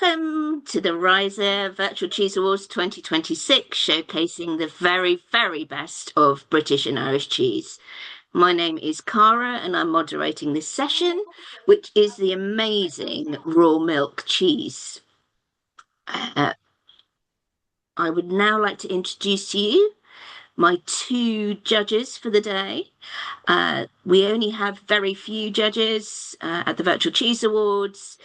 Welcome to the Reiser Virtual Cheese Awards 2026, showcasing the very, very best of British and Irish cheese. My name is Cara, and I'm moderating this session, which is the amazing raw milk cheese. I would now like to introduce to you my two judges for the day. We only have very few judges at the Virtual Cheese Awards.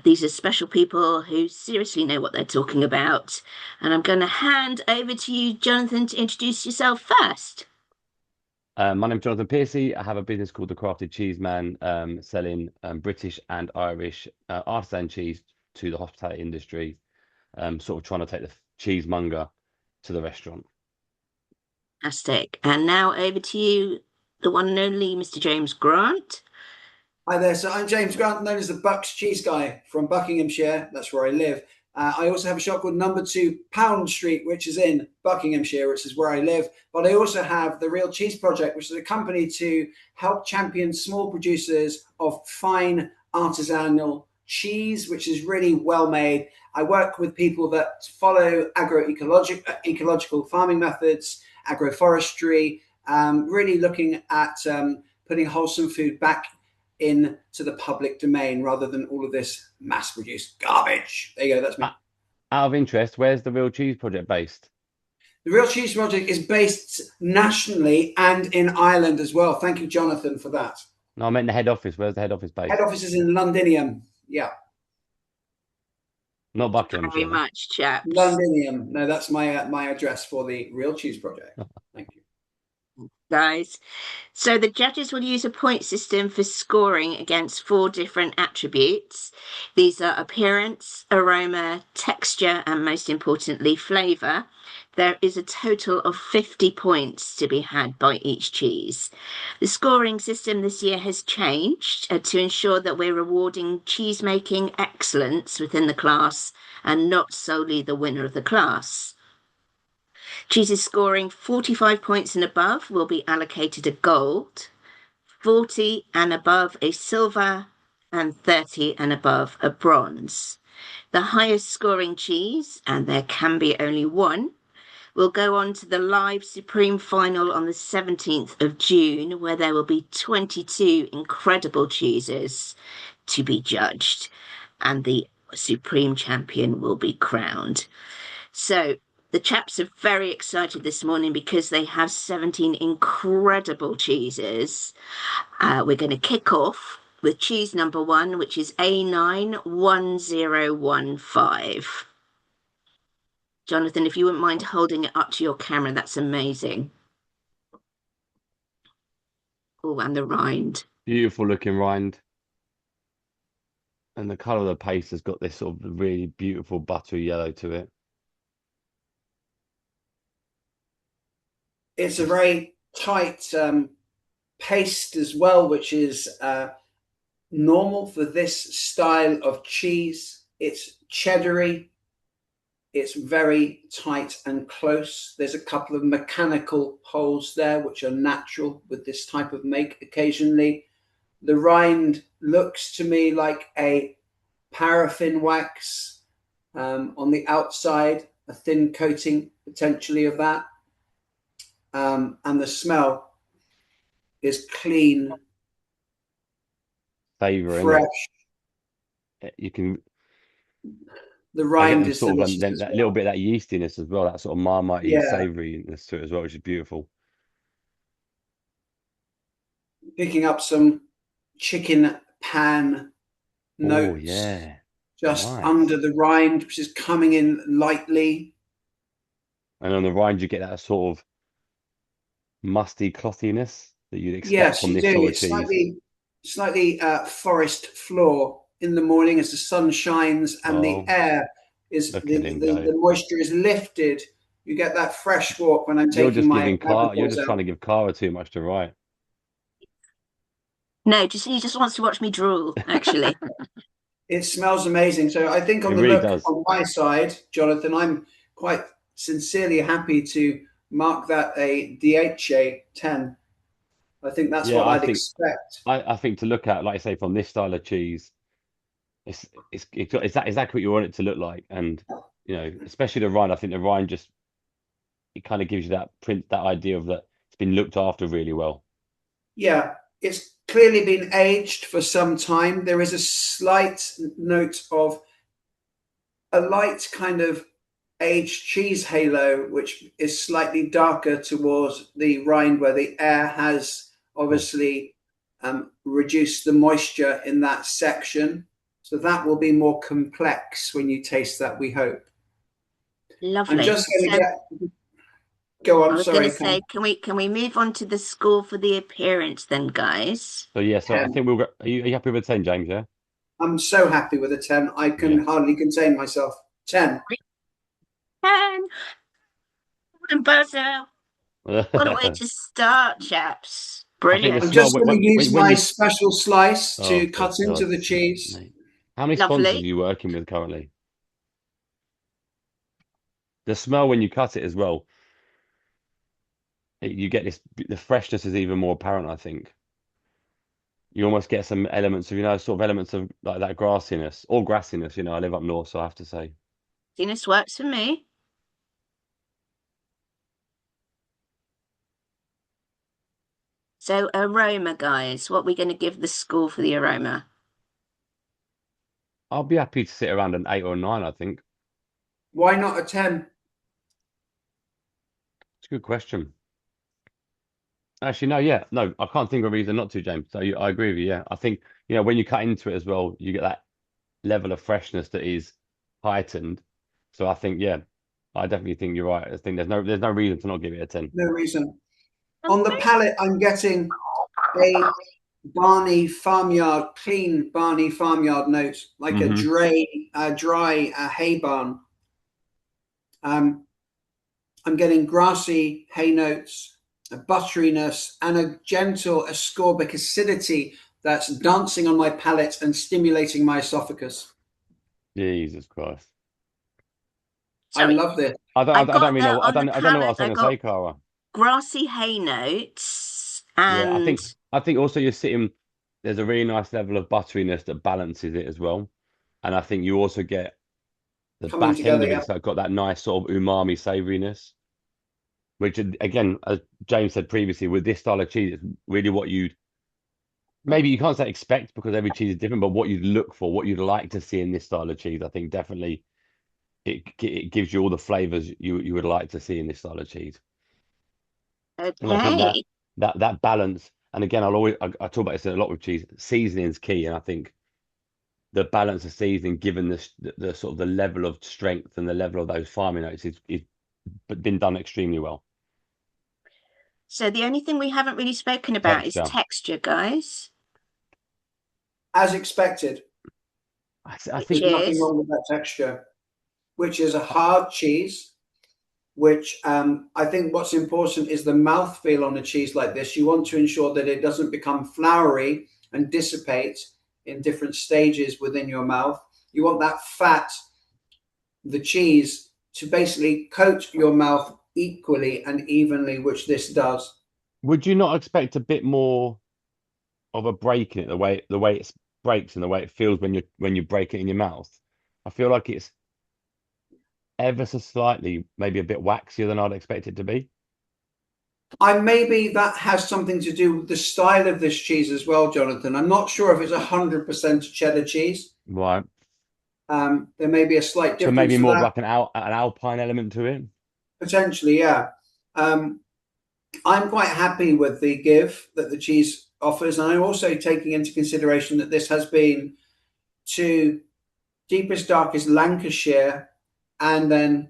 These are special people who seriously know what they're talking about. And I'm going to hand over to you, Jonathan, to introduce yourself first. My name's Jonathan Piercy. I have a business called The Crafted Cheese Man, selling British and Irish artisan cheese to the hospitality industry, sort of trying to take the cheesemonger to the restaurant. Fantastic. And now over to you, the one and only Mr. James Grant. Hi there, so I'm James Grant, known as the Bucks Cheese Guy from Buckinghamshire. That's where I live. I also have a shop called Number 2 Pound Street, which is in Buckinghamshire, which is where I live. But I also have the Real Cheese Project, which is a company to help champion small producers of fine artisanal cheese, which is really well made. I work with people that follow ecological farming methods, agroforestry, really looking at putting wholesome food back into the public domain rather than all of this mass-produced garbage. There you go, that's me. Out of interest, where's the Real Cheese Project based? The Real Cheese Project is based nationally and in Ireland as well. Thank you, Jonathan, for that. No, I meant the head office. Where's the head office based? Head office is in Londinium. Yeah. Not Very Buckinghamshire. much, chaps. Londinium. No, that's my address for the Real Cheese Project. Thank you. Guys. So the judges will use a point system for scoring against 4 different attributes. These are appearance, aroma, texture, and most importantly, flavour. There is a total of 50 points to be had by each cheese. The scoring system this year has changed to ensure that we're rewarding cheese-making excellence within the class and not solely the winner of the class. Cheeses scoring 45 points and above will be allocated a gold, 40 and above a silver, and 30 and above a bronze. The highest scoring cheese, and there can be only one, will go on to the live Supreme Final on the 17th of June, where there will be 22 incredible cheeses to be judged, and the Supreme Champion will be crowned. So the chaps are very excited this morning because they have 17 incredible cheeses. We're going to kick off with cheese number 1, which is A91015. Jonathan, if you wouldn't mind holding it up to your camera, that's amazing. Oh, and the rind. Beautiful looking rind. And the colour of the paste has got this sort of really beautiful buttery yellow to it. It's a very tight paste as well, which is normal for this style of cheese. It's cheddary. It's very tight and close. There's a couple of mechanical holes there, which are natural with this type of make occasionally. The rind looks to me like a paraffin wax on the outside, a thin coating potentially of that. And the smell is clean, Savoury. fresh. You can. The rind is sort of delicious that little bit of that yeastiness as well, that sort of marmite savouriness to it as well, which is beautiful. Picking up some chicken pan notes, yeah, just nice. under the rind, which is coming in lightly. And on the rind, you get that sort of musty clothiness that you'd expect from this sort of cheese. Slightly forest floor in the morning as the sun shines and the air is the moisture is lifted. You get that fresh walk when I'm taking You're just trying to give Cara too much to write. No, he just wants to watch me drool, actually. It smells amazing. So I think on on my side, Jonathan, I'm quite sincerely happy to mark that a DHA 10. I think that's what I'd expect. I think to look at, like I say, from this style of cheese, it's exactly what you want it to look like, and especially the rind. I think the rind just it kind of gives you that idea of that it's been looked after really well. Yeah, it's clearly been aged for some time. There is a slight note of a light kind of aged cheese halo, which is slightly darker towards the rind, where the air has Cool. obviously reduced the moisture in that section. So that will be more complex when you taste that, we hope. I'm Lovely. just going to So get. Go I on, was going to sorry, say, Cam. can we move on to the score for the appearance then, guys? So yeah, so I 10. think we'll go. Are you happy with 10, James? Yeah. I'm so happy with a 10. I Yeah. can hardly contain myself. 10. 10. And buzzer. What a way I to start, chaps. think the Brilliant. I'm smell just going to use when my you. special slice Oh, to for cut into God's the sake, cheese. mate! How many sponsors are Lovely. you working with currently? The smell when you cut it as well. You get this. The freshness is even more apparent, I think. You almost get some elements of, sort of elements of like that grassiness or grassiness. I live up north, so I have to say. This works for me. So aroma, guys. What are we going to give the score for the aroma? I'll be happy to sit around an 8 or a 9, I think. Why not a 10? It's a good question. Actually, no, yeah, no, I can't think of a reason not to, James. So I agree with you. Yeah, I think when you cut into it as well, you get that level of freshness that is heightened. So I think, yeah, I definitely think you're right. I think there's no reason to not give it a 10. No reason. On the palate, I'm getting a barney farmyard, clean barney farmyard note, like a Hmm. dry hay barn. I'm getting grassy hay notes, a butteriness, and a gentle ascorbic acidity that's dancing on my palate and stimulating my esophagus. Jesus Christ. I Sorry. love this. I I don't got really there know. on the I don't know what I palate. was I going to got say, Cara. grassy hay notes Yeah, and I think also you're sitting. There's a really nice level of butteriness that balances it as well, and I think you also get the Coming back end together, of yeah. it's got that nice sort of umami savouriness, which again, as James said previously, with this style of cheese, it's really what you'd maybe you can't say expect because every cheese is different, but what you'd look for, what you'd like to see in this style of cheese, I think definitely it gives you all the flavors you would like to see in this style of cheese. And I think okay. that balance, and again, I talk about this a lot with cheese. Seasoning is key, and I think the balance of seasoning, given the sort of the level of strength and the level of those farming notes, is been done extremely well. So the only thing we haven't really spoken about is Texture, texture, guys, As expected. I which There's think nothing is wrong with that texture, which is a hard cheese. Which I think what's important is the mouthfeel on a cheese like this. You want to ensure that it doesn't become floury and dissipate in different stages within your mouth. You want that fat, the cheese, to basically coat your mouth equally and evenly, which this does. would you not expect a bit more of a break in it, the way it breaks and the way it feels when you break it in your mouth? I feel like it's ever so slightly, maybe a bit waxier than I'd expect it to be. I maybe that has something to do with the style of this cheese as well, Jonathan. I'm not sure if it's 100% cheddar cheese. Right. There may be a slight So maybe difference to more of that. like an alpine element to it. Potentially, yeah. Um, I'm quite happy with the give that the cheese offers, and I'm also taking into consideration that this has been to deepest, darkest Lancashire, and then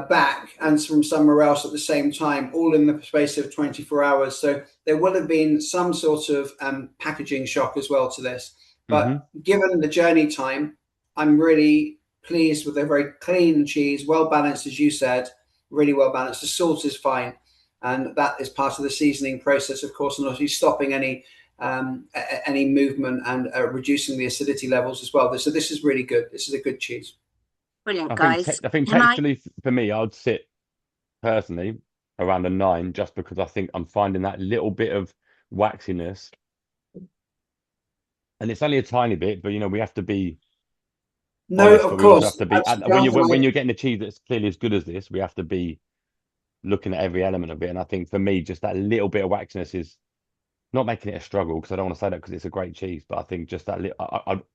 back and from somewhere else at the same time, all in the space of 24 hours. So there will have been some sort of packaging shock as well to this. Hmm. But given the journey time, I'm really pleased with a very clean cheese, well balanced, as you said, really well balanced. The salt is fine, and that is part of the seasoning process, of course, and obviously stopping any movement and reducing the acidity levels as well. So this is really good. This is a good cheese. brilliant, I think guys. Can I? texturally for me, I would sit personally around a 9 just because I think I'm finding that little bit of waxiness, and it's only a tiny bit, but we have to be. No, honest, of but we also have course. to be and Jonathan, when you're getting a cheese that's clearly as good as this, we have to be looking at every element of it. And I think for me, just that little bit of waxiness is not making it a struggle because I don't want to say that because it's a great cheese, but I think just that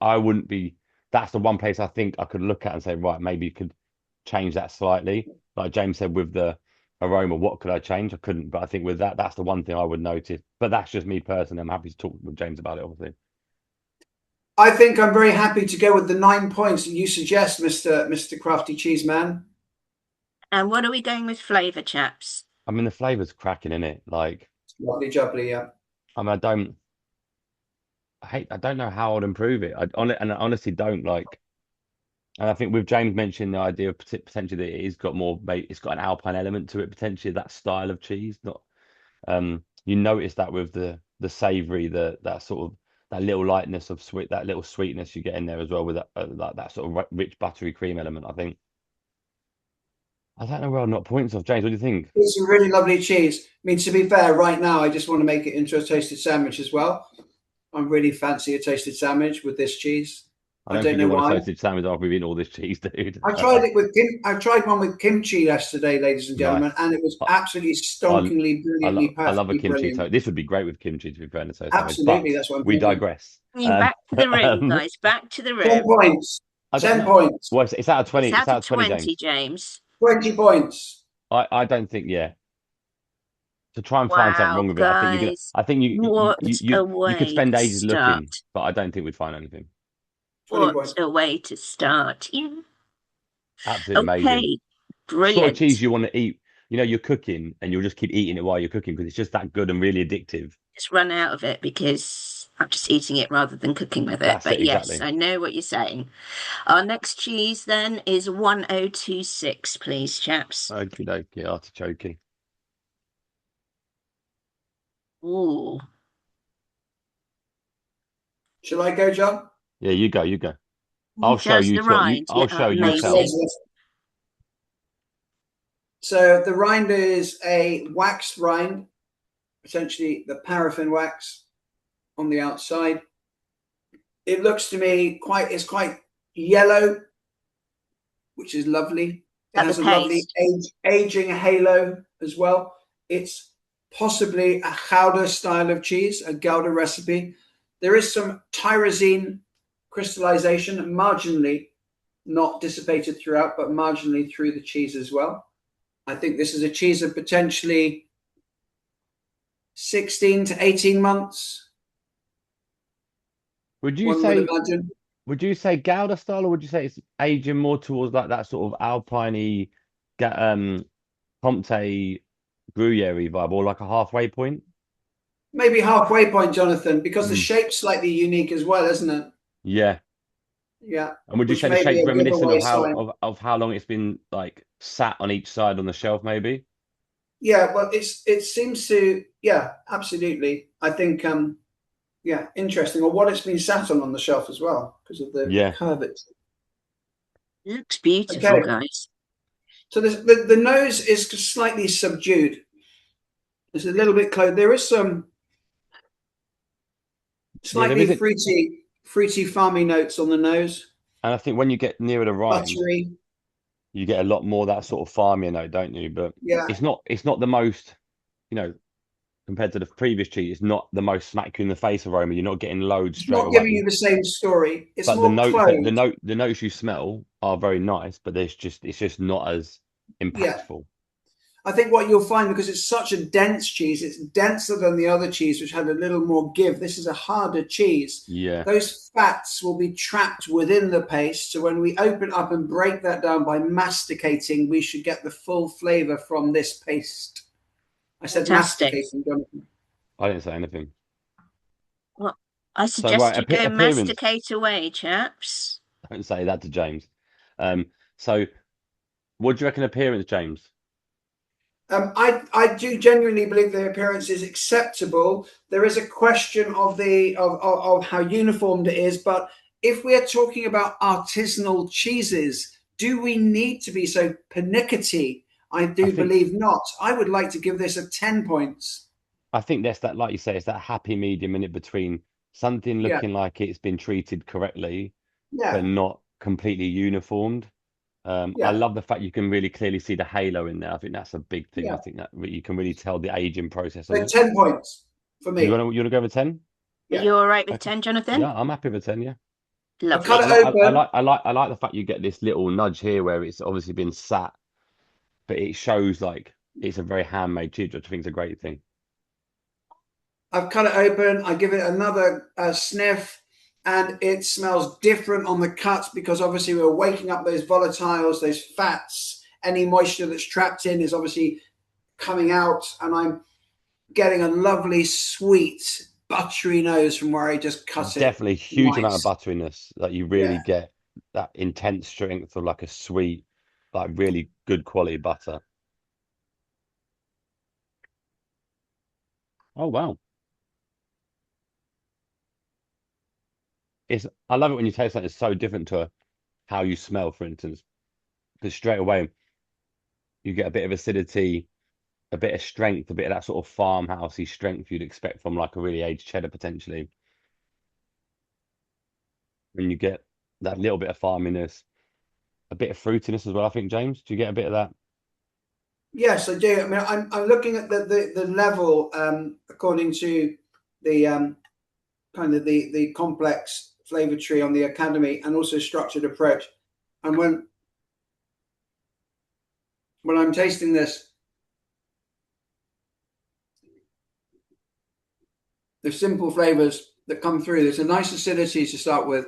I wouldn't be. That's the one place I think I could look at and say, right, maybe you could change that slightly. Like James said with the aroma, what could I change? I couldn't, but I think with that, that's the one thing I would notice. But that's just me personally. I'm happy to talk with James about it, obviously. I think I'm very happy to go with the 9 points that you suggest, Mr. Crafty Cheese Man. And what are we going with flavour, chaps? I mean, the flavor's cracking in it. Like, Lovely jubbly, yeah. I mean, I don't know how I'd improve it. And I honestly don't like. And I think with James mentioned the idea of potentially that it's got more, it's got an Alpine element to it, potentially that style of cheese. Not, you notice that with the savoury, that sort of that little lightness of sweet, that little sweetness you get in there as well with that that sort of rich buttery cream element. I think I don't know where I'd knock points off. James, what do you think? It's a really lovely cheese. I mean, to be fair, right now, I just want to make it into a toasted sandwich as well. I really fancy a toasted sandwich with this cheese. I I don't don't think know you want a why. toasted sandwich after we've eaten all this cheese, dude. I tried it with I tried one with kimchi yesterday, ladies and Nice. gentlemen, and it was absolutely I, stonkingly, brilliantly, I love a perfectly kimchi brilliant. toast. This would be great with kimchi, to be fair, in a toast sandwich. But Absolutely, that's what I'm we thinking. digress. Back to the room, Um, guys. Back to the 10 room. points. I don't 10 know. points. Well, it's out of 20. It's It's out out of of 20, 20, James. James. 20 points. I don't think, yeah. To try and find something Wow, wrong with it, I think you could. guys. I think What a you could way spend to ages start. looking, but I don't think we'd find anything. 20 What points. a way to start. Yeah. Absolutely amazing. Okay, Sort of brilliant. cheese you want to eat. You know, you're cooking and you'll just keep eating it while you're cooking because it's just that good and really addictive. Just run out of it because I'm just eating it rather than cooking with it. That's it, But yes, exactly. I know what you're saying. Our next cheese then is 1026, please, chaps. Okie dokie, artichoke. Ooh, Shall I go, John? Yeah, you go, you go. I'll show does you the to you. rind? I'll Yeah, show you tell. amazing. Congratulations. So the rind is a waxed rind, essentially the paraffin wax on the outside. It looks to me it's quite yellow, which is lovely. It At the has a lovely paste. aging halo as well. It's possibly a Gouda style of cheese, a Gouda recipe. There is some tyrosine crystallization, marginally, not dissipated throughout, but marginally through the cheese as well. I think this is a cheese of potentially 16 to 18 months, Would you one would say imagine. would you say Gouda style or would you say it's aging more towards like that sort of Alpine-y, Comte Gruyere vibe or like a halfway point? Maybe halfway point, Jonathan, because the Mm, shape's slightly unique as well, isn't it? yeah. Yeah, And would you which say the may be shape's a reminiscent giveaway of sign. how long it's been like sat on each side on the shelf, maybe? Yeah, well, it seems to, yeah, absolutely. I think, yeah, interesting. Or what it's been sat on the shelf as well because of the Yeah. curvature. Looks beautiful, Okay, guys. so the nose is slightly subdued. It's a little bit close. There is some Yeah, there slightly isn't. fruity, farmy notes on the nose, And I think when you get nearer the rind, buttery. you get a lot more that sort of farmier note, don't you? But Yeah, it's not the most, you know, compared to the previous cheese, it's not the most smack you in the face aroma. You're not getting loads it's straight not giving you away. the same story. It's But the more notes that closed. the notes you smell are very nice, but it's just not as Yeah, impactful. I think what you'll find, because it's such a dense cheese, it's denser than the other cheese, which had a little more give. This is a harder cheese. Yeah. Those fats will be trapped within the paste. So when we open up and break that down by masticating, we should get the full flavor from this paste. I said Fantastic. masticating, Jonathan. I didn't say anything. Well, I So right, suggest you go appearance. masticate away, chaps. Don't say that to James. So what do you reckon appearance, James? I do genuinely believe the appearance is acceptable. There is a question of of how uniformed it is, but if we are talking about artisanal cheeses, do we need to be so pernickety? I I do think believe not. I would like to give this a 10 points. I think that's that, like you say, it's that happy medium in it between something Yeah, looking like it's been treated correctly, but yeah. not completely uniformed. I Yeah, love the fact you can really clearly see the halo in there. I think that's a big thing. I yeah. think that you can really tell the aging process of So it. 10 points for You me. want to go over 10? Are Yeah. you all right with Okay. 10, Jonathan? Yeah, I'm happy with 10. Yeah. I cut Lovely. it open. I like the fact you get this little nudge here where it's obviously been sat, but it shows like it's a very handmade cheese, which I think is a great thing. I've cut it open. I give it another sniff, and it smells different on the cuts because obviously we're waking up those volatiles, those fats. Any moisture that's trapped in is obviously coming out, and I'm getting a lovely sweet buttery nose from where I just cut it. Definitely huge amount of Nice. butteriness. Like you Yeah. really get that intense strength of like a sweet, like really good quality butter. Oh wow. I love it when you taste something that's so different to how you smell, for instance, because straight away you get a bit of acidity, a bit of strength, a bit of that sort of farmhousey strength you'd expect from like a really aged cheddar potentially. And you get that little bit of farminess, a bit of fruitiness as well, I think, James. Do you get a bit of that? Yes, I do. I mean, I'm looking at the level according to the kind of the complex flavor tree on the academy and also structured approach. And when I'm tasting this, the simple flavors that come through, there's a nice acidity to start with,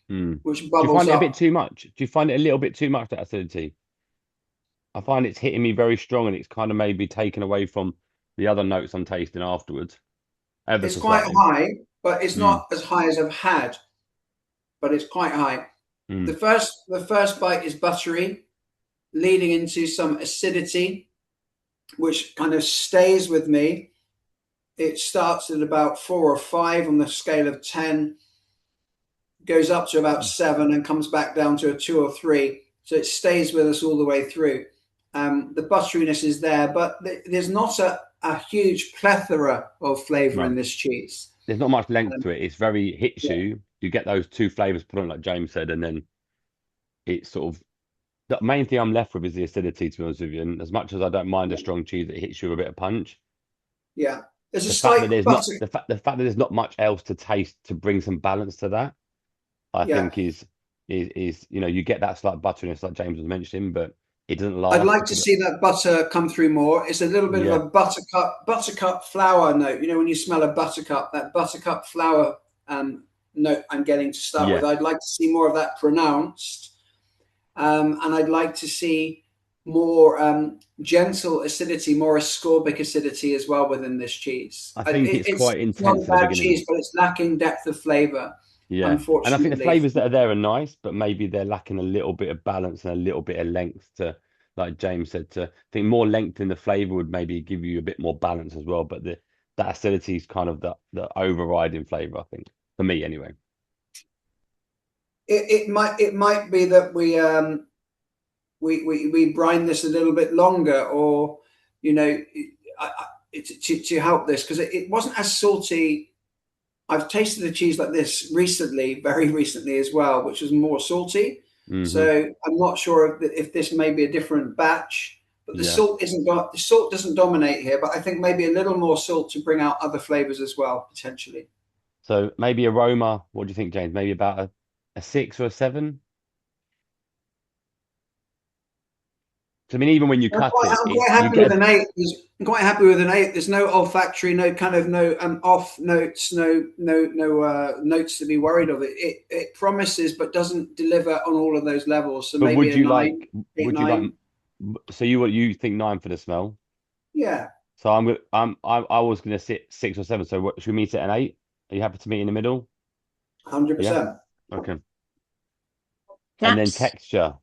Hmm. which Do you bubbles find it a bit up. too much? Do you find it a little bit too much, that acidity? I find it's hitting me very strong and it's kind of maybe taken away from the other notes I'm tasting afterwards, ever It's so quite slightly. high, but it's Mm, not as high as I've had, but it's quite high. mm. The first bite is buttery, leading into some acidity, which kind of stays with me. It starts at about 4 or 5 on the scale of 10, goes up to about 7, and comes back down to a 2 or 3. So it stays with us all the way through. The butteriness is there, but there's not a huge plethora of flavor in No, this cheese. there's not much length Um, to it. It's very hits yeah, you. You get those two flavors put on, like James said, and then it's sort of the main thing I'm left with is the acidity, to be honest with you. And as much as I don't mind a yeah, strong cheese that hits you with a bit of punch, yeah. There's a the fact that slight there's not butter. the fact that there's not much else to taste to bring some balance to that, I Yeah, think is you get that slight butteriness like James was mentioning, but it doesn't I'd last like to because see that butter come through more. It's a little bit of yeah, a buttercup flour note. You know, when you smell a buttercup, that buttercup flour note I'm getting to start yeah. with. I'd like to see more of that pronounced, and I'd like to see more gentle acidity, more ascorbic acidity as well within this cheese. I think it's quite It's not intense a at the bad beginning. cheese, but it's lacking depth of flavor, Yeah. And I think the unfortunately. flavors that are there are nice, but maybe they're lacking a little bit of balance and a little bit of length to, like James said, to I think more length in the flavor would maybe give you a bit more balance as well. But that acidity is kind of the overriding flavor, I think, for me anyway. It might be that we brine this a little bit longer, or you know, to help this, because it wasn't as salty. I've tasted a cheese like this recently, very recently as well, which was more salty. Hmm. So I'm not sure if this may be a different batch, but Yeah. the salt doesn't dominate here. But I think maybe a little more salt to bring out other flavors as well, potentially. So maybe aroma, what do you think, James? Maybe about a 6 or a 7? So, I mean, even when you cut it, I'm quite you happy with get an 8. I'm quite happy with an 8. There's no olfactory, no off notes, no notes to be worried of. It promises but doesn't deliver on all of those levels. So but maybe would a you 9, like, 8, would you like, 9. so you think 9 for the smell? Yeah, So I was gonna sit 6 or 7. So should we meet at an 8? Are you happy to meet in the middle? hundred Yeah. percent. Okay. And then Chaps, texture.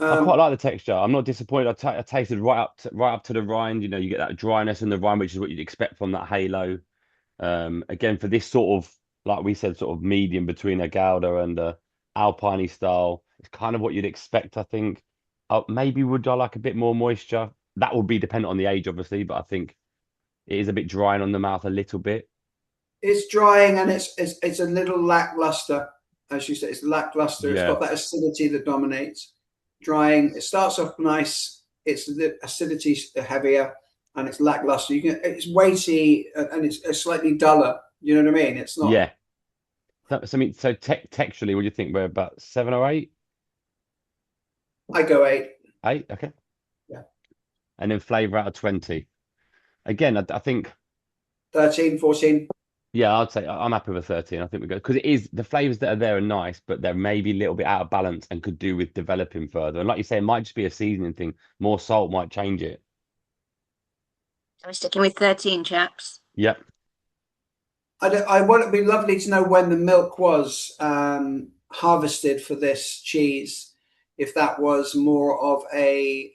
I quite Um, like the texture. I'm not disappointed. I tasted right up to the rind. You get that dryness in the rind, which is what you'd expect from that halo. Again, for this sort of, like we said, sort of medium between a Gouda and a Alpine style, it's kind of what you'd expect, I think. Maybe would I like a bit more moisture? That would be dependent on the age, obviously, but I think it is a bit drying on the mouth a little bit. it's drying, and it's a little lackluster. as you say, it's lackluster. It's Yeah. got that acidity that dominates. Drying. It starts off nice. It's the acidity heavier, and it's lackluster. It's weighty, and it's slightly duller. You know what I mean? It's not. Yeah. So I mean, so texturally, what do you think? We're about 7 or 8? I go 8. 8, okay. Yeah. And then flavor out of 20. Again, I think 13, 14. yeah, I'd say I'm happy with 13. I think we go because it is the flavors that are there are nice, but they're maybe a little bit out of balance and could do with developing further. And like you say, it might just be a seasoning thing. More salt might change it. So we're sticking with 13, chaps. Yep. I want it to be lovely to know when the milk was harvested for this cheese. If that was more of a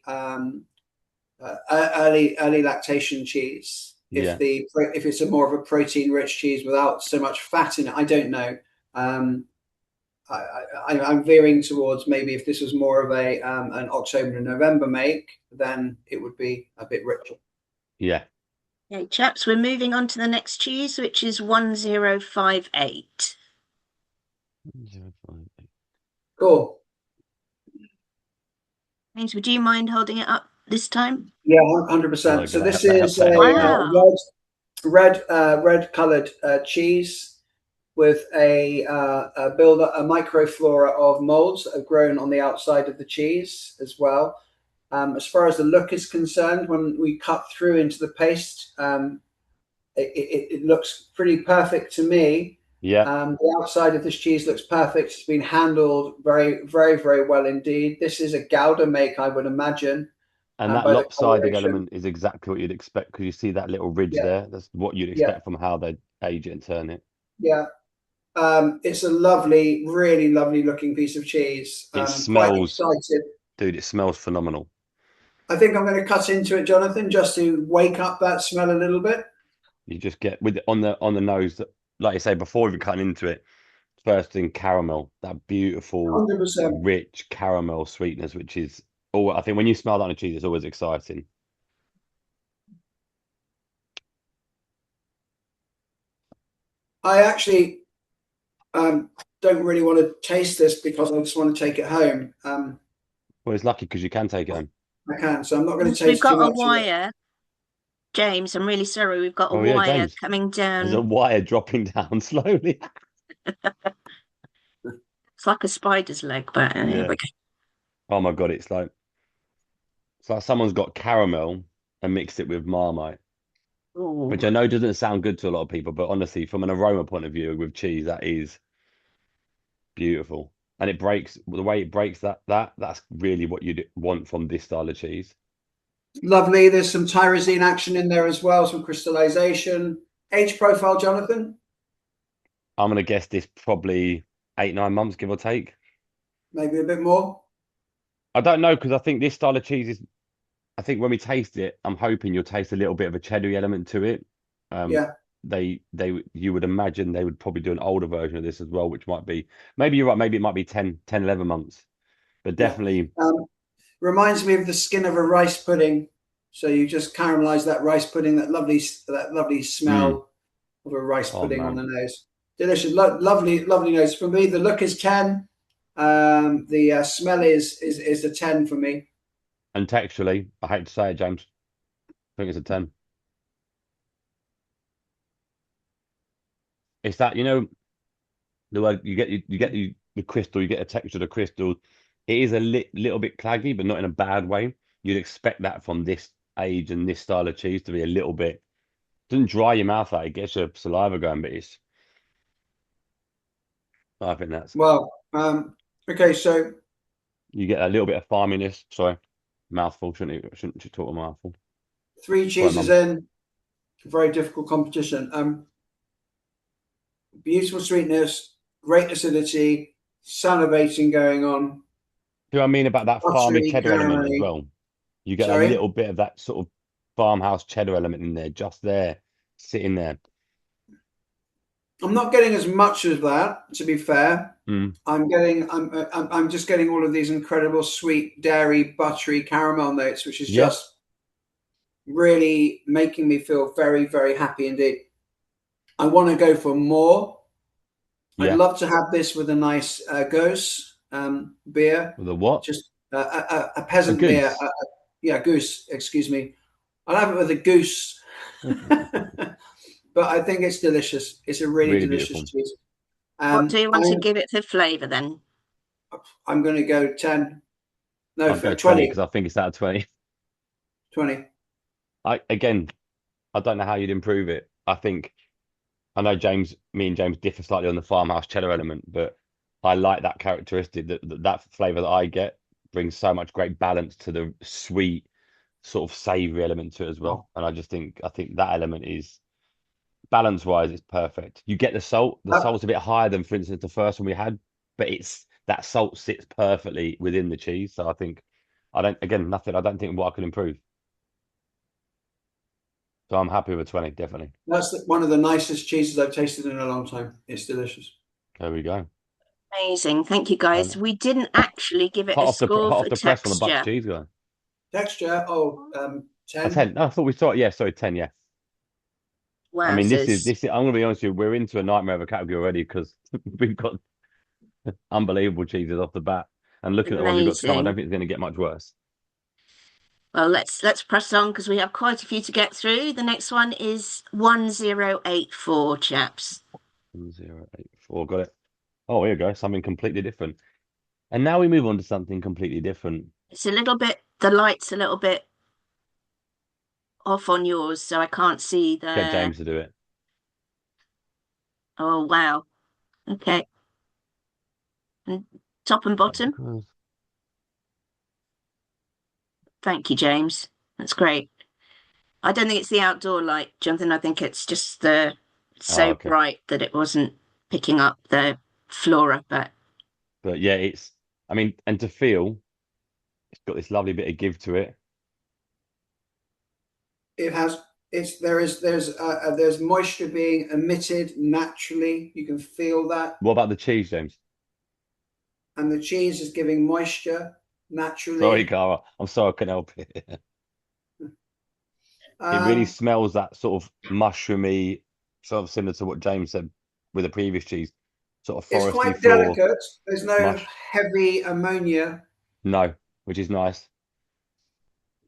early lactation cheese. Yeah. If it's a more of a protein rich cheese without so much fat in it, I don't know. I'm veering towards maybe if this was more of a an October and November make, then it would be a bit richer. Yeah. Okay, chaps, we're moving on to the next cheese, which is 1058. 1058. Cool. James, would you mind holding it up this time? Yeah, 100%. So this is a Wow. red coloured cheese with a builder, a microflora of molds that have grown on the outside of the cheese as well. As far as the look is concerned, when we cut through into the paste, it looks pretty perfect to me. Yeah. The outside of this cheese looks perfect. It's been handled very, very, very well indeed. This is a Gouda make, I would imagine. And that lopsided element is exactly what you'd expect because you see that little ridge there. That's what you'd expect from how they age it and turn it. Yeah. It's a lovely, really lovely looking piece of cheese. It smells, quite excited. dude, it smells phenomenal. I think I'm going to cut into it, Jonathan, just to wake up that smell a little bit. You just get with it on the nose that, like you say, before even cutting into it, first thing caramel, that beautiful 100%. rich caramel sweetness, which is all I think when you smell that on a cheese, it's always exciting. I actually don't really want to taste this because I just want to take it home. Well, it's lucky because you can take it home. I can, so I'm not going to taste We've got too much a wire. James, I'm really sorry. We've got a wire James, coming down. There's a wire dropping down slowly. It's like a spider's leg, but Yeah. Oh my God, it's like someone's got caramel and mixed it with Marmite, which I know doesn't sound good to a lot of people, but honestly, from an aroma point of view with cheese, that is beautiful. And it breaks the way it breaks that's really what you'd want from this style of cheese. Lovely. There's some tyrosine action in there as well, some crystallization. Age profile, Jonathan? I'm gonna guess this probably 8-9 months, give or take. Maybe a bit more. I don't know because I think this style of cheese is. I think when we taste it, I'm hoping you'll taste a little bit of a cheddar element to it. Yeah. You would imagine they would probably do an older version of this as well, which might be, maybe you're right, maybe it might be 10, 11 months, but definitely. Reminds me of the skin of a rice pudding. So you just caramelize that rice pudding, that lovely smell of a rice pudding on the nose. Delicious, lovely nose. For me, the look is 10. The smell is a 10 for me. And texturally, I hate to say it, James, I think it's a 10. It's that, the way you get the crystal, you get a texture of the crystal. It is a little bit claggy, but not in a bad way. You'd expect that from this age and this style of cheese to be a little bit. Doesn't dry your mouth out. It gets your saliva going, but I think that's. Well, okay, so you get a little bit of farminess. Sorry, mouthful. Shouldn't you talk a mouthful? 3 cheeses in. Very difficult competition. Beautiful sweetness, great acidity, salivating going on. Do you know what I mean about that farmy cheddar element as well? You get a little bit of that sort of farmhouse cheddar element in there, just there, sitting there. I'm not getting as much of that, to be fair. I'm just getting all of these incredible sweet, dairy, buttery caramel notes, which is just really making me feel very, very happy indeed. I want to go for more. I'd Yeah. love to have this with a nice goose beer. With a what? Just a A peasant beer. goose. Yeah, goose. Excuse me. I'll have it with a goose. But I think it's delicious. It's a really Really delicious beautiful. cheese. What do you want to I'm give it for flavour then? I'm going to go 10. No, I'd go 20 20. because I think it's out of 20. 20. Again, I don't know how you'd improve it. I know me and James differ slightly on the farmhouse cheddar element, but I like that characteristic that flavor that I get brings so much great balance to the sweet sort of savory element to it as well. And I think that element is balance wise, it's perfect. You get the salt. The Uh, salt's a bit higher than, for instance, the first one we had, but it's that salt sits perfectly within the cheese. So I think nothing. I don't think what I can improve. So I'm happy with 20, definitely. that's one of the nicest cheeses I've tasted in a long time. It's delicious. There we go. Amazing. Thank you, guys. And We didn't actually give it a score hot for off the press on the Bucks texture. cheese guy. Texture, A 10. 10. No, I thought we saw it. Yeah, sorry, 10. Yeah. I mean, Wowzers. I'm gonna be honest with you. We're into a nightmare of a category already because we've got unbelievable cheeses off the bat. And looking at the ones we've got to come, I don't Amazing. think it's going to get much worse. Well, let's press on because we have quite a few to get through. The next one is 1084, chaps. 1084. Got it. Oh, here we go. Something completely different. And now we move on to something completely different. It's a little bit, the light's a little bit off on yours, so I can't see Get the. James to do it. Oh, wow. Okay. And top and bottom. Thank you, James. That's great. I don't think it's the outdoor light, Jonathan. I think it's just it's Oh, so okay. bright that it wasn't picking up the flora, but But yeah, I mean, and to feel, it's got this lovely bit of give to it. It has. There's moisture being emitted naturally. You can feel that, What about the cheese, James? and the cheese is giving moisture Sorry, naturally. Cara. I'm sorry, I couldn't help it. It really Um, smells that sort of mushroomy, sort of similar to what James said with the previous cheese, sort of it's foresty quite floor, delicate. There's no mush. heavy ammonia. No, which is nice.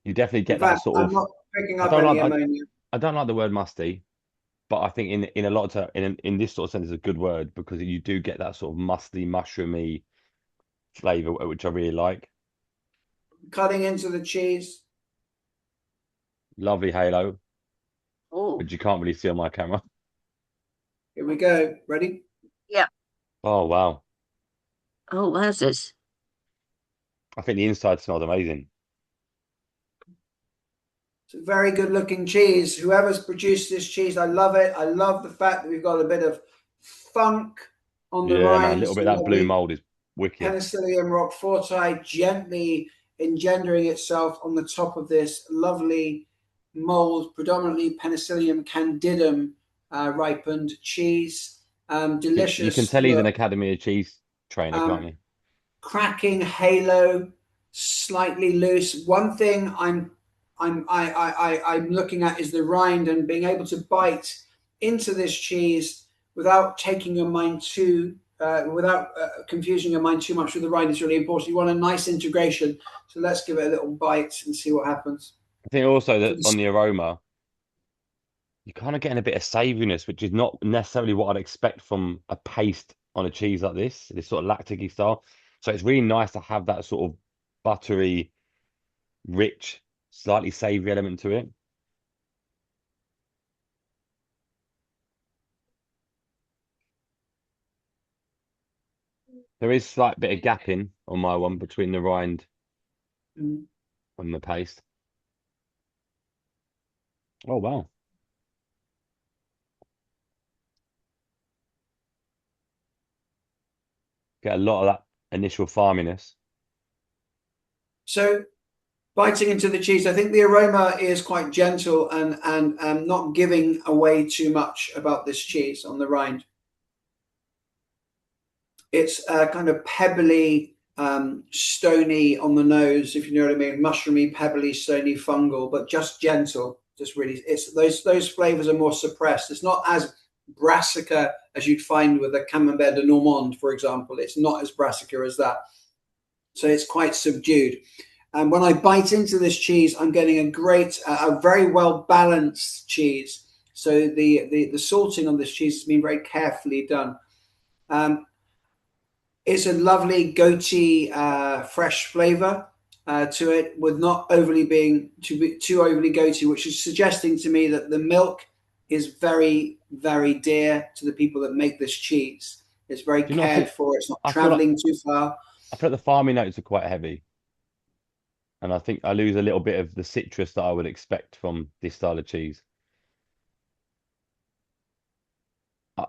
You definitely In get that fact, sort I'm of. not picking I up don't any like. ammonia. I don't like the word musty, but I think in a lot of in this sort of sense, it's a good word because you do get that sort of musty, mushroomy flavor, which I really like. Cutting into the cheese. Lovely halo, oh, which you can't really see on my camera. Here we go. Ready? yeah. Oh wow! Oh, wowzers. I think the inside smells amazing. It's a very good looking cheese. Whoever's produced this cheese, I love it. I love the fact that we've got a bit of funk on the Yeah, man, a rind, little bit some of that blue lovely mold is wicked. Penicillium roqueforti gently engendering itself on the top of this lovely mold, predominantly Penicillium candidum ripened cheese. You can Delicious tell he's an look. Academy of Cheese trainer, can't Um, you? Cracking halo, slightly loose. One thing I'm looking at is the rind and being able to bite into this cheese without taking your mind without confusing your mind too much with the rind is really important. You want a nice integration. So let's give it a little bite and see what happens. I think also that on the aroma, you're kind of getting a bit of savouriness, which is not necessarily what I'd expect from a paste on a cheese like this sort of lactic-y style. So it's really nice to have that sort of buttery, rich, slightly savoury element to it. There is slight bit of gapping on my one between the rind Mm. and the paste. Oh wow. Get a lot of that initial farminess. So biting into the cheese, I think the aroma is quite gentle and not giving away too much about this cheese on the rind. It's kind of pebbly, stony on the nose, if you know what I mean. Mushroomy, pebbly, stony, fungal, but just gentle. Just really, it's those flavors are more suppressed. It's not as brassica as you'd find with a Camembert de Normande, for example. It's not as brassica as that. So it's quite subdued. And when I bite into this cheese, I'm getting a very well balanced cheese. So the salting on this cheese has been very carefully done. It's a lovely goaty, fresh flavour to it, with not overly being too overly goaty, which is suggesting to me that the milk is very, very dear to the people that make this cheese. It's very Do you not cared think? for. It's not I feel like travelling too far. I feel like the farming notes are quite heavy, and I think I lose a little bit of the citrus that I would expect from this style of cheese.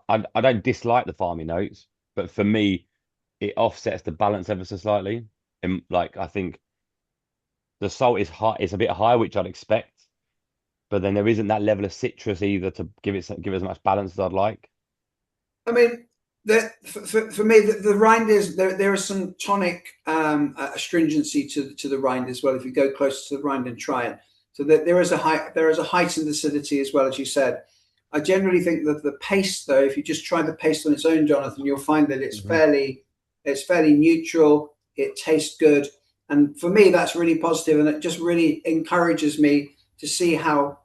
I don't dislike the farming notes, but for me, it offsets the balance ever so slightly. And like I think the salt is high, it's a bit high, which I'd expect, but then there isn't that level of citrus either to give as much balance as I'd like. I mean, for me, the rind is there is some tonic astringency to the rind as well. If you go closer to the rind and try it, so there is a heightened acidity as well, as you said. I generally think that the paste, though, if you just try the paste on its own, Jonathan, you'll find that it's Mhm. fairly neutral. It tastes good, and for me, that's really positive, and it just really encourages me to see how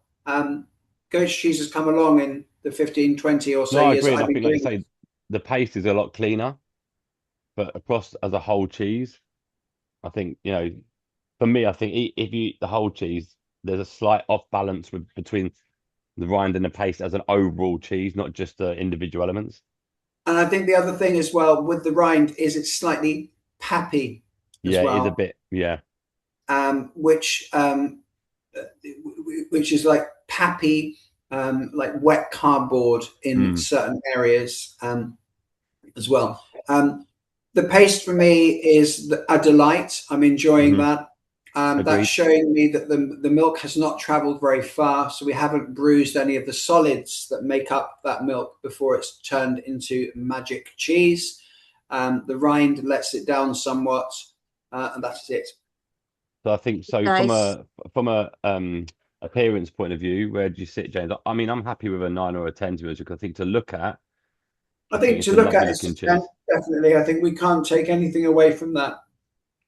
goat's cheese has come along in the 15, 20 or so No, I years agree, that and I've I been think, like you doing it. say, the paste is a lot cleaner, but across as a whole cheese, I think, for me, I think if you eat the whole cheese, there's a slight off balance between the rind and the paste as an overall cheese, not just the individual elements. And I think the other thing as well with the rind is it's slightly pappy as Yeah, it is a well, bit. Yeah. um, which um, which is like pappy, like wet cardboard in Mm, certain areas as well. The paste for me is a delight. I'm enjoying hmm. that. That's Agreed. showing me that the milk has not traveled very far, so we haven't bruised any of the solids that make up that milk before it's turned into magic cheese. The rind lets it down somewhat, and that's it. So I think so Guys, from a appearance point of view, where do you sit, James? I mean, I'm happy with a 9 or a 10 to be honest, because I think to look at, I I think think it's to a look lovely at it's looking a 10, cheese. definitely. I think we can't take anything away from that.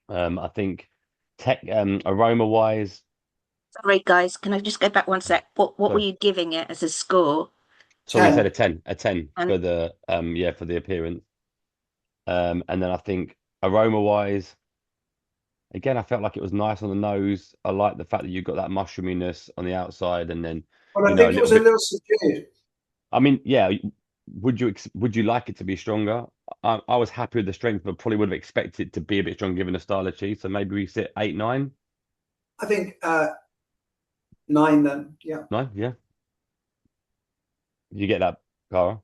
I think tech aroma wise, sorry guys, can I just go back one sec? What were sorry, you giving it as a score? so we said 10. a 10 And for the for the appearance. And then I think aroma wise, again, I felt like it was nice on the nose. I like the fact that you got that mushroominess on the outside, and then But I a think it little was a bit. little subdued. I mean, yeah. Would you like it to be stronger? I was happy with the strength, but probably would have expected it to be a bit stronger given the style of cheese. So maybe we sit 8, 9. I think 9 then. Yeah. No, yeah. You get that, Cara?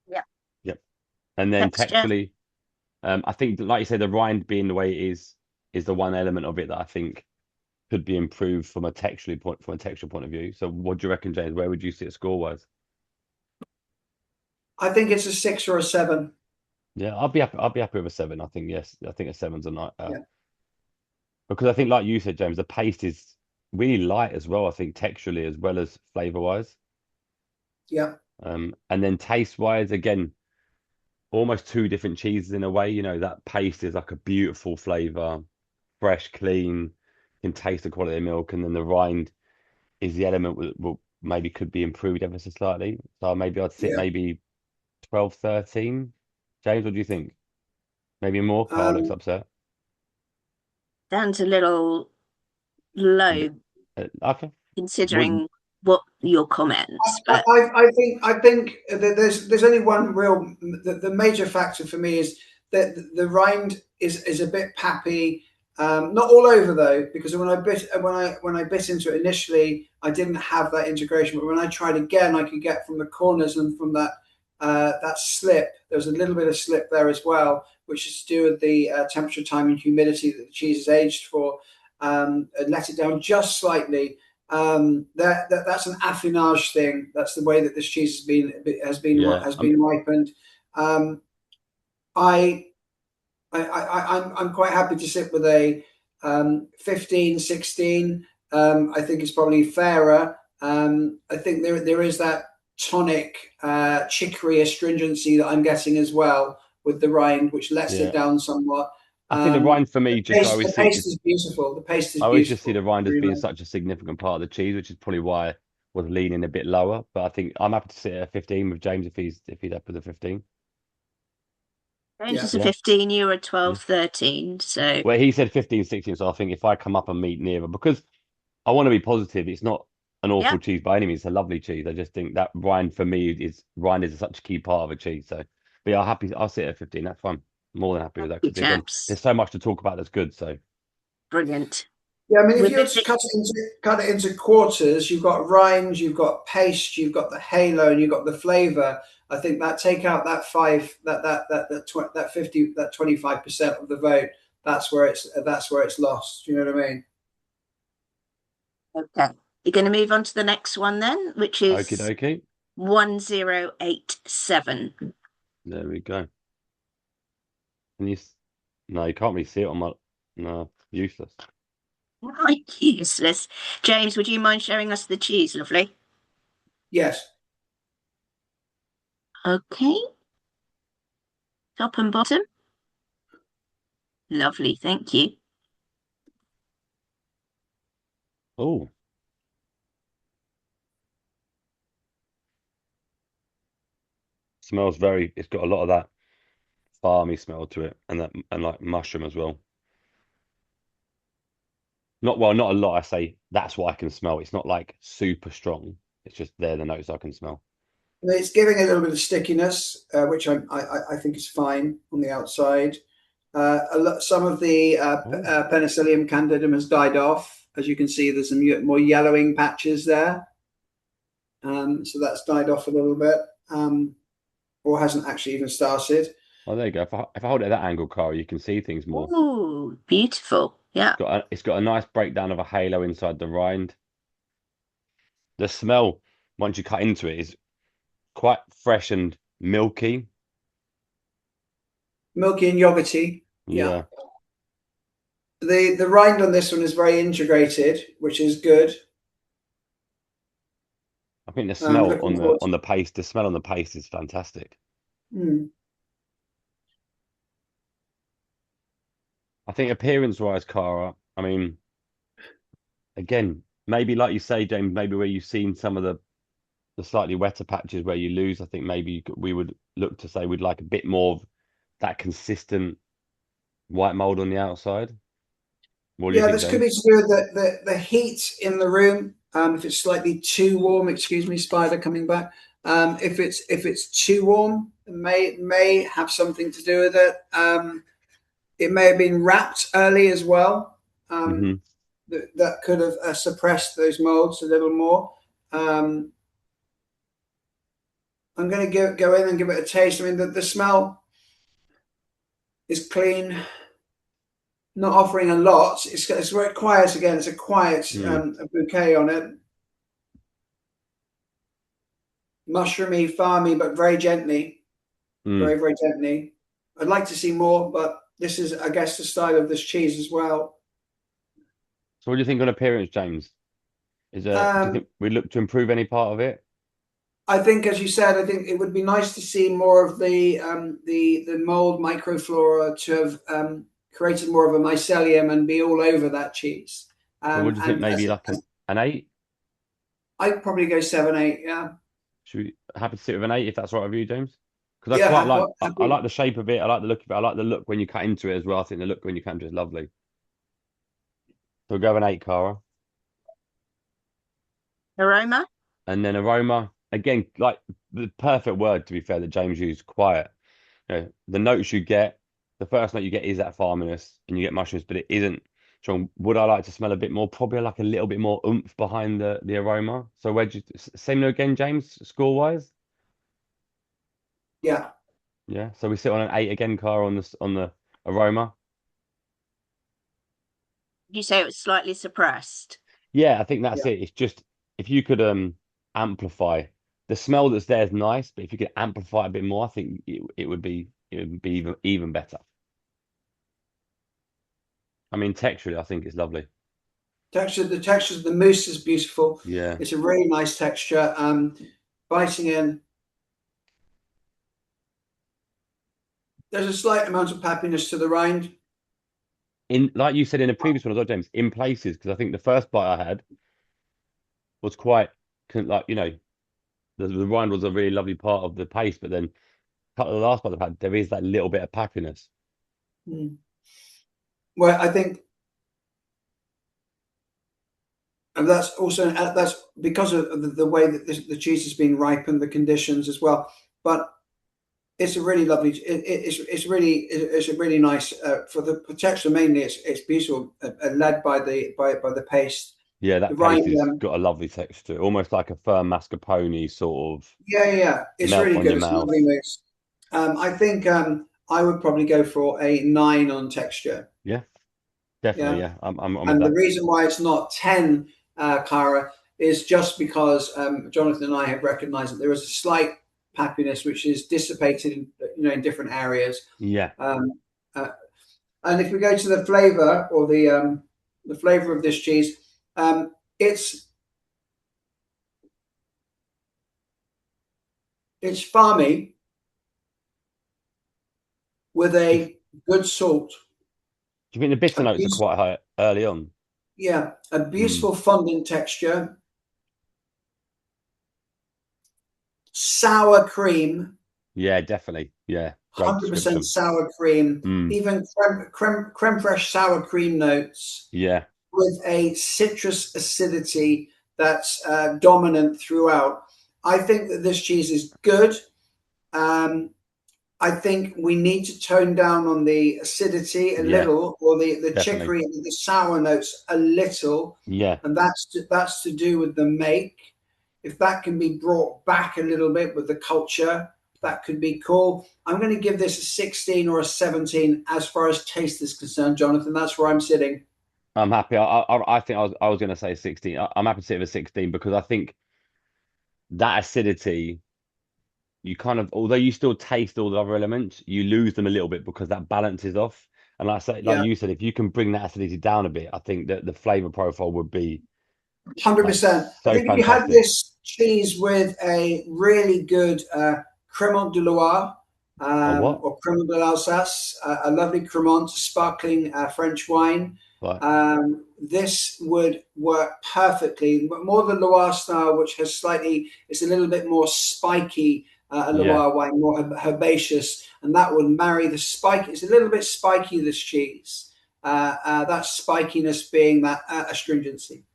yeah, Yep. And then texture. texturally, I think, like you say, the rind being the way it is the one element of it that I think could be improved from a textural point of view. So, what do you reckon, James? Where would you sit score wise? I think it's a 6 or a 7. Yeah, I'll be happy. I'll be happy with a 7. I think yes. I think a seven's a night Yeah. because I think, like you said, James, the paste is really light as well. I think texturally as well as flavor wise. Yeah. And then taste wise, again, almost two different cheeses in a way. That paste is like a beautiful flavor, fresh, clean, can taste the quality of milk, and then the rind is the element that will maybe could be improved ever so slightly. So maybe I'd sit Yeah. maybe 12, 13. James, what do you think? Maybe more? Carl looks Um, upset. Sounds a little A bit. low Okay. Would considering what your comments, but I think that there's only one real the major factor for me is that the rind is a bit pappy, not all over though, because when I bit into it initially, I didn't have that integration, but when I tried again, I could get from the corners and from that slip. There was a little bit of slip there as well, which is to do with the temperature, time, and humidity that the cheese is aged for. And let it down just slightly. That's an affinage thing. That's the way that this cheese yeah. has been ripened. Um, I, I'm quite happy to sit with a 15, 16. I think it's probably fairer. I think there is that tonic chicory astringency that I'm getting as well with the rind, which lets it down somewhat. I think the rind for me, I always The see paste is beautiful. The paste is I always just see beautiful. the rind as Really being nice. such a significant part of the cheese, which is probably why I was leaning a bit lower. But I think I'm happy to sit at 15 with James if he's up with a 15. James Yeah. is a Yeah. 15, you're a Yeah. 12, 13. So, Well, he said 15, 16. So I think if I come up and meet nearer, because I want to be positive, it's not an yeah, awful cheese by any means. It's a lovely cheese. I just think that rind is such a key part of a cheese. So, but yeah, I'll sit at 15. That's fine. More than happy with thank that you, because again, chaps. there's so much to talk about that's good. So Brilliant. Yeah, I mean, if We're you were to busy. cut it into quarters, you've got rind, you've got paste, you've got the halo, and you've got the flavour. I think that take out that 50, that 25% of the vote. That's where it's lost. Do you know what I mean? Okay. You're going to move on to the next one then, which okie is dokie. 1087. There we go. Can you? No, you can't really see it on my. No, useless. Right, useless. James, would you mind showing us the cheese, lovely? Yes. Okay. Top and bottom. Lovely, thank you. Oh, smells very. It's got a lot of that farmy smell to it, and like mushroom as well. Not a lot. I say that's what I can smell. It's not like super strong. It's just there the notes I can smell. It's giving a little bit of stickiness, which I think is fine on the outside. Some of the Oh, Penicillium candidum has died off. As you can see, there's some more yellowing patches there. So that's died off a little bit, or hasn't actually even started. oh, there you go. If I hold it at that angle, Cara, you can see things more. Oh, beautiful. Yeah. It's got a nice breakdown of a halo inside the rind. The smell, once you cut into it, is quite fresh and milky. Milky and yogurty. Yeah. Yeah, The rind on this one is very integrated, which is good. I think the smell Looking forward on the paste, the smell on the paste is fantastic. to. I think appearance-wise, Cara, I mean, again, maybe like you say, James, maybe where you've seen some of the slightly wetter patches where you lose, I think maybe we would look to say we'd like a bit more of that consistent white mold on the outside. What do you Yeah, think, this could James? be to do with the heat in the room. If it's slightly too warm, excuse me, spider coming back. If it's too warm, it may have something to do with it. It may have been wrapped early as well. Hmm. That could have suppressed those molds a little more. I'm going to go in and give it a taste. I mean, the smell is clean, not offering a lot. It's very quiet again. It's a quiet Mm, bouquet on it. Mushroomy, farmy, but very gently, mm. very gently. I'd like to see more, but this is, I guess, the style of this cheese as well. So what do you think on appearance, James? Do you Um, think we look to improve any part of it? I think, as you said, I think it would be nice to see more of the mold microflora to have created more of a mycelium and be all over that cheese. So what do you think? And Maybe like an 8? I'd probably go 7, 8. Yeah, Should we happy to sit with an 8 if that's right with you, James? Because I yeah. quite like I Happy. like the shape of it. I like the look of it. I like the look when you cut into it as well. I think the look when you cut into it is lovely. So we'll go with an 8, Cara. Aroma? And then aroma, again, like the perfect word to be fair that James used, quiet. You know, the notes you get, the first note you get is that farminess and you get mushrooms, but it isn't strong. Would I like to smell a bit more? Probably like a little bit more oomph behind the aroma. So where'd you same note again, James, score wise? Yeah, Yeah. So we sit on an 8 again, Cara, on the aroma. You say it was slightly suppressed. Yeah, I think that's yeah. it. It's just if you could amplify the smell that's there is nice, but if you could amplify a bit more, I think it would be even better. I mean, texturally, I think it's lovely. The texture of the mousse is beautiful. Yeah. It's a really nice texture. biting in. There's a slight amount of peppiness to the rind. In like you said in the previous one as well, James, in places, because I think the first bite I had was quite like, you know, the rind was a really lovely part of the paste, but then the last bite I've had, there is that little bit of pappiness. Mm. Well, I think, and that's also that's because of the way that the cheese has been ripened, the conditions as well. But it's a really lovely. It's a really nice for the texture mainly. It's beautiful, led by the paste. Yeah, The that paste rind, has got a lovely texture, almost like a firm mascarpone sort of yeah, it's melt really on good. your It's a mouth. lovely mix. I think I would probably go for a 9 on texture. Yeah, definitely. Yeah, Yeah, I'm with and the that. reason why it's not 10, Cara, is just because Jonathan and I have recognised that there is a slight happiness which is dissipated, in different areas. Yeah. Um, uh, and if we go to the flavour or the flavour of this cheese, it's farmy with Do you, a good salt. do you think the bitter A notes are beautiful, quite high early on? yeah, a Mm. beautiful fondant texture. Sour cream, Yeah, definitely. Yeah, great 100% description. sour cream, Mm. even creme fraiche sour cream notes Yeah, with a citrus acidity that's dominant throughout. I think that this cheese is good. Um, I think we need to tone down on the acidity a yeah, little, or the definitely. chicory, the sour notes a little, Yeah. and that's to do with the make. If that can be brought back a little bit with the culture, that could be cool. I'm going to give this a 16 or a 17 as far as taste is concerned, Jonathan. That's where I'm sitting. I'm happy. I think I was going to say 16. I'm happy to sit with 16 because I think that acidity, you kind of, although you still taste all the other elements, you lose them a little bit because that balance is off. And like I say, like Yeah, you said, if you can bring that acidity down a bit, I think that the flavor profile would be like 100%. I so think if you had fantastic. this cheese with a really good Cremant de Loire Oh, what? or Cremant de l'Alsace, a lovely Cremant, sparkling French wine, Like, this would work perfectly. More the Loire style, which has it's a little bit more spiky, a yeah, Loire wine, more herbaceous, and that would marry the spike. It's a little bit spiky, this cheese. That spikiness being that astringency.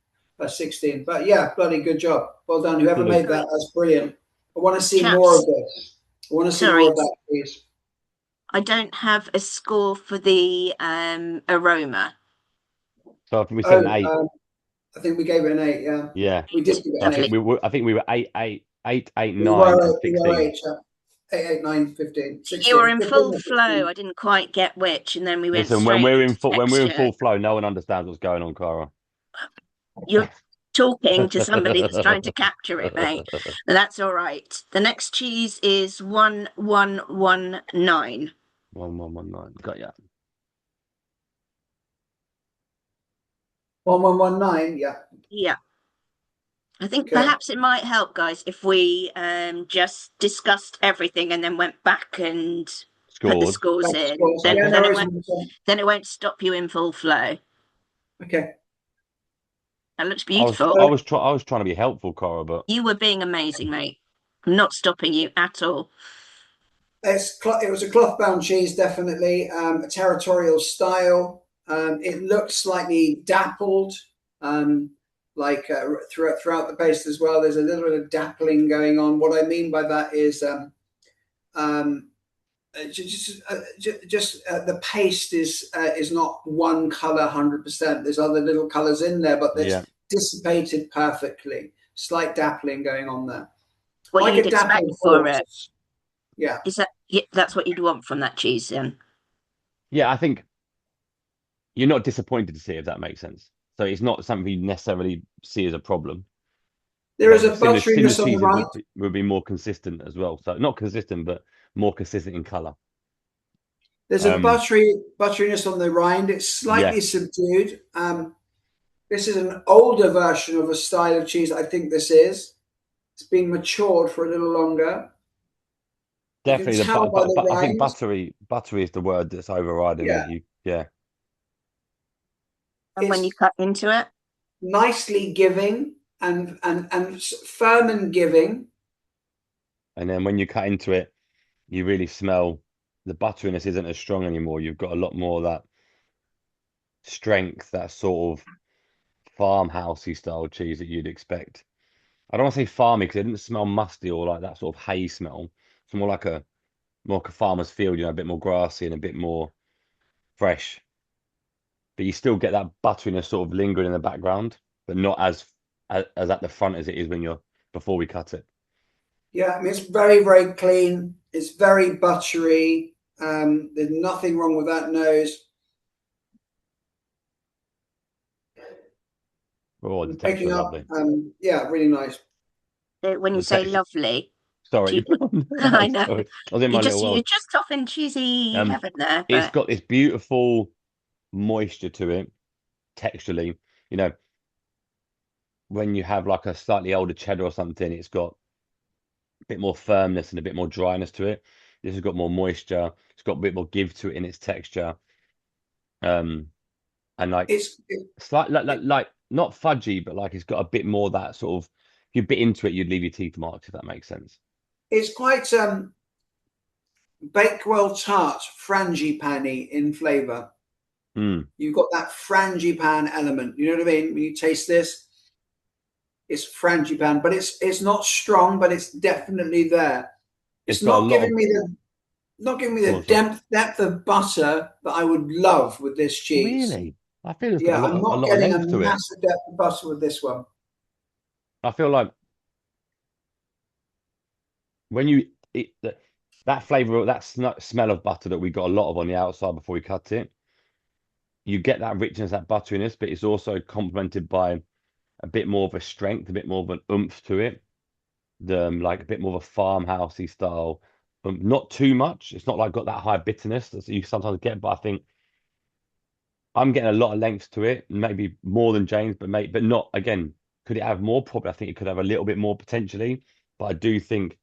16. But yeah, bloody good job. Well done. Whoever absolutely. made Sorry, that, that's brilliant. I want to see more of chaps. this. I want to see more Sorry, of that, please. I don't have a score for the aroma. So I think we said an Oh, eight. I think we gave it an 8. Yeah, Yeah, we did give it I an think 8. Definitely. we were eight, We nine, and were, 16. 8. 8, 8, 9, 15, You were 16. in Good full business, flow. 16. I didn't quite get which, and then we went Listen, straight into when we're in texture. full flow, no one understands what's going on, Cara. You're talking to somebody that's trying to capture it, mate. That's all right. The next cheese is 1119. 1119. Got ya. 1119. Yeah. Yeah. I think Okay. perhaps it might help, guys, if we just discussed everything and then went back and put the Scored. scores That's in. cool. Yeah, no worries. Then it won't stop you in full flow. Okay. That looks beautiful. I was trying to be helpful, Cara, but You were being amazing, mate. I'm not stopping you at all. It was a cloth bound cheese, definitely a territorial style. It looked slightly dappled, throughout the paste as well. There's a little bit of dappling going on. What I mean by that is um, the paste is not one color 100%. There's other little colors in there, but it's yeah. dissipated perfectly. Slight dappling going on there, What like you'd a expect dappled for it. horse. Yeah. Is that yeah, that's what you'd want from that cheese then? Yeah, I think you're not disappointed to see it, if that makes sense. So it's not something you necessarily see as a problem. There But is a similar butteriness on the cheeses right. would be more consistent as well. So not consistent, but more consistent in color. There's a Um, butteriness on the rind. It's yeah, slightly subdued. This is an older version of a style of cheese. I think this is. It's been matured for a little longer. You can Definitely tell by the I think rind. buttery is the word that's overriding Yeah, it. You, yeah, And when you it's cut into it, nicely giving and firm and giving. and then when you cut into it, you really smell the butteriness isn't as strong anymore. You've got a lot more of that strength, that sort of farmhousey style cheese that you'd expect. I don't want to say farmy because it didn't smell musty or like that sort of hay smell. It's more like a farmer's field, you know, a bit more grassy and a bit more fresh. But you still get that butteriness sort of lingering in the background, but not as at the front as it is when you're before we cut it. Yeah, I mean, it's very, very clean. It's very buttery. There's nothing wrong with that nose. Oh, the I'm texture picking is up, lovely. yeah, really nice. when you The say texture. lovely, do Sorry, you, no, I know sorry. I was in my little you're world. just off in cheesy Um, heaven there, it's but got this beautiful moisture to it, texturally. You know, when you have like a slightly older cheddar or something, it's got a bit more firmness and a bit more dryness to it. This has got more moisture. It's got a bit more give to it in its texture. Um, and like It's it, slight it, like not fudgy, but like it's got a bit more that sort of if you bit into it, you'd leave your teeth marked, if that makes sense. it's quite Bakewell tart, frangipani in flavour. Mm. You've got that frangipan element. You know what I mean? When you taste this, it's frangipan, but it's not strong, but it's definitely there. It's It's got a not lot giving of me the oh, sorry. depth of butter that I would love with this cheese. Really? I feel it's got Yeah, I'm a not lot of getting a length to it. massive depth of butter with this one. I feel like when you eat that flavor, that smell of butter that we got a lot of on the outside before we cut it, you get that richness, that butteriness, but it's also complemented by a bit more of a strength, a bit more of an oomph to it. Like a bit more of a farmhousey style. Not too much. It's not like got that high bitterness that you sometimes get, but I think I'm getting a lot of length to it, maybe more than James, but not again. Could it have more? Probably. I think it could have a little bit more potentially, but I do think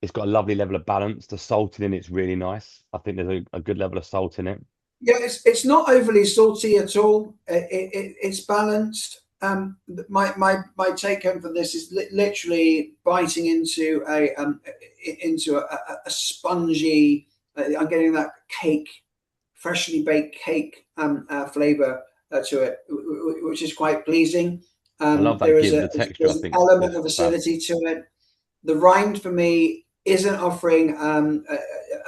it's got a lovely level of balance. The salt in it's really nice. I think there's a good level of salt in it. Yeah, it's not overly salty at all. It's balanced. My take home for this is literally biting into a spongy. I'm getting that cake, freshly baked cake flavor to it, which is quite pleasing. I love There that is give. The texture, I there's an think, element is of fab. acidity to it. The rind for me isn't offering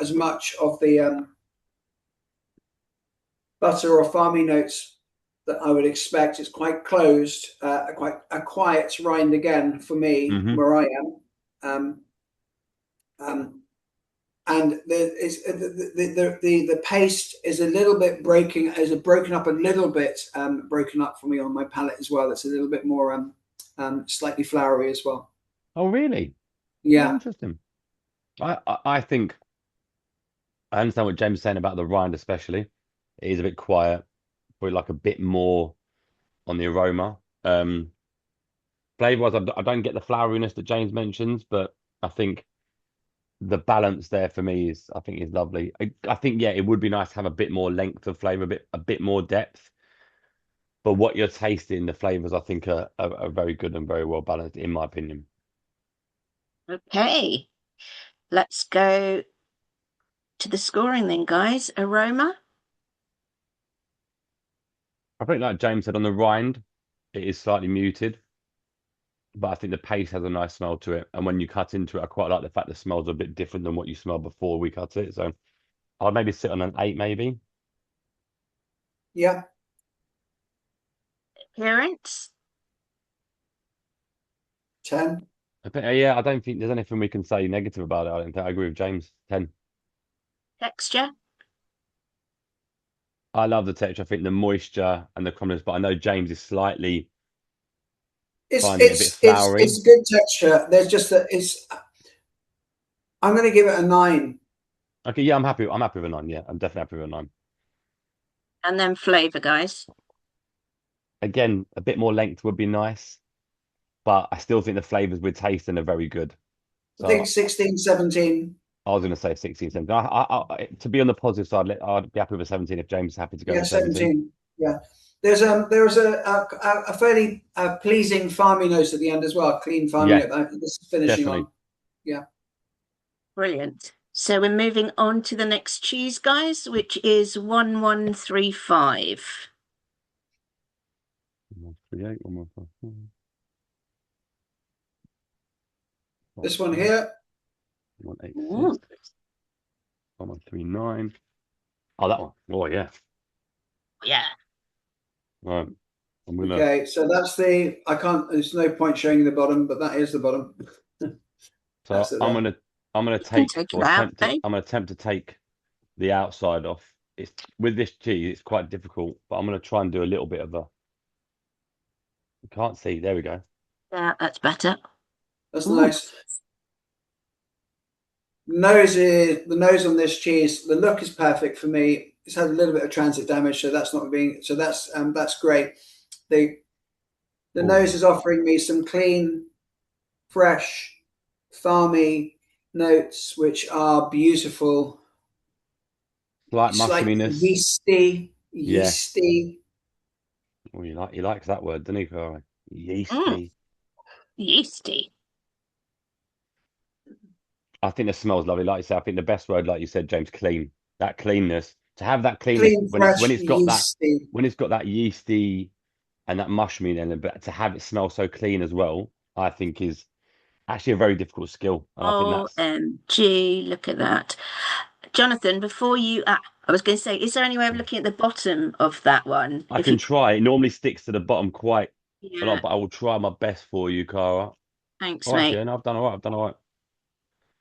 as much of the butter or farmy notes that I would expect. It's quite closed, quite a quiet rind again for me Hmm. where I am. Um, um, and the paste is a little bit breaking, is a broken up a little bit, broken up for me on my palate as well. It's a little bit more slightly floury as well. Oh, really? Oh, Yeah. interesting. I think I understand what James is saying about the rind, especially. It is a bit quiet, but like a bit more on the aroma. Flavor-wise, I don't get the floweriness that James mentions, but I think the balance there for me is, I think, is lovely. I think, yeah, it would be nice to have a bit more length of flavor, a bit more depth. But what you're tasting, the flavors, I think, are very good and very well balanced, in my opinion. okay. Let's go to the scoring then, guys. Aroma. I think, like James said, on the rind, it is slightly muted, but I think the paste has a nice smell to it. And when you cut into it, I quite like the fact the smells are a bit different than what you smelled before we cut it. So I'd maybe sit on an 8, maybe. Yeah. Appearance. 10. Yeah, I don't think there's anything we can say negative about it. I don't think I agree with James. 10. Texture. I love the texture. I think the moisture and the creaminess, but I know James is slightly It's finding it a bit it's it's flowery. it's good texture. There's just that it's. I'm going to give it a 9. Okay, yeah, I'm happy. I'm happy with a 9. Yeah, I'm definitely happy with a 9. And then flavour, guys. Again, a bit more length would be nice. but I still think the flavors we're tasting are very good. I think So 16, 17. I was going to say 16, 17. To be on the positive side, I'd be happy with a 17 if James is happy to go Yeah, with 17. 17. Yeah. There's a fairly pleasing farmy nose at the end as well. Clean farmy Yeah, note. This is finishing definitely. on. Yeah. Brilliant. So we're moving on to the next cheese, guys, which is 1135. 138, 1154. This one here. 186, 1139. Oh, that one. Oh, yeah. Yeah. Right. I'm gonna. Okay, so that's I can't, there's no point showing you the bottom, but that is the bottom. So That's it there. I'm gonna You can take take it or out, attempt to. babe. I'm gonna attempt to take the outside off. It's with this cheese. It's quite difficult, but I'm gonna try and do a little bit of a. You can't see. There we go. Yeah, that's better. That's Ooh. nice. The nose on this cheese, the look is perfect for me. It's had a little bit of transit damage, so that's great. The Oh, nose is offering me some clean, fresh, farmy notes, which are beautiful. slight Slightly mushiness. yeasty, Yeah. yeasty. Oh, he likes that word, doesn't he, Cara? Mm, Yeasty. yeasty. I think the smell's lovely. Like you said, I think the best word, like you said, James, clean. That cleanness. To have that cleanness Clean, when fresh, it's got that yeasty. when it's got that yeasty and that mushroomy in it, but to have it smell so clean as well, I think is actually a very difficult skill. And I think that's OMG, look at that. Jonathan, before you, I was going to say, is there any way of looking at the bottom of that one? I If can you, try. It normally sticks to the bottom quite a lot, yeah, but I will try my best for you, Cara. thanks, Oh, mate. actually, no, I've done all right. I've done all right.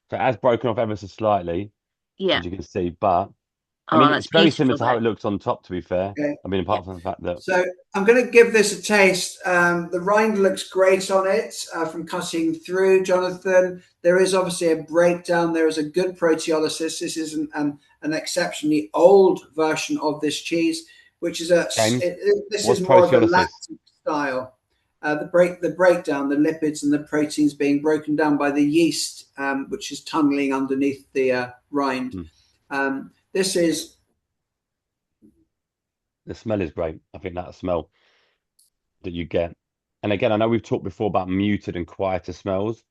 So it has broken off ever so slightly, Yeah. as you can see, but I Oh, mean, that's it's very similar beautiful, to how though. it looks on top, to be fair. Okay. I mean, Yeah. apart from the fact that So I'm going to give this a taste. The rind looks great on it from cutting through, Jonathan. There is obviously a breakdown. There is a good proteolysis. This is an exceptionally old version of this cheese, which is James, this is what's more of a proteolysis? lactic style. The breakdown, the lipids and the proteins being broken down by the yeast, which is tunneling underneath the rind. Hmm. This is The smell is great. I think that smell that you get. And again, I know we've talked before about muted and quieter smells.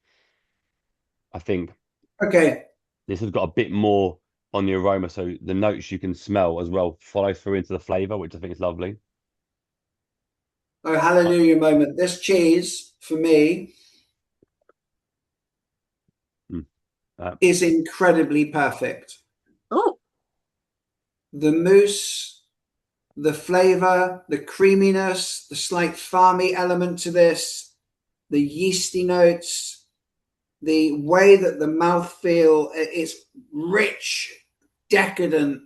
I think okay. this has got a bit more on the aroma, so the notes you can smell as well follow through into the flavor, which I think is lovely. Oh, Uh, hallelujah moment. This cheese, for me, mm, uh, is incredibly perfect. Oh, The mousse, the flavor, the creaminess, the slight farmy element to this, the yeasty notes, the way that the mouthfeel, it's rich, decadent,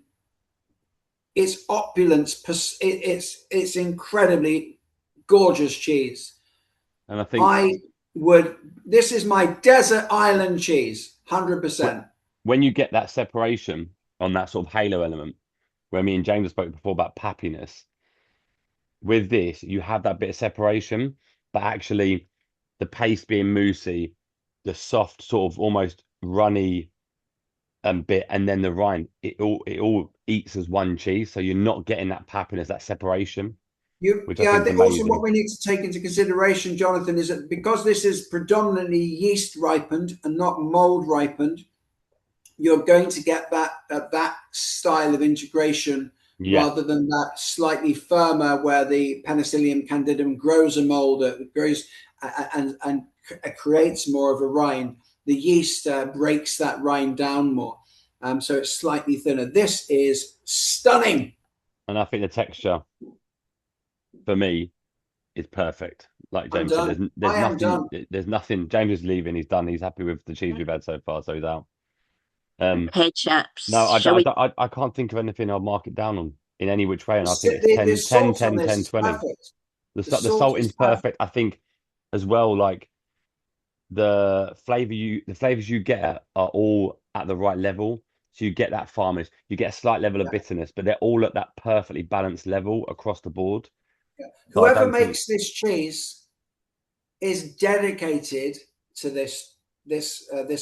it's opulence, it's incredibly gorgeous cheese. and I think I would, this is my desert island cheese, wh- 100%. when you get that separation on that sort of halo element, where me and James have spoke before about pappiness, with this, you have that bit of separation, but actually the paste being moussey, the soft sort of almost runny bit, and then the rind, it all eats as one cheese. So you're not getting that pappiness, that separation, which I Yeah, think I is think also what amazing. we need to take into consideration, Jonathan, is that because this is predominantly yeast ripened and not mold ripened, you're going to get that style of integration Yeah. rather than that slightly firmer where the Penicillium candidum grows a mold, grows and creates more of a rind. The yeast breaks that rind down more, so it's slightly thinner. This is stunning. And I think the texture for me is perfect. Like I'm James said, done. there's I am nothing done. there's nothing. James is leaving. He's done. He's happy with the cheese we've had so far, so he's out. Um, okay, no, chaps. Shall we? I can't think of anything I'll mark it down on in any which way, and I think it's The 10, 10, salt on 10, this 10, is 20. perfect. The The salt salting's is perfect. perfect. I think as well, like the flavors you get are all at the right level. So you get that farmers, you get a slight level of Yeah, bitterness, but they're all at that perfectly balanced level across the board. yeah. So I Whoever don't think, makes this cheese is dedicated to this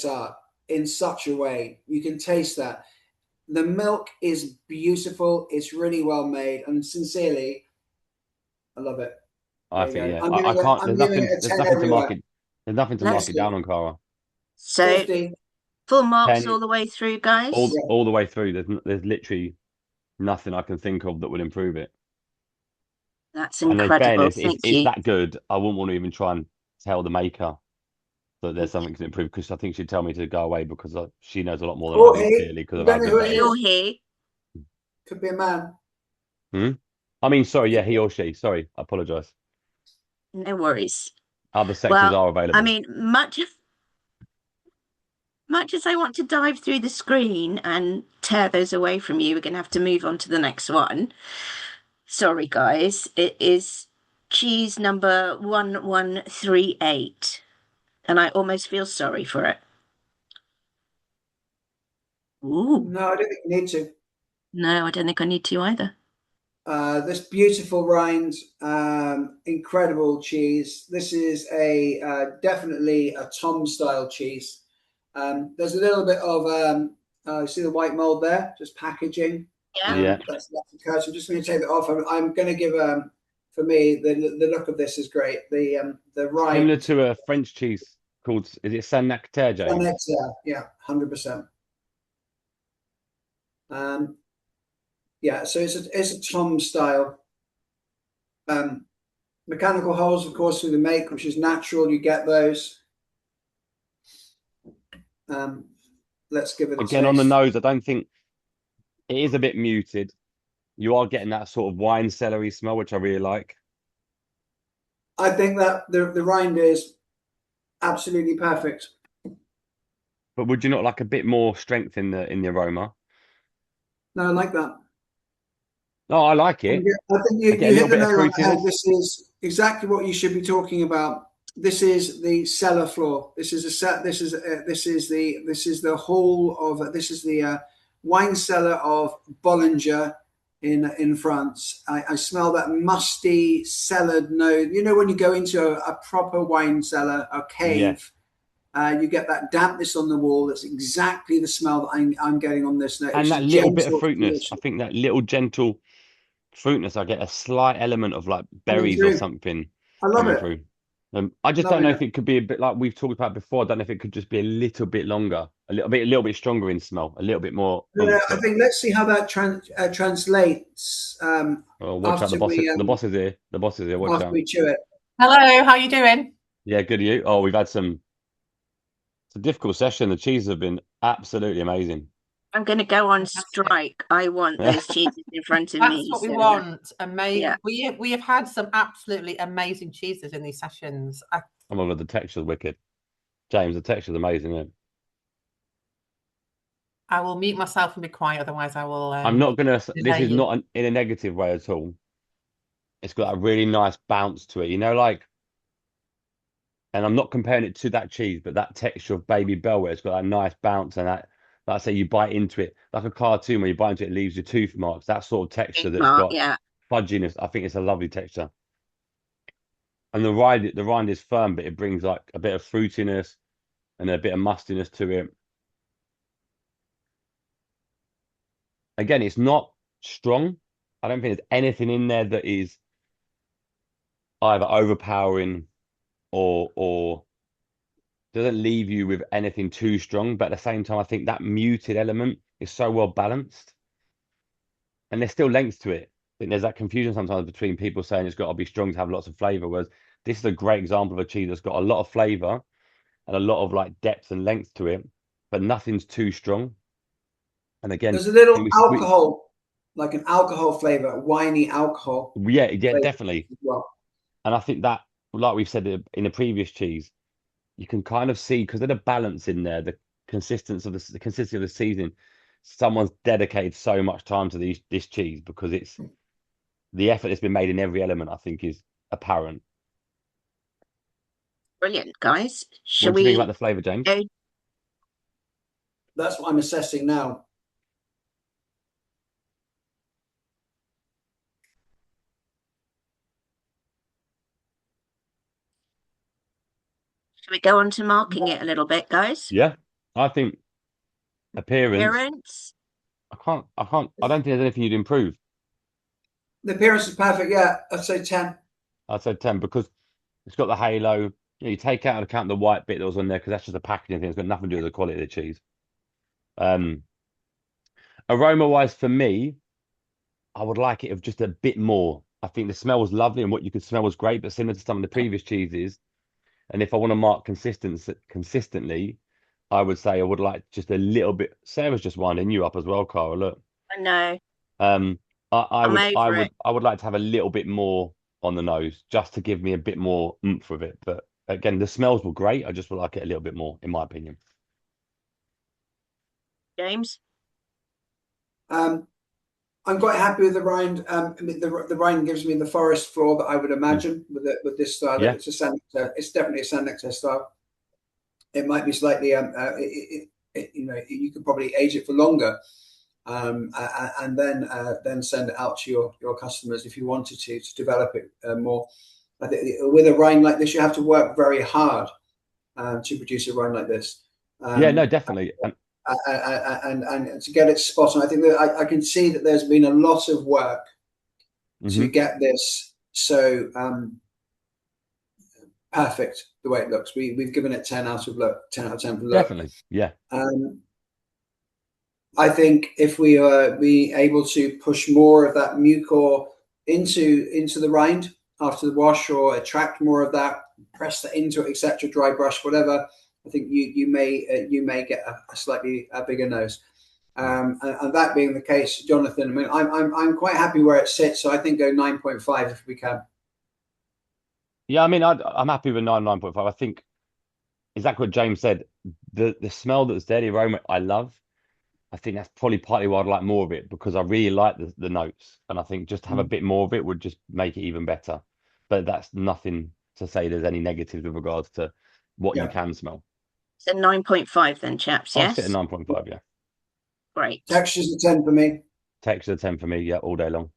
art in such a way. You can taste that. The milk is beautiful. It's really well made, and sincerely, I love it. I There you think, go. yeah, I'm I giving it. can't. I'm giving it a There's 10 nothing to mark everywhere. it. There's nothing to mark Let's it down on, Cara. so 50. full marks 10, all the way through, guys. Yeah. all the way through. There's literally nothing I can think of that would improve it. That's And in incredible. fairness, Thank it's you. that good. I wouldn't want to even try and tell the maker that there's something to improve, because I think she'd tell me to go away, because she knows a lot more than I Or do, he. clearly, because You of how don't know good who that it He is. or is. he. Could be a man. Hmm? I mean, sorry, yeah, he or she. Sorry, I apologise. No worries. Other sexes Well, are I available. mean, much as I want to dive through the screen and tear those away from you, we're going to have to move on to the next one. Sorry, guys. It is cheese number 1138. And I almost feel sorry for it. Ooh, No, I don't think you need to. no, I don't think I need to either. This beautiful rind, incredible cheese. This is a definitely a Tom style cheese. There's a little bit of see the white mold there, just packaging. Yeah. Yeah. That's the curse. I'm just going to take it off. I'm going to give for me the look of this is great. The Similar rind, to a French cheese called, is it Saint Nectaire, James? yeah, 100%. Yeah, so it's a Tom style. Mechanical holes, of course, through the make, which is natural. You get those. Um, let's give it a Again, on the taste. nose, I don't think it is a bit muted. You are getting that sort of wine celery smell, which I really like. I think that the rind is absolutely perfect. But would you not like a bit more strength in the aroma? No, I like that. No, I like it. I think I get a you little hit the bit of nail on the head. fruitiness. This is exactly what you should be talking about. This is the cellar floor. This is a set. This is the hall of. This is the wine cellar of Bollinger in France. I smell that musty cellared nose. You know when you go into a proper wine cellar, a Yeah. cave, you get that dampness on the wall. That's exactly the smell that I'm getting on this note. And It's that just little bit of gentle, fruitness. I delicious, think that little gentle fruitness, I get a slight element of like coming berries or through. something I love coming it. through. I just don't Loving know it. if it could be a bit like we've talked about before. I don't know if it could just be a little bit longer, a little bit stronger in smell, a little bit more Yeah, oomph. I But think let's see how that translates oh, watch out, the boss is here. The boss is here. Watch after out. we chew it. Hello, how you doing? Yeah, good you. Oh, we've had some. It's a difficult session. The cheeses have been absolutely amazing. I'm going to go on Fantastic. strike. I want those cheeses in front of That's me. what we So, want. yeah. Amazing. We have had some absolutely amazing cheeses in these sessions. Oh my God, the texture's wicked. James, the texture's amazing, isn't it? I will mute myself and be quiet, otherwise I will I'm not gonna. This delay is you. not in a negative way at all. It's got a really nice bounce to it, like. And I'm not comparing it to that cheese, but that texture of Baby Bell, where it's got that nice bounce and that, like I say, you bite into it like a cartoon where you bite into it, it leaves your tooth marks. That sort of texture that's Mark, got yeah. fudginess. I think it's a lovely texture. And the rind is firm, but it brings like a bit of fruitiness and a bit of mustiness to it. Again, it's not strong. I don't think there's anything in there that is either overpowering or doesn't leave you with anything too strong. But at the same time, I think that muted element is so well balanced, and there's still length to it. I think there's that confusion sometimes between people saying it's got to be strong to have lots of flavor, whereas this is a great example of a cheese that's got a lot of flavor and a lot of like depth and length to it, but nothing's too strong. And again, There's a I little think alcohol, like an alcohol flavor, winey alcohol yeah, flavor definitely. as well. And I think that, like we've said in the previous cheese, you can kind of see because there's a balance in there, the consistency of the seasoning. Someone's dedicated so much time to this cheese because it's the effort that's been made in every element, I think, is apparent. Brilliant, guys. Shall What do you think about we the flavor, James? go? That's what I'm assessing now. Shall we go on to marking it a little bit, guys? Yeah, I think appearance. Appearance. I don't think there's anything you'd improve. The appearance is perfect. Yeah, I'd say 10. I'd say 10 because it's got the halo. You know, you take out of account the white bit that was on there because that's just a packaging thing. It's got nothing to do with the quality of the cheese. Aroma wise, for me, I would like it of just a bit more. I think the smell was lovely and what you could smell was great, but similar to some of the previous cheeses. And if I want to mark consistently, I would say I would like just a little bit. Sarah's just winding you up as well, Cara. Look. I know. I over it. would like to have a little bit more on the nose just to give me a bit more oomph with it. But again, the smells were great. I just would like it a little bit more, in my opinion. James? I'm quite happy with the rind. The rind gives me the forest floor that I would imagine with this style. Yeah. It's a San Nectar. It's definitely a San Nectar style. It might be slightly, you know, you could probably age it for longer, and then send it out to your customers if you wanted to develop it more. I think with a rind like this, you have to work very hard to produce a rind like this. Yeah, no, definitely. And to get it spot on, I think that I can see that there's been a lot of work to get this so perfect the way it looks. We've given it 10 out of 10 for look. Definitely, yeah. I think if we be able to push more of that mucor into the rind after the wash, or attract more of that, press that into it, etc., dry brush, whatever, I think you may get a slightly bigger nose. And that being the case, Jonathan, I mean, I'm quite happy where it sits, so I think go 9.5 if we can. Yeah, I mean, I'm happy with 9.5. I think exactly what James said. The smell that's there, the aroma, I love. I think that's probably partly why I'd like more of it, because I really like the notes, and I think just to have a bit more of it would just make it even better. But that's nothing to say there's any negatives with regards to what you can smell. So 9.5 then, chaps. I'll Yes. sit at 9.5. Yeah. Great. Texture's a 10 for me. Texture a 10 for me. Yeah, all day long.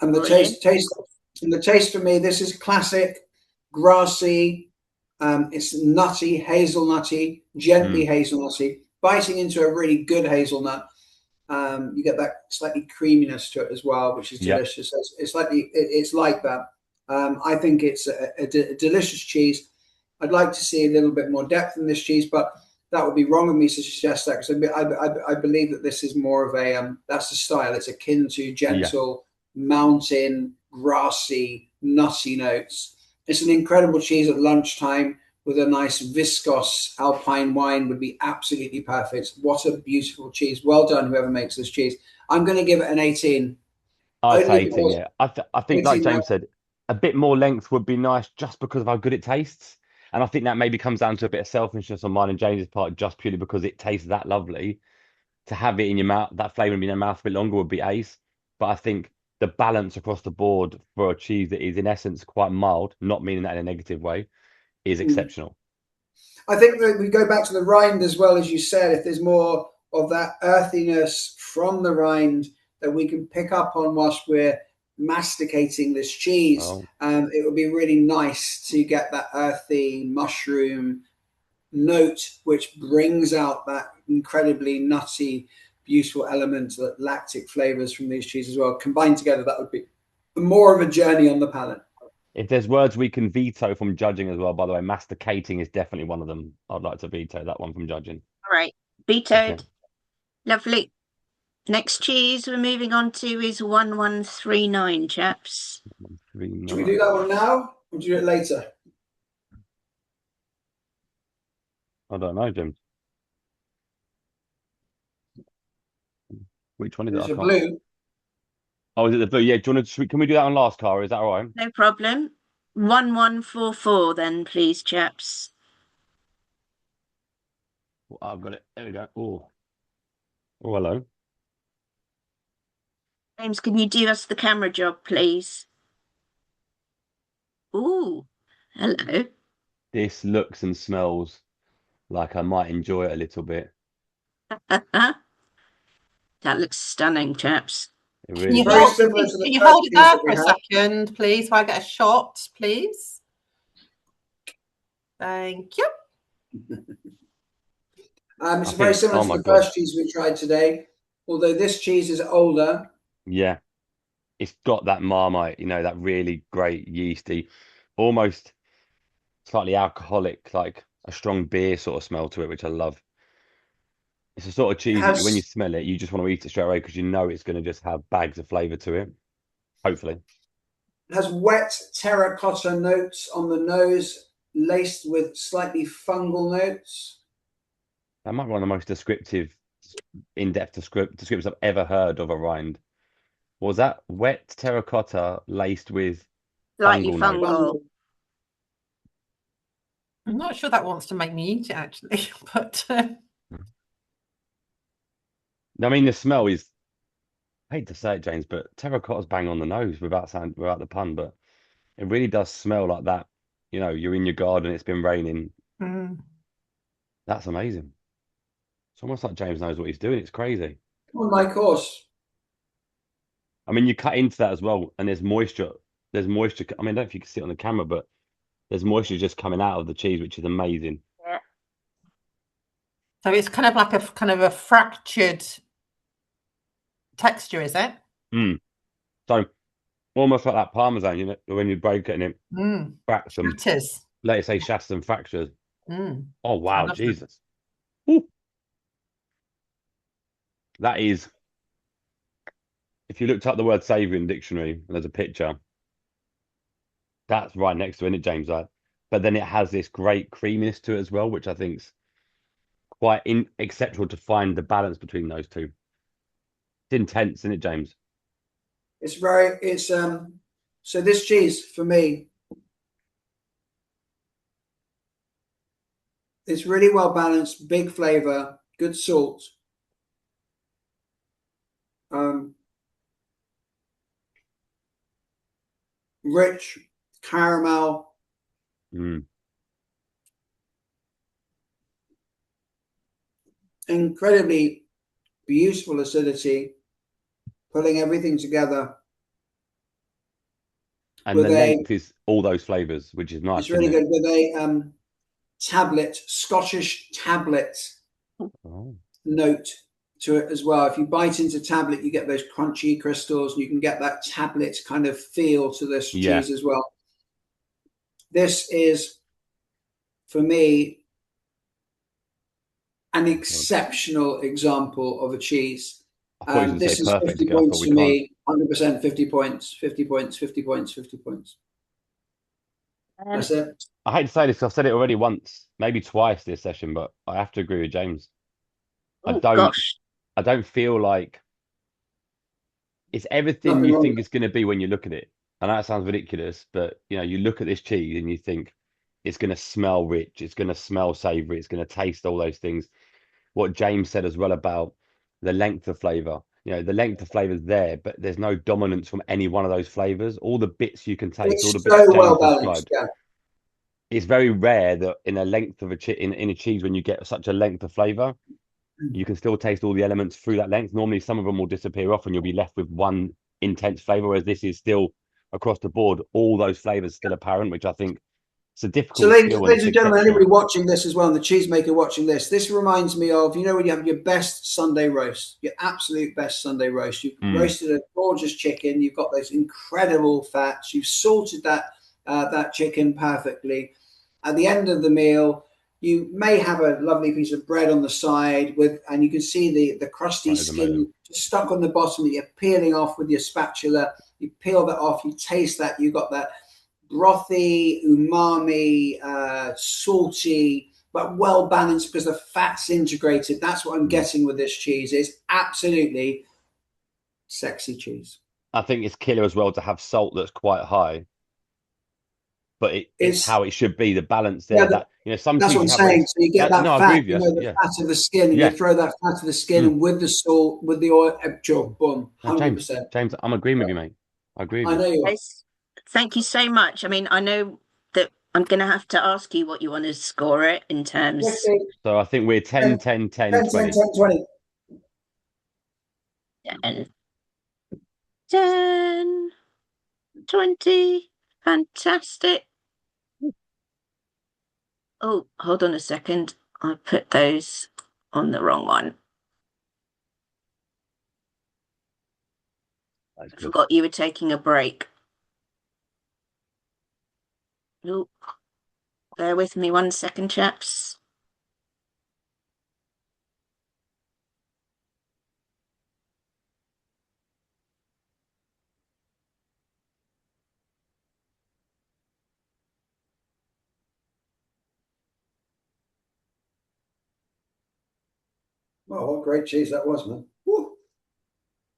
And the taste for me, this is classic, grassy. It's nutty, hazelnutty, gently hazelnutty, biting into a really good hazelnut. You get that slightly creaminess to it as well, which is delicious. It's like that. I think it's a delicious cheese. I'd like to see a little bit more depth in this cheese, but that would be wrong of me to suggest that, because I believe that this is more of a that's the style. It's akin to gentle mountain, grassy, nutty notes. It's an incredible cheese at lunchtime with a nice viscous alpine wine would be absolutely perfect. What a beautiful cheese. Well done, whoever makes this cheese. I'm going to give it an 18. I'd say 18, yeah. I think, 18, like James said, a bit more length would be nice just because of how good it tastes. And I think that maybe comes down to a bit of selfishness on mine and James's part, just purely because it tastes that lovely. To have it in your mouth, that flavour in your mouth a bit longer would be ace. But I think the balance across the board for a cheese that is in essence quite mild, not meaning that in a negative way, is exceptional. I think that we go back to the rind as well, as you said. If there's more of that earthiness from the rind that we can pick up on whilst we're masticating this cheese, it would be really nice to get that earthy mushroom note, which brings out that incredibly nutty, beautiful element, that lactic flavors from these cheeses as well. Combined together, that would be more of a journey on the palate. If there's words we can veto from judging as well, by the way, masticating is definitely one of them. I'd like to veto that one from judging. All right, vetoed. Okay. Lovely. Next cheese we're moving on to is 1139, chaps. Should we do that one now, or do it later? I don't know, Jim. Which one is it? It's a blue. Oh, is it the blue? Yeah. Do you want to? Can we do that on last, Cara? Is that all right? No problem. 1144 then, please, chaps. Oh, I've got it. There we go. Oh, hello. James, can you do us the camera job, please? Ooh, hello. This looks and smells like I might enjoy it a little bit. That looks stunning, chaps. It Can really you hold it there for a second, please, while I get a shot, please? Thank you. It's very similar to the first cheese we tried today, although this cheese is older. Yeah, it's got that Marmite, you know, that really great yeasty, almost slightly alcoholic, like a strong beer sort of smell to it, which I love. It's a sort of cheese that when you smell it, you just want to eat it straight away because you know it's going to just have bags of flavour to it, hopefully. It has wet terracotta notes on the nose, laced with slightly fungal notes. That might be one of the most descriptive, in-depth descriptions I've ever heard of a rind. Was that wet terracotta laced with Slightly fungal notes? fungal. I'm not sure that wants to make me eat it, actually, but... I mean, the smell is, I hate to say it, James, but terracotta's bang on the nose without the pun, but it really does smell like that. You know, you're in your garden, it's been raining. That's amazing. It's almost like James knows what he's doing. It's crazy. On my course. I mean, you cut into that as well, and there's moisture. There's moisture. I mean, I don't know if you can see it on the camera, but there's moisture just coming out of the cheese, which is amazing. Yeah. So it's kind of like a fractured texture, is it? So almost like that Parmesan, you know, when you break it and it cracks them. Shatters. Let's say shatters and fractures. Oh wow, Jesus. That is, if you looked up the word savoury in the dictionary and there's a picture, that's right next to it, isn't it, James? But then it has this great creaminess to it as well, which I think's quite exceptional to find the balance between those two. It's intense, isn't it, James? So this cheese for me, it's really well balanced, big flavor, good salt. Rich caramel. Incredibly beautiful acidity, putting everything together. And the length is all those flavors, which is nice. It's really good with a Scottish tablet note to it as well. If you bite into tablet, you get those crunchy crystals, and you can get that tablet kind of feel to this cheese as well. This is, for me, an exceptional example of a cheese. This is 50 points for me, 100% 50 points, 50 points, 50 points, 50 points. That's it. I hate to say this, I've said it already once, maybe twice this session, but I have to agree with James. I don't feel like it's everything you think it's going to be when you look at it. I know that sounds ridiculous, but you know, you look at this cheese and you think it's going to smell rich, it's going to smell savory, it's going to taste all those things. What James said as well about the length of flavor, you know, the length of flavor is there, but there's no dominance from any one of those flavors. All the bits you can taste, all the bits James described. It's very rare that in a length of in a cheese, when you get such a length of flavor, you can still taste all the elements through that length. Normally, some of them will disappear off, and you'll be left with one intense flavor. Whereas this is still across the board, all those flavors still apparent, which I think it's a difficult. So, ladies and gentlemen, anybody watching this as well, and the cheesemaker watching this reminds me of, you know, when you have your best Sunday roast, your absolute best Sunday roast. You've roasted a gorgeous chicken. You've got those incredible fats. You've salted that chicken perfectly. At the end of the meal, you may have a lovely piece of bread on the side and you can see the crusty skin just stuck on the bottom that you're peeling off with your spatula. You peel that off, you taste that, you've got that brothy, umami, salty, but well balanced because the fat's integrated. That's what I'm getting with this cheese. It's absolutely sexy cheese. I think it's killer as well to have salt that's quite high. But it's how it should be, the balance there. That, you know, some that's what I'm saying. So you get that fat, you know, the fat of the skin, and you throw that fat of the skin, and with the salt, with the oil, boom, 100%. James, I'm agreeing with you, mate. I agree with you. I know you are. Thank you so much. I mean, I know that I'm going to have to ask you what you want to score it in terms. So I think we're 10, 10, 10, 10 20. 10, 20. 10, 10, 20. Fantastic. Oh, hold on a second. I put those on the wrong one. That's I good. forgot you were taking a break. Oh, bear with me 1 second, chaps. Oh, what great cheese that was, man. Woo.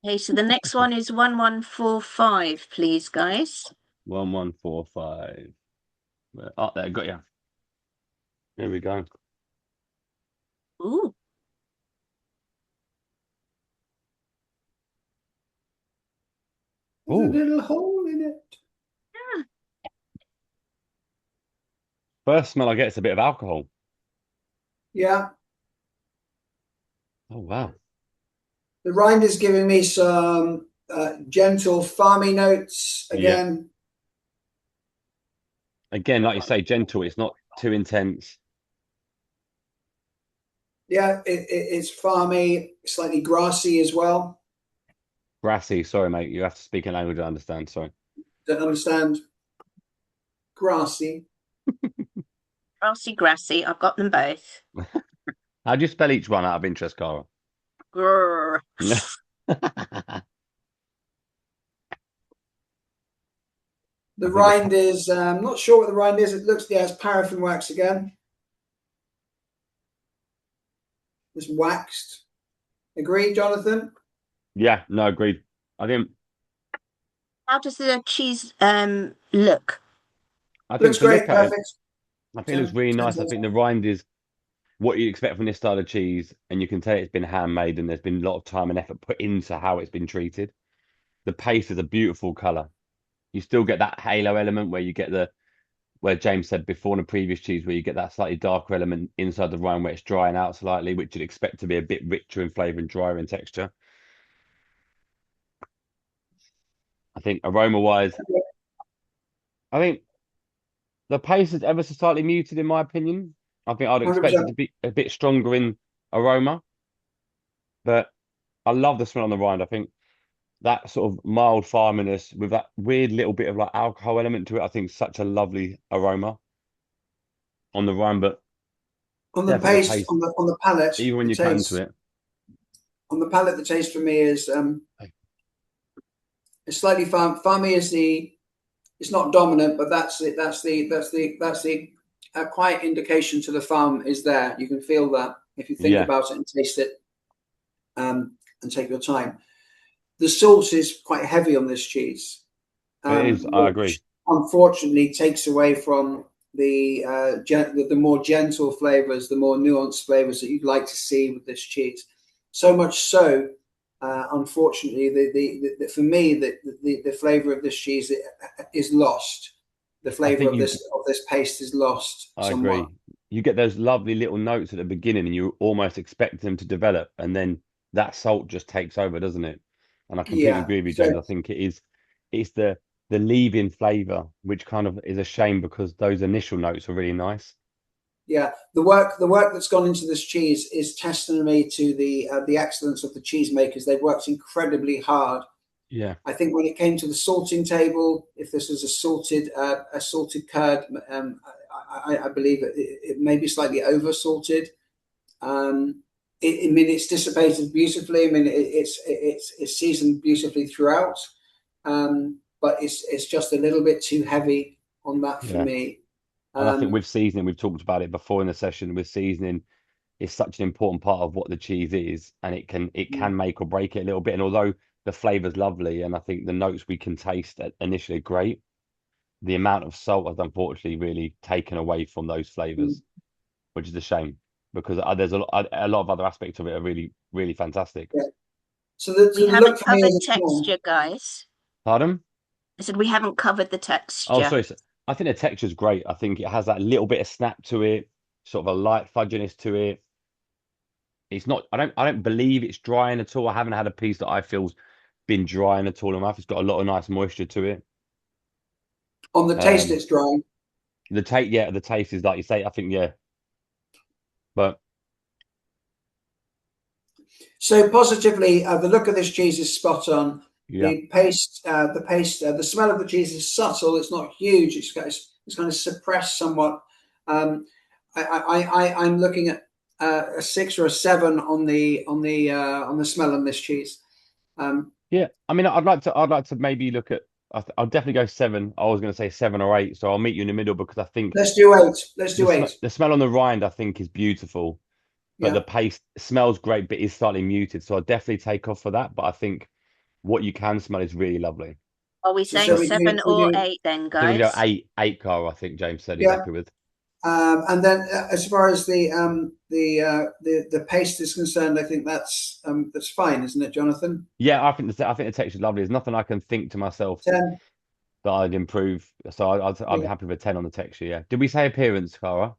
Okay, so the next one is 1145, please, guys. 1145. Oh, there, got you. There we go. Ooh, There's a Ooh. little hole in it. First smell I get is a bit of alcohol. Yeah. Oh, wow. The rind is giving me some gentle farmy notes Yeah. again. Again, like you say, gentle. It's not too intense. Yeah, it's farmy, slightly grassy as well. Grassy. Sorry, mate. You have to speak a language I understand. Sorry. Don't understand. Grassy. grassy. I've got them both. How do you spell each one out of interest, Cara? Grrr. The rind is, I'm not sure what the rind is. It looks, yeah, it's paraffin wax again. It's waxed. Agree, Jonathan? Yeah, no, agreed. I didn't. How does the cheese look? I think Looks to look great, at it, perfect. I think it looks really nice. I think the rind is what you expect from this style of cheese, and you can tell it's been handmade and there's been a lot of time and effort put into how it's been treated. The paste is a beautiful color. You still get that halo element where you get where James said before in the previous cheese, where you get that slightly darker element inside the rind where it's drying out slightly, which you'd expect to be a bit richer in flavor and drier in texture. I think aroma wise, I think the pace is ever so slightly muted in my opinion. I think I'd expect it 100%. to be a bit stronger in aroma, but I love the smell on the rind. I think that sort of mild farminess with that weird little bit of like alcohol element to it, I think is such a lovely aroma on the rind, but On the definitely the paste, pace, on the palate, even when the you cut into taste. it. On the palate, the taste for me is it's slightly farmy is the, it's not dominant, but that's it. That's the quiet indication to the farm is there. You can feel that if you think Yeah, about it and taste it, and take your time. The salt is quite heavy on this cheese, it is. I agree. which unfortunately takes away from the the more gentle flavors, the more nuanced flavors that you'd like to see with this cheese. So much so, unfortunately, for me, the flavor of this cheese is lost. The I flavor think of you, this paste is lost I somewhat. agree. You get those lovely little notes at the beginning and you almost expect them to develop, and then that salt just takes over, doesn't it? And I completely Yeah. agree with you, So James. I think it's the leave-in flavor, which kind of is a shame because those initial notes are really nice. yeah, the work that's gone into this cheese is testimony to the excellence of the cheesemakers. They've worked incredibly hard. Yeah. I think when it came to the salting table, if this was a salted curd, I believe it may be slightly over salted. I mean, it's dissipated beautifully. I mean, it's seasoned beautifully throughout, but it's just a little bit too heavy on that for Yeah. me. And I think Um, with seasoning, we've talked about it before in the session, with seasoning is such an important part of what the cheese is, and it can make or break it a little bit. And although the flavor's lovely, and I think the notes we can taste initially are great, the amount of salt has unfortunately really taken away from those flavors, which is a shame because there's a lot of other aspects of it are really, really fantastic. yeah. We So the look haven't for me covered is a form. texture, guys. Pardon? I said we haven't covered the Oh, texture. sorry. I think the texture's great. I think it has that little bit of snap to it, sort of a light fudginess to it. It's not. I don't believe it's drying at all. I haven't had a piece that I feel's been drying at all enough. It's got a lot of nice moisture to it. On the taste, Um, it's dry. The taste is like you say. I think but So positively, the look of this cheese is spot on. yeah, The smell of the cheese is subtle. It's not huge. It's kind of suppressed somewhat. I'm looking at a 6 or a 7 on the smell on this cheese. yeah. I mean, I'd like to maybe look at. I'll definitely go 7. I was going to say 7 or 8, so I'll meet you in the middle because I think Let's do 8. Let's do 8. the smell on the rind I think is beautiful, but the Yeah. paste smells great, but is slightly muted. So I'll definitely take off for that. But I think what you can smell is really lovely. Are we So saying we 7 we or do 8 then, So we go guys? 8 car. I think James said he's yeah. happy with. And then as far as the paste is concerned, I think that's fine, isn't it, Jonathan? Yeah, I think the texture is lovely. There's nothing I can think to myself 10. that I'd improve. So I'd be Yeah. happy with a 10 on the texture. Yeah. Did we say appearance, Cara?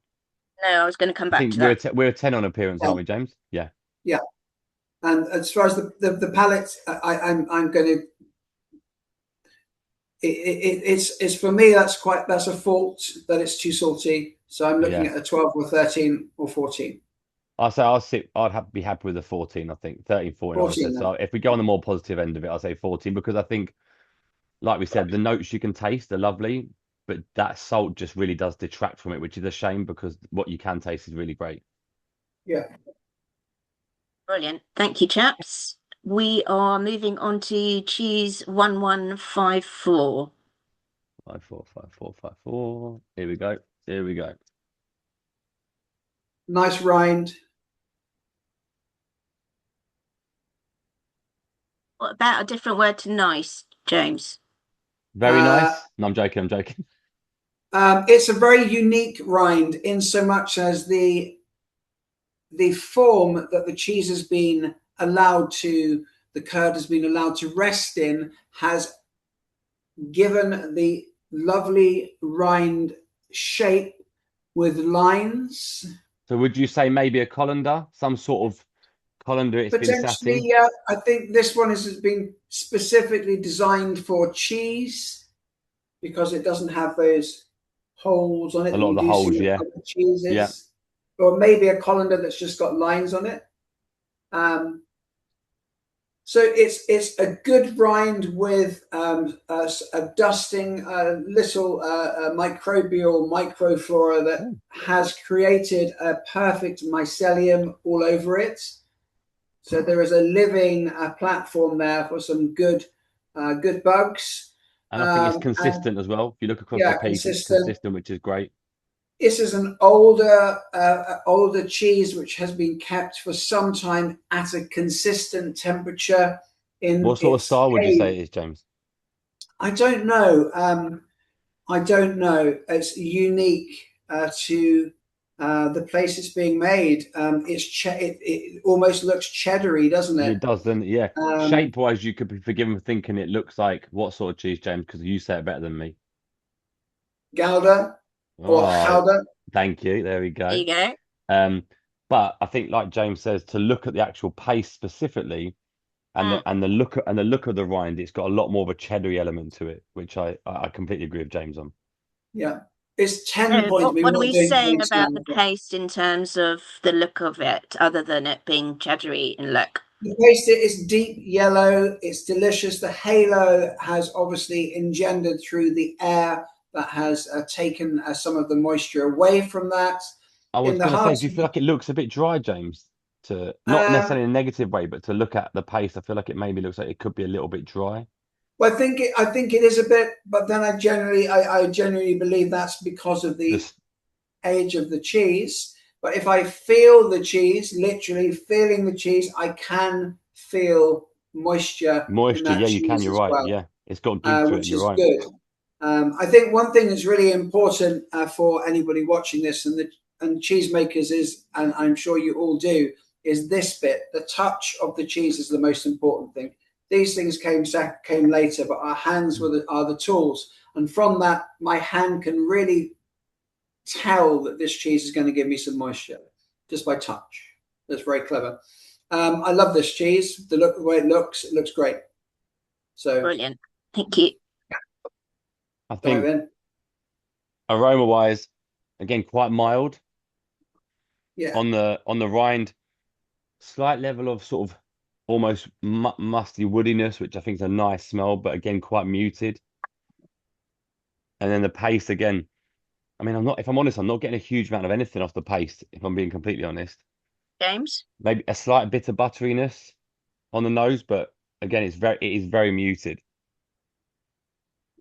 No, I was going to come I back think to that. we're a 10 on appearance, 10. aren't we, James? Yeah. Yeah. And as far as the palate, I'm going to. It's for me that's a fault that it's too salty. So I'm looking Yeah. at a 12 or 13 or 14. I'd be happy with a 14, I think. 13, 14, I would have 14 said. So then. if we go on the more positive end of it, I'll say 14 because I think, like we said, the notes you can taste are lovely, but that salt just really does detract from it, which is a shame because what you can taste is really great. Yeah. Brilliant. Thank you, chaps. We are moving on to cheese 1154. 545454. Here we go. Here we go. Nice rind. What about a different word to nice, James? Very nice. No, I'm joking. I'm joking. It's a very unique rind in so much as the form that the cheese has been the curd has been allowed to rest in has given the lovely rind shape with lines. So would you say maybe a colander, some sort of colander it's been sat Potentially, in? yeah. I think this one has been specifically designed for cheese because it doesn't have those holes on it A that lot of you the do see holes, with yeah. other cheeses. Yeah. Or maybe a colander that's just got lines on it. So it's a good rind with a dusting, little microbial microflora that has created a perfect mycelium all over it. So there is a living platform there for some good bugs. And I think it's consistent as well. If you look across the Yeah, piece, it's consistent. consistent, which is great. This is an older cheese which has been kept for some time at a consistent temperature in What sort of its style would you age. say it is, James? I don't know. I don't know. It's unique to the place it's being made. It almost looks cheddary, doesn't It it? does, doesn't it? Yeah. Um, Shape-wise, you could be forgiven for thinking it looks like what sort of cheese, James? Because you say it better than me. Gouda or Oh, Gouda. thank you. There we There go. you go. But I think, like James says, to look at the actual paste specifically, and the look of the rind, it's got a lot more of a cheddary element to it, which I completely agree with James on. Yeah, it's 10 So points. what are We're not we doing saying points about the now. paste in terms of the look of it, other than it being cheddary in look? The paste is deep yellow. It's delicious. The halo has obviously engendered through the air that has taken some of the moisture away from that. I In was the going to say, heart do you feel like it looks a bit dry, James? To not of, necessarily in a negative way, but to look at the paste, I feel like it maybe looks like it could be a little bit dry. well, I think it is a bit, but then I genuinely believe that's because of the This age of the cheese. But if I feel the cheese, literally feeling the cheese, I can feel moisture in moisture, that yeah, you can. cheese You're as right. well, Yeah, it's got give to it. which You're is right. good. I think one thing that's really important for anybody watching this and cheesemakers is, and I'm sure you all do, is this bit. The touch of the cheese is the most important thing. These things came later, but our hands are the tools. And from that, my hand can really tell that this cheese is going to give me some moisture just by touch. That's very clever. I love this cheese. The way it looks great. So Brilliant. Thank you. I dive think in. Aroma wise, again, quite mild. Yeah. On the rind, slight level of sort of almost musty woodiness, which I think is a nice smell, but again, quite muted. And then the paste again. I mean, if I'm honest, I'm not getting a huge amount of anything off the paste, if I'm being completely honest. James? Maybe a slight bit of butteriness on the nose, but again, it is very muted.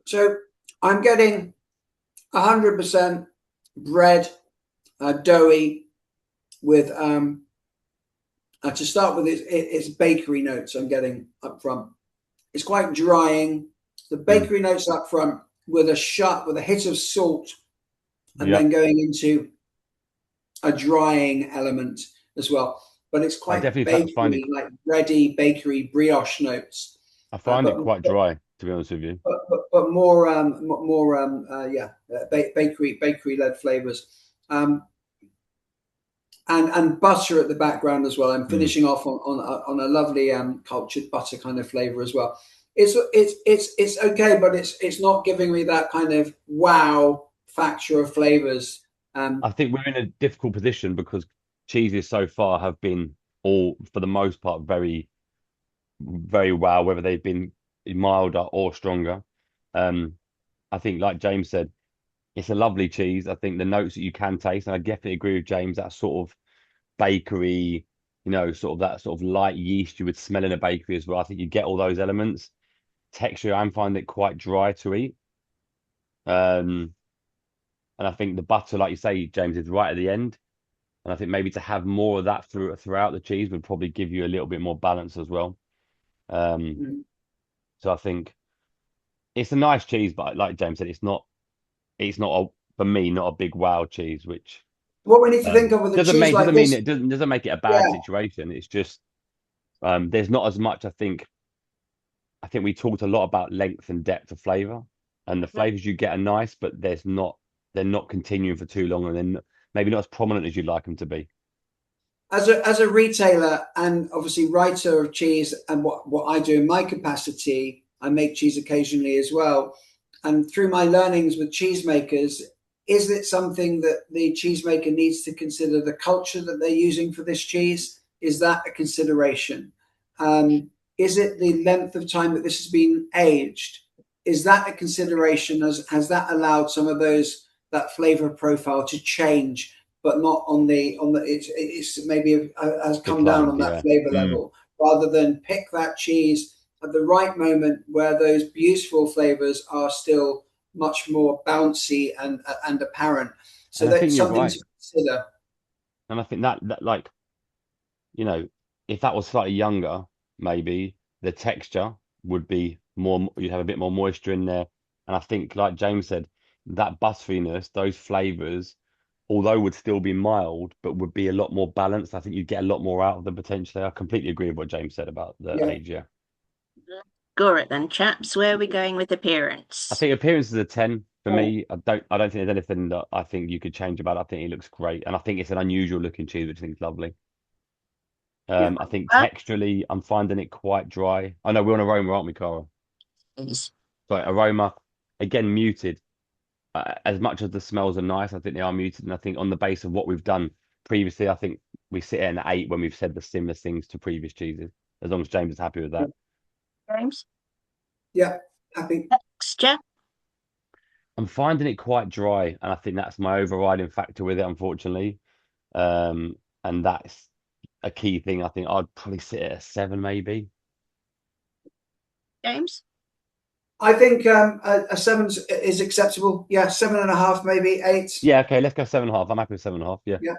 So I'm getting 100% bread, doughy, with to start with, it's bakery notes I'm getting up front. It's quite drying. The bakery notes up front with a hit of salt, and then going into a drying element as well. But it's I quite definitely find it. bakery, like bready, bakery, brioche notes. I find it quite dry, to be honest with you. But more bakery led flavors. And butter at the background as well. I'm finishing off on a lovely cultured butter kind of flavor as well. It's okay, but it's not giving me that kind of wow factor of flavors. I think we're in a difficult position because cheeses so far have been all, for the most part, very, very wow, whether they've been milder or stronger. I think, like James said, it's a lovely cheese. I think the notes that you can taste, and I definitely agree with James, that sort of bakery, sort of that sort of light yeast you would smell in a bakery as well. I think you get all those elements. Texture, I'm finding it quite dry to eat. And I think the butter, like you say, James, is right at the end. And I think maybe to have more of that throughout the cheese would probably give you a little bit more balance as well. So I think it's a nice cheese, but like James said, it's not for me, not a big wow cheese, which what we need to think of with a cheese like this doesn't make it a bad situation. It's just there's not as much. I think we talked a lot about length and depth of flavor, and the flavors you get are nice, but they're not continuing for too long, and then maybe not as prominent as you'd like them to be. As a retailer and obviously writer of cheese, and what I do in my capacity, I make cheese occasionally as well. And through my learnings with cheesemakers, is it something that the cheesemaker needs to consider the culture that they're using for this cheese? Is that a consideration? Is it the length of time that this has been aged? Is that a consideration? Has that allowed some of that flavor profile to change, but not on the it's maybe has come down on that flavor level, rather than pick that cheese at the right moment where those beautiful flavors are still much more bouncy and apparent. So that's something to consider. And I think that like, if that was slightly younger, maybe the texture would be more, you'd have a bit more moisture in there. And I think, like James said, that butteriness, those flavors, although would still be mild, but would be a lot more balanced. I think you'd get a lot more out of them potentially. I completely agree with what James said about the age. Yeah. Score it then, chaps. Where are we going with appearance? I think appearance is a 10 for me. I don't think there's anything that I think you could change about it. I think it looks great, and I think it's an unusual looking cheese, which I think is lovely. I think texturally, I'm finding it quite dry. I know we're on aroma, aren't we, Cara? Yes. But aroma, again, muted. As much as the smells are nice, I think they are muted. And I think on the base of what we've done previously, I think we sit at an 8 when we've said the similar things to previous cheeses, as long as James is happy with that. James? Yeah, happy. Texture? I'm finding it quite dry, and I think that's my overriding factor with it, unfortunately. And that's a key thing. I think I'd probably sit at a 7, maybe. James? I think a 7 is acceptable. Yeah, 7.5, maybe 8. Yeah, okay, let's go 7.5. I'm happy with 7.5. Yeah. Yeah.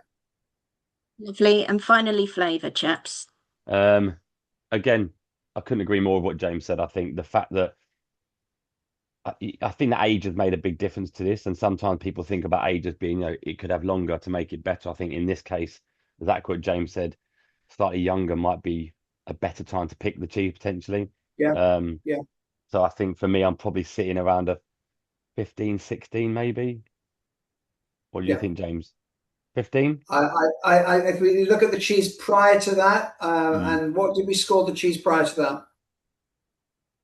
Lovely. And finally, flavour, chaps. Again, I couldn't agree more with what James said. I think the fact that I think that age has made a big difference to this, and sometimes people think about age as being, it could have longer to make it better. I think in this case, exactly what James said, slightly younger might be a better time to pick the cheese potentially. Yeah. So I think for me, I'm probably sitting around a 15, 16 maybe. What do you think, James? 15? If we look at the cheese prior to that, and what did we score the cheese prior to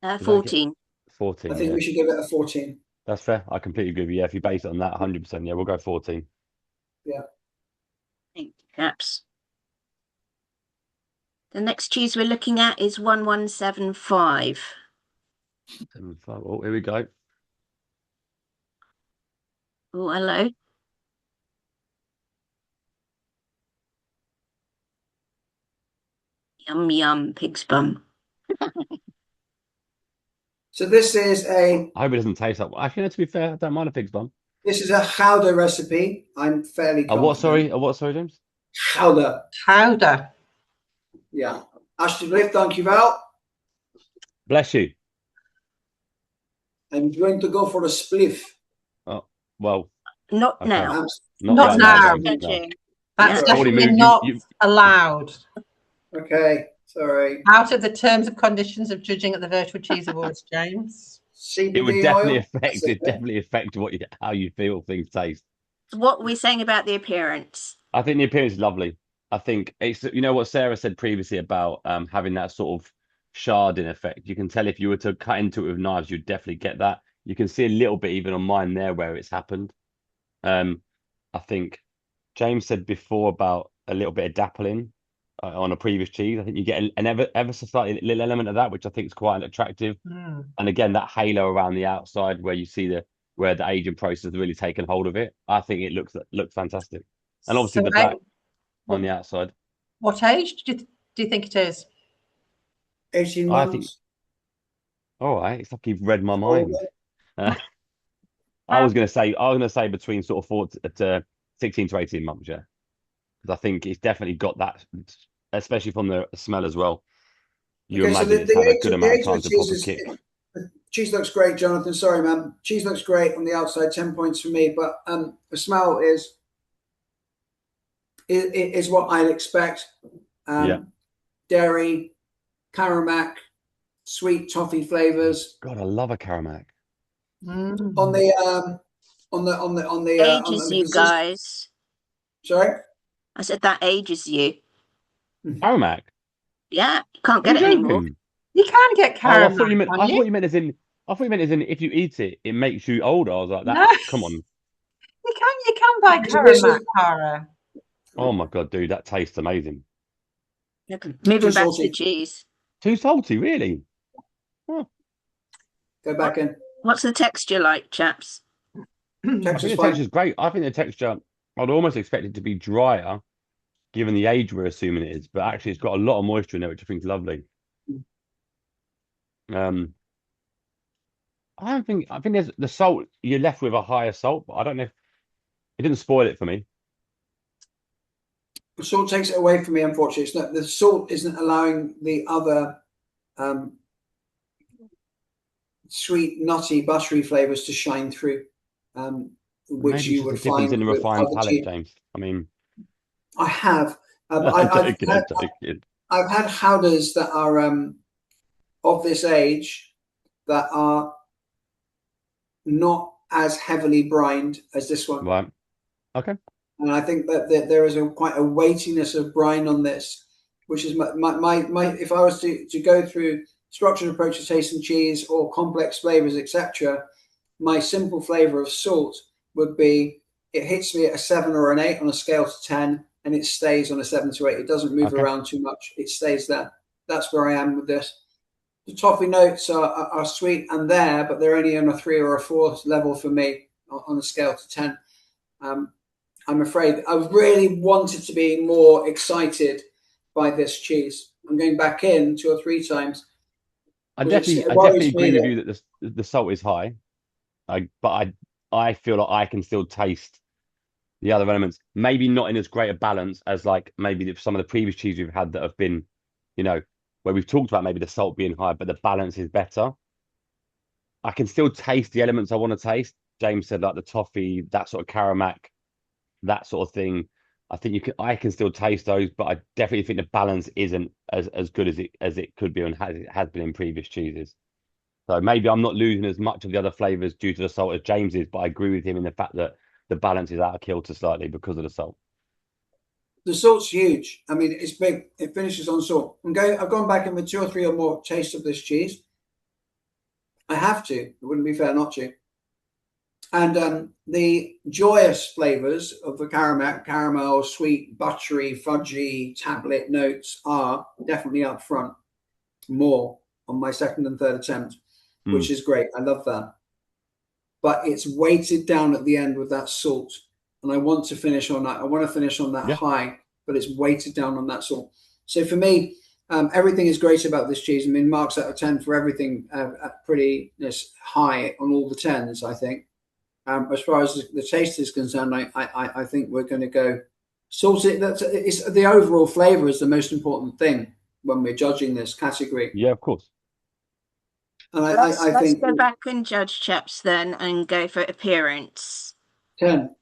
that? 14. 14. I think we should give it a 14. That's fair. I completely agree with you. Yeah, if you base it on that, 100%. Yeah, we'll go 14. Yeah. Thank you, chaps. The next cheese we're looking at is 1175. 75. Oh, here we go. Oh, hello. Yum, yum, pig's bum. So this is a I hope it doesn't taste like. Actually, no, to be fair, I don't mind a pig's bum. chowder recipe. I'm fairly A what? Sorry, confident. a what? Sorry, James. Chowder. Powder. Yeah. Alsjeblieft, dankjewel. Bless you. I'm going to go for a spliff. Oh, well, Not okay. now. Not right now. James, no. Judging. That's Yeah. Already definitely moved. not You, allowed. Okay, sorry. Out of the terms and conditions of judging at the Virtual Cheese Awards, James. it would CBD definitely oil. affect. That's It yeah. definitely affect how you feel things taste. What were we saying about the appearance? I think the appearance is lovely. I think it's what Sarah said previously about having that sort of sharding effect. You can tell if you were to cut into it with knives, you'd definitely get that. You can see a little bit even on mine there where it's happened. I think James said before about a little bit of dappling on a previous cheese. I think you get an ever so slightly little element of that, which I think is quite attractive. And again, that halo around the outside where you see where the aging process has really taken hold of it. I think it looks fantastic. And obviously So the black on the outside. what age do you think it is? 18 I think, months. all right, it's like you've read my Older. mind. I was gonna say between sort of 4 to 16 to 18 months, yeah. Because I think it's definitely got that, especially from the smell as well. You Okay, so imagine it's had a good the amount of age of time the to cheese proper is kick. the cheese looks great, Jonathan. Sorry, man. Cheese looks great on the outside, 10 points for me. But the smell is what I'd expect. Yeah. Dairy, caramel, sweet toffee flavors God, I love a Caramac. on the Ages you consist. guys. Sorry. I said that ages you. Caramac? Yeah, you can't Are you get it anymore. joking? You can get Oh, I caramel, thought you meant. can I thought you? you meant as in. I thought you meant as in if you eat it, it makes you older. I was like, No, that's come on. you can buy So this caramel, is Cara. Oh my God, dude, that tastes amazing. Moving too back to the salty. cheese. Too salty, really? Oh, Go back in. What's the texture like, chaps? I think Texture's the fine. texture is great. I think the texture, I'd almost expect it to be drier, given the age we're assuming it is. But actually, it's got a lot of moisture in there, which I think is lovely. Um, I think there's the salt. You're left with a higher salt, but I don't know if it didn't spoil it for me. The salt takes it away from me, unfortunately. It's not, the salt isn't allowing the other sweet, nutty, buttery flavors to shine through, which Maybe it's you just a would difference find in the with refined other palate, cheese. James. I mean, I have. I'm joking. I'm joking. I've had howders that are of this age that are not as heavily brined as this one. Right. Okay. And I think that there is quite a weightiness of brine on this, which is my if I was to go through structured approach to taste and cheese or complex flavors, etc., my simple flavor of salt would be it hits me at a 7 or an 8 on a scale to 10, and it stays on a 7 to 8. It doesn't move Okay. around too much. It stays there. That's where I am with this. The toffee notes are sweet and there, but they're only on a 3 or a 4 level for me on a scale to 10. I'm afraid I really wanted to be more excited by this cheese. I'm going back in 2 or 3 times. I It definitely worries me agree with that you that the salt is high. But I feel like I can still taste the other elements. Maybe not in as great a balance as like maybe some of the previous cheese we've had that have been, where we've talked about maybe the salt being high, but the balance is better. I can still taste the elements I want to taste. James said like the toffee, that sort of caramel, that sort of thing. I can still taste those, but I definitely think the balance isn't as good as it could be and has been in previous cheeses. So maybe I'm not losing as much of the other flavors due to the salt as James is, but I agree with him in the fact that the balance is out of kilter slightly because of the salt. the salt's huge. I mean, it's big. It finishes on salt. I've gone back in with 2 or 3 or more tastes of this cheese. I have to. It wouldn't be fair not to. And the joyous flavors of the caramel, sweet, buttery, fudgy tablet notes are definitely up front more on my second and third attempt, which is great. I love that. But it's weighted down at the end with that salt. And I want to finish on that. I want to finish on that high, but it's weighted down on that salt. So for me, everything is great about this cheese. I mean, marks out of 10 for everything at pretty high on all the 10s, I think. As far as the taste is concerned, I think we're going to go salty. It's the overall flavor is the most important thing when we're judging this category. Yeah, of course. And Let's I think go back and judge, chaps, then, and go for appearance. 10.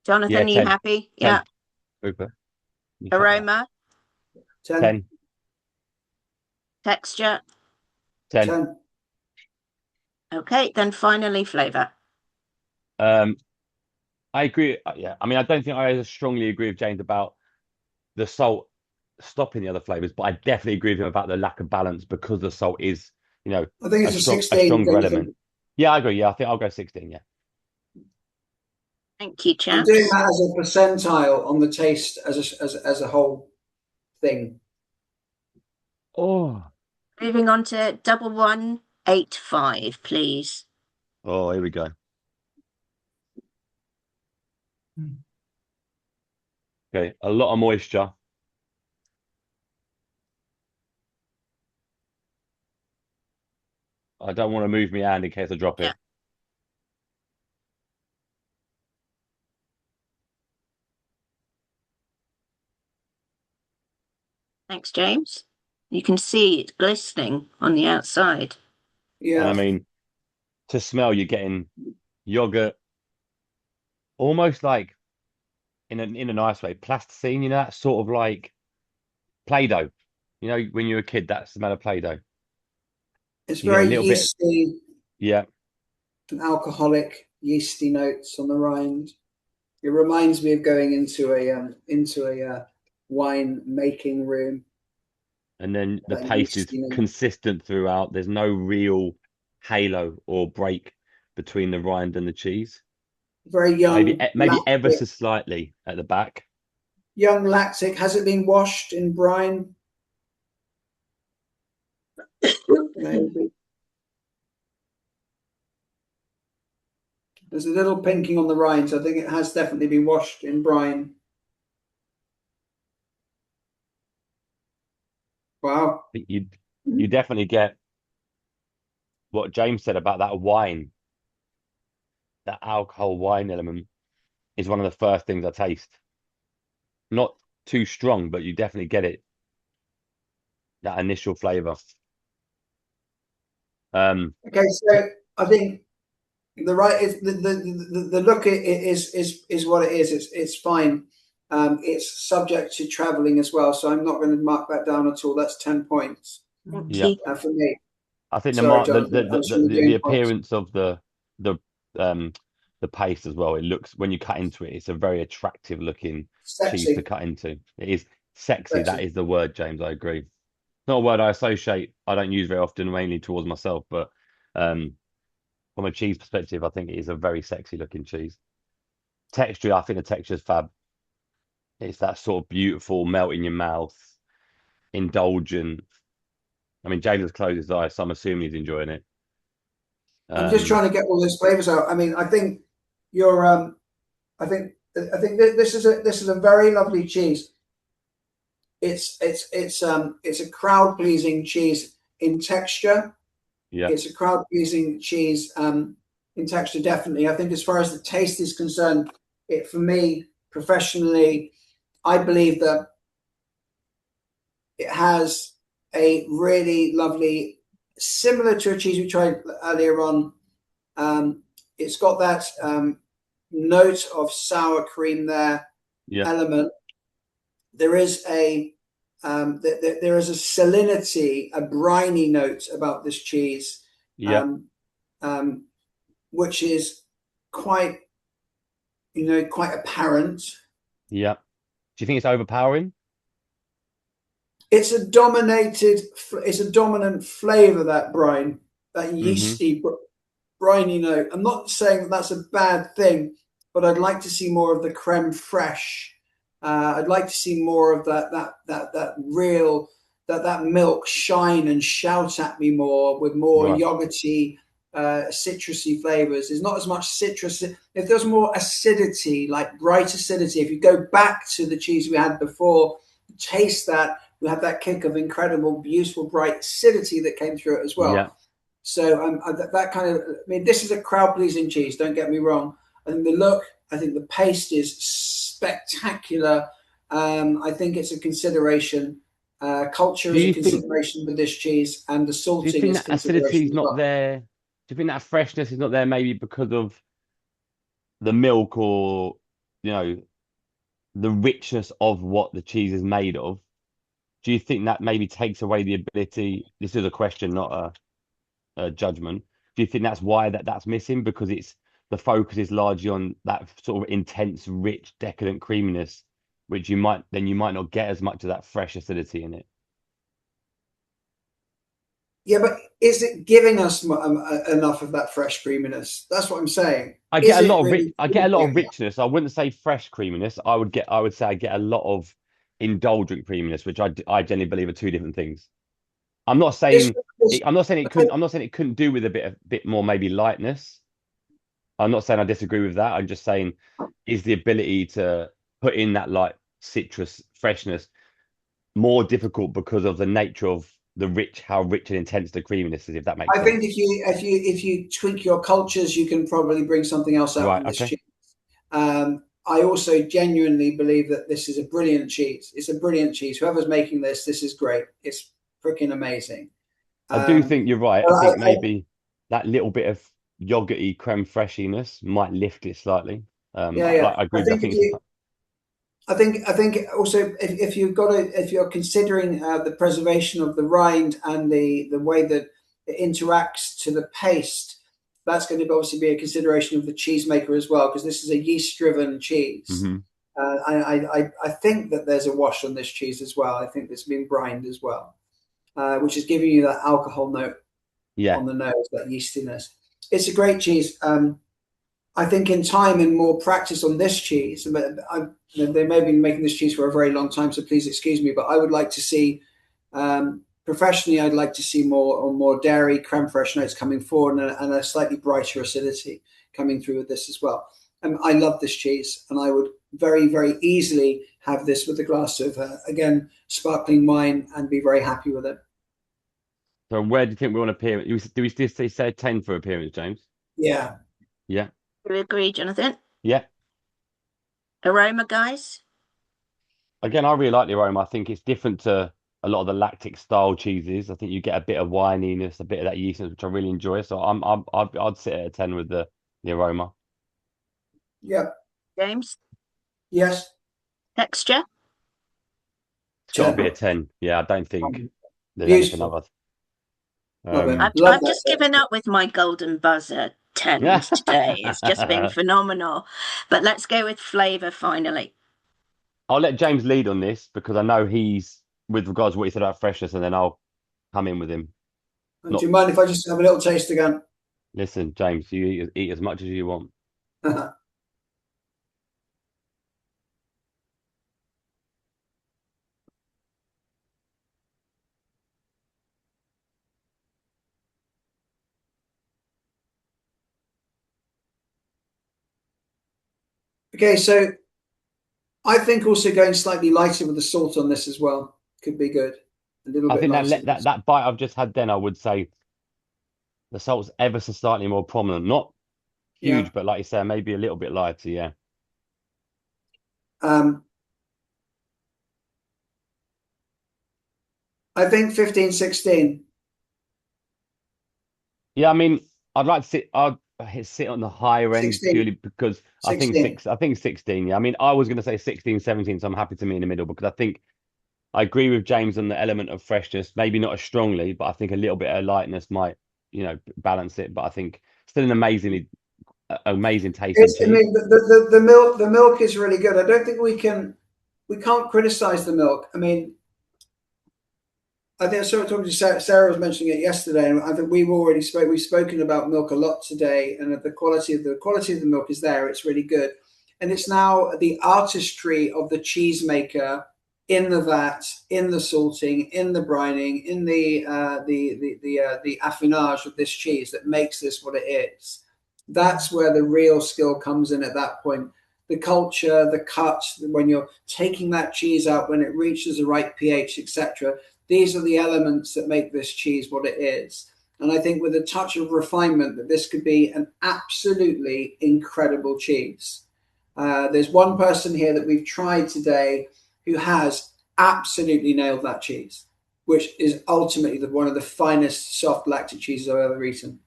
Jonathan, Yeah, you 10. happy? 10. Yeah. Super. Aroma, 10. texture. 10. 10. Okay, then finally flavour. I agree. Yeah, I mean, I don't think I strongly agree with James about the salt stopping the other flavors, but I definitely agree with him about the lack of balance because the salt is, you know, I think it's a 16. stronger element. Yeah, I agree. Yeah, I think I'll go 16. Yeah. Thank you, chaps. I'm doing that as a percentile on the taste as a whole thing. Oh. Moving on to 1185, please. Oh, here we go. Okay, a lot of moisture. I don't want to move my hand in case I drop it. Thanks, James. You can see it glistening on the outside. Yeah. And I mean, to smell, you're getting yogurt, almost like in a nice way, plasticine, you know, that sort of like Play-Doh. You know, when you're a kid, that smell of Play-Doh. It's You get a very little bit. yeasty. Yeah. And alcoholic, yeasty notes on the rind. It reminds me of going into a wine making room. And then the That paste is yeasty note. consistent throughout. There's no real halo or break between the rind and the cheese. Very young. Maybe lactic. ever so slightly at the back. Young lactic. Has it been washed in brine? Maybe. There's a little pinking on the rind, so I think it has definitely been washed in brine. Wow. You definitely get what James said about that wine. That alcohol wine element is one of the first things I taste. Not too strong, but you definitely get it. That initial flavour. Okay, so I think the look is what it is. It's fine. It's subject to travelling as well, so I'm not going to mark that down at all. That's 10 points. Yeah. For me. I think Sorry, the appearance of the paste as well. It looks, when you cut into it, it's a very attractive looking cheese to cut into. It is sexy. That is the word, James. I agree. Not a word I don't use very often, mainly towards myself, but from a cheese perspective, I think it is a very sexy looking cheese. Texture, I think the texture is fab. It's that sort of beautiful melt in your mouth, indulgent. I mean, James has closed his eyes, so I'm assuming he's enjoying it. I'm just trying to get all those flavors out. I mean, I think you're. I think this is a very lovely cheese. It's a crowd pleasing cheese in texture. Yeah. It's a crowd pleasing cheese in texture, definitely. I think as far as the taste is concerned, for me professionally, I believe that it has a really lovely, similar to a cheese we tried earlier on. It's got that note of sour cream there, element. There is a salinity, a briny note about this cheese, which is quite apparent. Yeah. Do you think it's overpowering? It's a dominant flavor, that brine, that yeasty briny note. I'm not saying that that's a bad thing, but I'd like to see more of the creme fraiche. I'd like to see more of that real that milk shine and shout at me more with more Right. yogurty, citrusy flavors. There's not as much citrus. If there's more acidity, like bright acidity, if you go back to the cheese we had before, taste that, we have that kick of incredible, beautiful, bright acidity that came through it as well. Yeah. So that kind of, I mean, this is a crowd-pleasing cheese. Don't get me wrong. I think the look, I think the paste is spectacular. I think it's a consideration. Culture Do is a you think? consideration with this cheese, and the Do you salting think is that acidity consideration is as not well. there? Do you think that freshness is not there maybe because of the milk or, you know, the richness of what the cheese is made of? Do you think that maybe takes away the ability? This is a question, not a judgment. Do you think that's why that's missing? Because it's the focus is largely on that sort of intense, rich, decadent creaminess, which you might not get as much of that fresh acidity in it. Yeah, but is it giving us enough of that fresh creaminess? That's what I'm saying. I Is get a it lot of really I get a lot of giving us? richness. I wouldn't say fresh creaminess. I would say I get a lot of indulgent creaminess, which I generally believe are two different things. I'm not This, saying this, I'm not saying it couldn't. I'm not saying it couldn't do with a bit more maybe lightness. I'm not saying I disagree with that. I'm just saying is the ability to put in that like citrus freshness more difficult because of the nature of how rich and intense the creaminess is, if that makes I think sense. if you tweak your cultures, you can probably bring something else out Right. from this Okay. cheese. I also genuinely believe that this is a brilliant cheese. It's a brilliant cheese. Whoever's making this is great. It's freaking amazing. I do Um, think you're right. but I think maybe that little bit of yogurty creme freshiness might lift it slightly. yeah, yeah. I agree I with you. I think think it's a I think also if you've got if you're considering the preservation of the rind and the way that it interacts to the paste, that's going to obviously be a consideration of the cheesemaker as well, because this is a yeast-driven cheese. Mhm. I think that there's a wash on this cheese as well. I think it's been brined as well, which is giving you that alcohol note Yeah. on the nose, that yeastiness. It's a great cheese. I think in time and more practice on this cheese, they may have been making this cheese for a very long time, so please excuse me, but I would like to see, professionally, I'd like to see more dairy, creme fraiche notes coming forward, and a slightly brighter acidity coming through with this as well. I love this cheese, and I would very, very easily have this with a glass of, again, sparkling wine and be very happy with it. So where do you think we want to appear? Do we still say 10 for appearance, James? Yeah. Yeah. Do you agree, Jonathan? Yeah. Aroma, guys? Again, I really like the aroma. I think it's different to a lot of the lactic style cheeses. I think you get a bit of wininess, a bit of that yeastiness, which I really enjoy. So I'd sit at a 10 with the aroma. Yeah. James? Yes. Texture? It's got to 10. be a 10. Yeah, I don't think there's anything Beautiful. other. Love it. I've Love that. just given up with my golden buzzer 10s today. It's just been phenomenal. But let's go with flavour finally. I'll let James lead on this because I know he's with regards to what he said about freshness, and then I'll come in with him. Do you mind if I just have a little taste again? Listen, James, you eat as much as you want. Okay, so I think also going slightly lighter with the salt on this as well could be good. A little I bit think lighter. that bite I've just had, then I would say the salt's ever so slightly more prominent. Not Yeah. huge, but like you say, maybe a little bit lighter. Yeah. I think 15, 16. Yeah, I mean, I'd sit on the higher end 16. purely because I think 16. 16. Yeah, I mean, I was going to say 16, 17, so I'm happy to meet in the middle because I think I agree with James on the element of freshness, maybe not as strongly, but I think a little bit of lightness might, balance it. But I think still an amazing tasting I cheese. mean, the milk is really good. I don't think we can't criticize the milk. I mean, I think I started talking to Sarah. Sarah was mentioning it yesterday, and I think we've spoken about milk a lot today, and the quality of the milk is there. It's really good, and it's now the artistry of the cheesemaker in the vat, in the salting, in the brining, in the affinage of this cheese that makes this what it is. That's where the real skill comes in at that point. The culture, the cut, when you're taking that cheese out, when it reaches the right pH, etc. These are the elements that make this cheese what it is. And I think with a touch of refinement, that this could be an absolutely incredible cheese. There's one person here that we've tried today who has absolutely nailed that cheese, which is ultimately one of the finest soft lactic cheeses I've ever eaten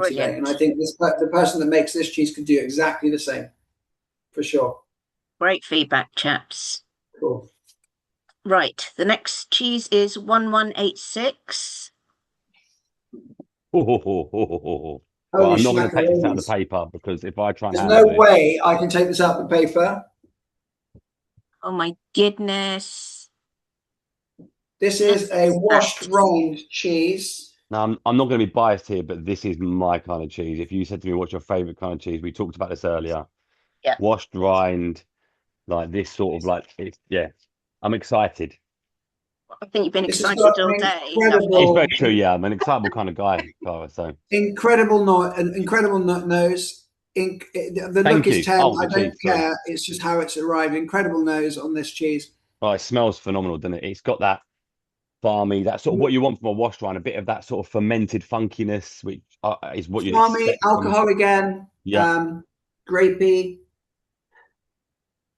today. And I think the person that makes this cheese could do exactly the same, for sure. Great feedback, chaps. Cool. Right, the next cheese is 1186. Well, Holy I'm not going to take this out of the smackaroonies. paper because if I try and There's handle no this, way I can take this out of the paper. Oh my goodness. This is a washed That. rind cheese. now I'm not going to be biased here, but this is my kind of cheese. If you said to me, "What's your favorite kind of cheese?" We talked about this earlier. Yeah. Washed rind, like this sort of like it's yeah. I'm excited. I think you've been This has excited got all an day, haven't It's you? very incredible, true. Yeah, I'm an excitable kind of guy, Cara. So an incredible nose. The look thank is you. 10. Oh, I the don't cheese. Sorry. care. It's just how it's arrived. Incredible nose on this cheese. Oh, it smells phenomenal, doesn't it? It's got that balmy, that sort of what you want from a washed rind, a bit of that sort of fermented funkiness, which is what you'd Umami, expect from. alcohol again, Yeah. grapey,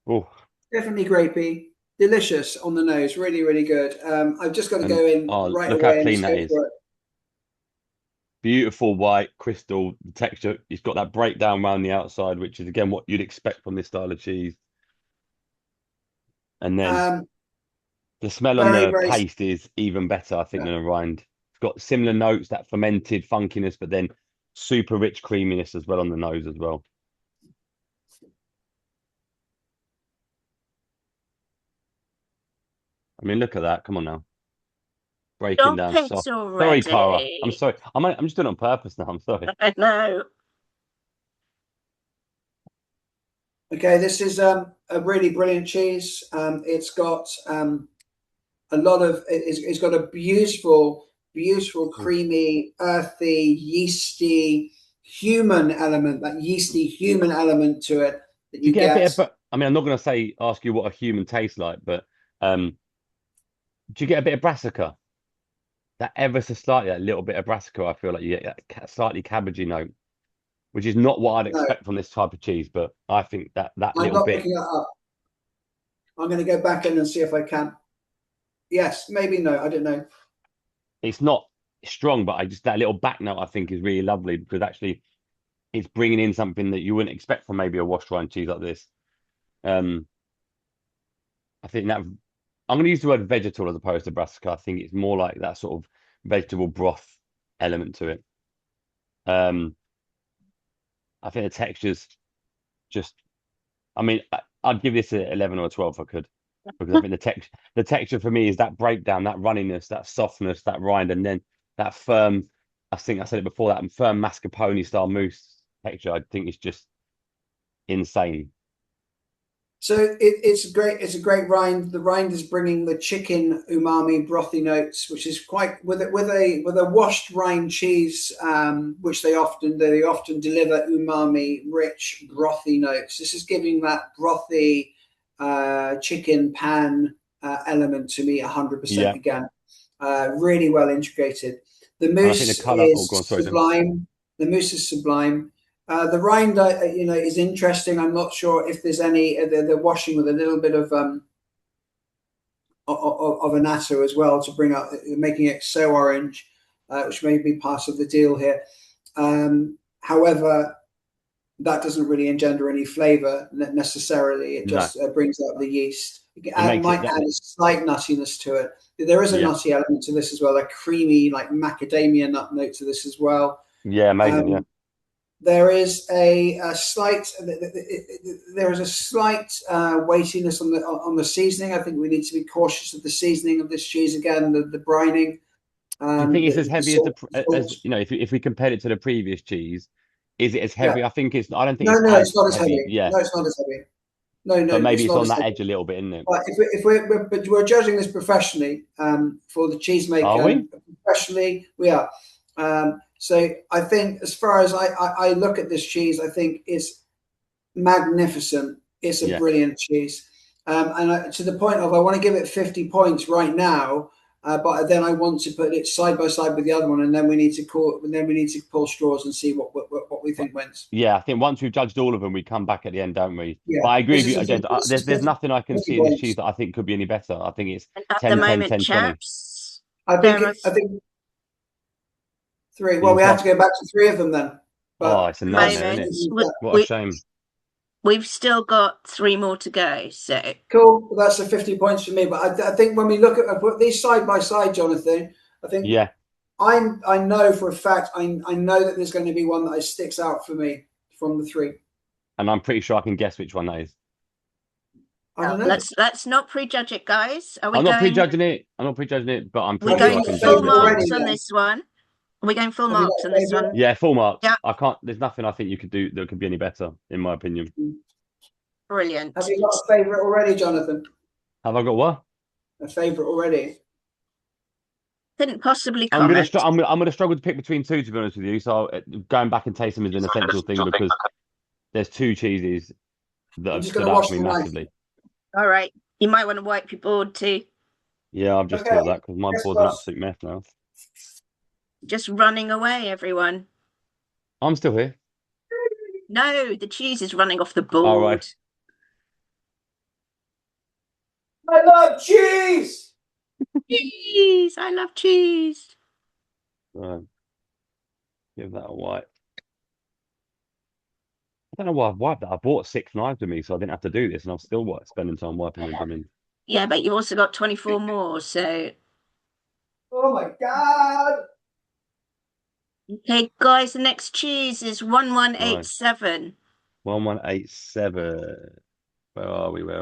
Oh, definitely grapey. Delicious on the nose. Really, really good. I've just got to and go in oh, right look how away and clean just that go is. for it. Beautiful white crystal texture. It's got that breakdown around the outside, which is again what you'd expect from this style of cheese. And then Um, the smell on very, the very. paste is even better, I think, than a rind. It's got similar notes, that fermented funkiness, but then super rich creaminess as well on the nose as well. I mean, look at that. Come on now. Breaking Stop down it soft. Sorry, Cara. I'm already. sorry. I'm just doing it on purpose now. I'm sorry. I know. Okay, this is a really brilliant cheese. It's got a lot of. It's got a beautiful, creamy, earthy, yeasty, human element. That yeasty human element to it that Do you you get a bit get. of, I mean, I'm not going to say, ask you what a human tastes like, but do you get a bit of brassica? That ever so slightly, that little bit of brassica, I feel like you get that slightly cabbagey note, which is not what I'd No, expect from this type of cheese, but I think that I'm little not bit, picking that up. I'm going to go back in and see if I can. Yes, maybe no. I don't know. it's not strong, but I just, that little back note I think is really lovely because actually it's bringing in something that you wouldn't expect from maybe a washed rind cheese like this. Um, I think that I'm going to use the word vegetal as opposed to brassica. I think it's more like that sort of vegetable broth element to it. I think the texture's just, I mean, I'd give this an 11 or a 12 if I could, because I think the texture for me is that breakdown, that runniness, that softness, that rind, and then that firm, I think I said it before, that firm mascarpone style mousse texture. I think it's just insane. So it's great. It's a great rind. The rind is bringing the chicken umami brothy notes, which is quite with a washed rind cheese, which they often deliver umami rich brothy notes. This is giving that brothy chicken pan element to me 100% Yeah, again. Really well integrated. The and I think the mousse color. Oh, is go on, sorry, Jim. sublime. The mousse is sublime. The rind, is interesting. I'm not sure if there's any. They're washing with a little bit of annatto as well to bring out, making it so orange, which may be part of the deal here. However, that doesn't really engender any flavour necessarily. It No, just brings out the yeast. it makes it Might that. add a slight nuttiness to it. There is a Yeah, nutty element to this as well, a creamy, like macadamia nut note to this as well. yeah, amazing. Yeah, Um, there is a slight weightiness on the seasoning. I think we need to be cautious of the seasoning of this cheese again, the brining. Do you think it's as heavy as Salt. you know, if we compared it to the previous cheese, is it as Yeah. heavy? I think it's. I don't think No, it's no, as it's not as heavy. heavy. Yeah, No, it's not as heavy. No, but maybe it's it's not on as that heavy. edge a little bit, isn't it? But but we're judging this professionally for the cheesemaker. Are we? Professionally, we are. So I think, as far as I look at this cheese, I think it's magnificent. It's a brilliant cheese, and to the point of I want to give it 50 points right now. But then I want to put it side by side with the other one, and then we need to pull straws and see what we think wins. Yeah, I think once we've judged all of them, we come back at the end, don't we? Yeah, But I agree this with is you, a James. this There's is nothing I can 50 see in this points. cheese that I think could be any better. I think it's And at the 10, 10, moment, 10, 20. chaps, I think three. Well, we have to go back to three of them then. Oh, But it's a nightmare, isn't it? What a shame. we've still got 3 more to go. So cool. Well, that's the 50 points for me. But I think when we look at, I put these side by side, Jonathan, I think I know for a fact, I know that there's going to be one that sticks out for me from the 3. And I'm pretty sure I can guess which one that is. I don't know. Let's not prejudge it, guys. I'm not prejudging it. But I'm pretty We're sure I going can full guess which one. marks on this one. Are we going full marks on this one? Yeah, full marks. Yeah. I can't. There's nothing I think you could do that could be any better, in my opinion. Brilliant. Have you got a favourite already, Jonathan? Have I got what? A favourite already? Couldn't possibly comment. I'm gonna struggle to pick between 2, to be honest with you. So going back and tasting is an essential thing because there's 2 cheeses that have stood out for me massively. All right, you might want to wipe your board too. Yeah, I've just thought that because my board's an absolute mess now. Just running away, everyone. I'm still here. No, the cheese is running off the board. All right. I love cheese. Cheese! I love cheese. Right. Give that a wipe. I don't know why I've wiped that. I bought 6 knives with me, so I didn't have to do this, and I'm still spending time wiping them. Yeah, but you've also got 24 more, so. Oh my god! Okay, guys, the next cheese is 1187. Right. 1187. Where are we? Why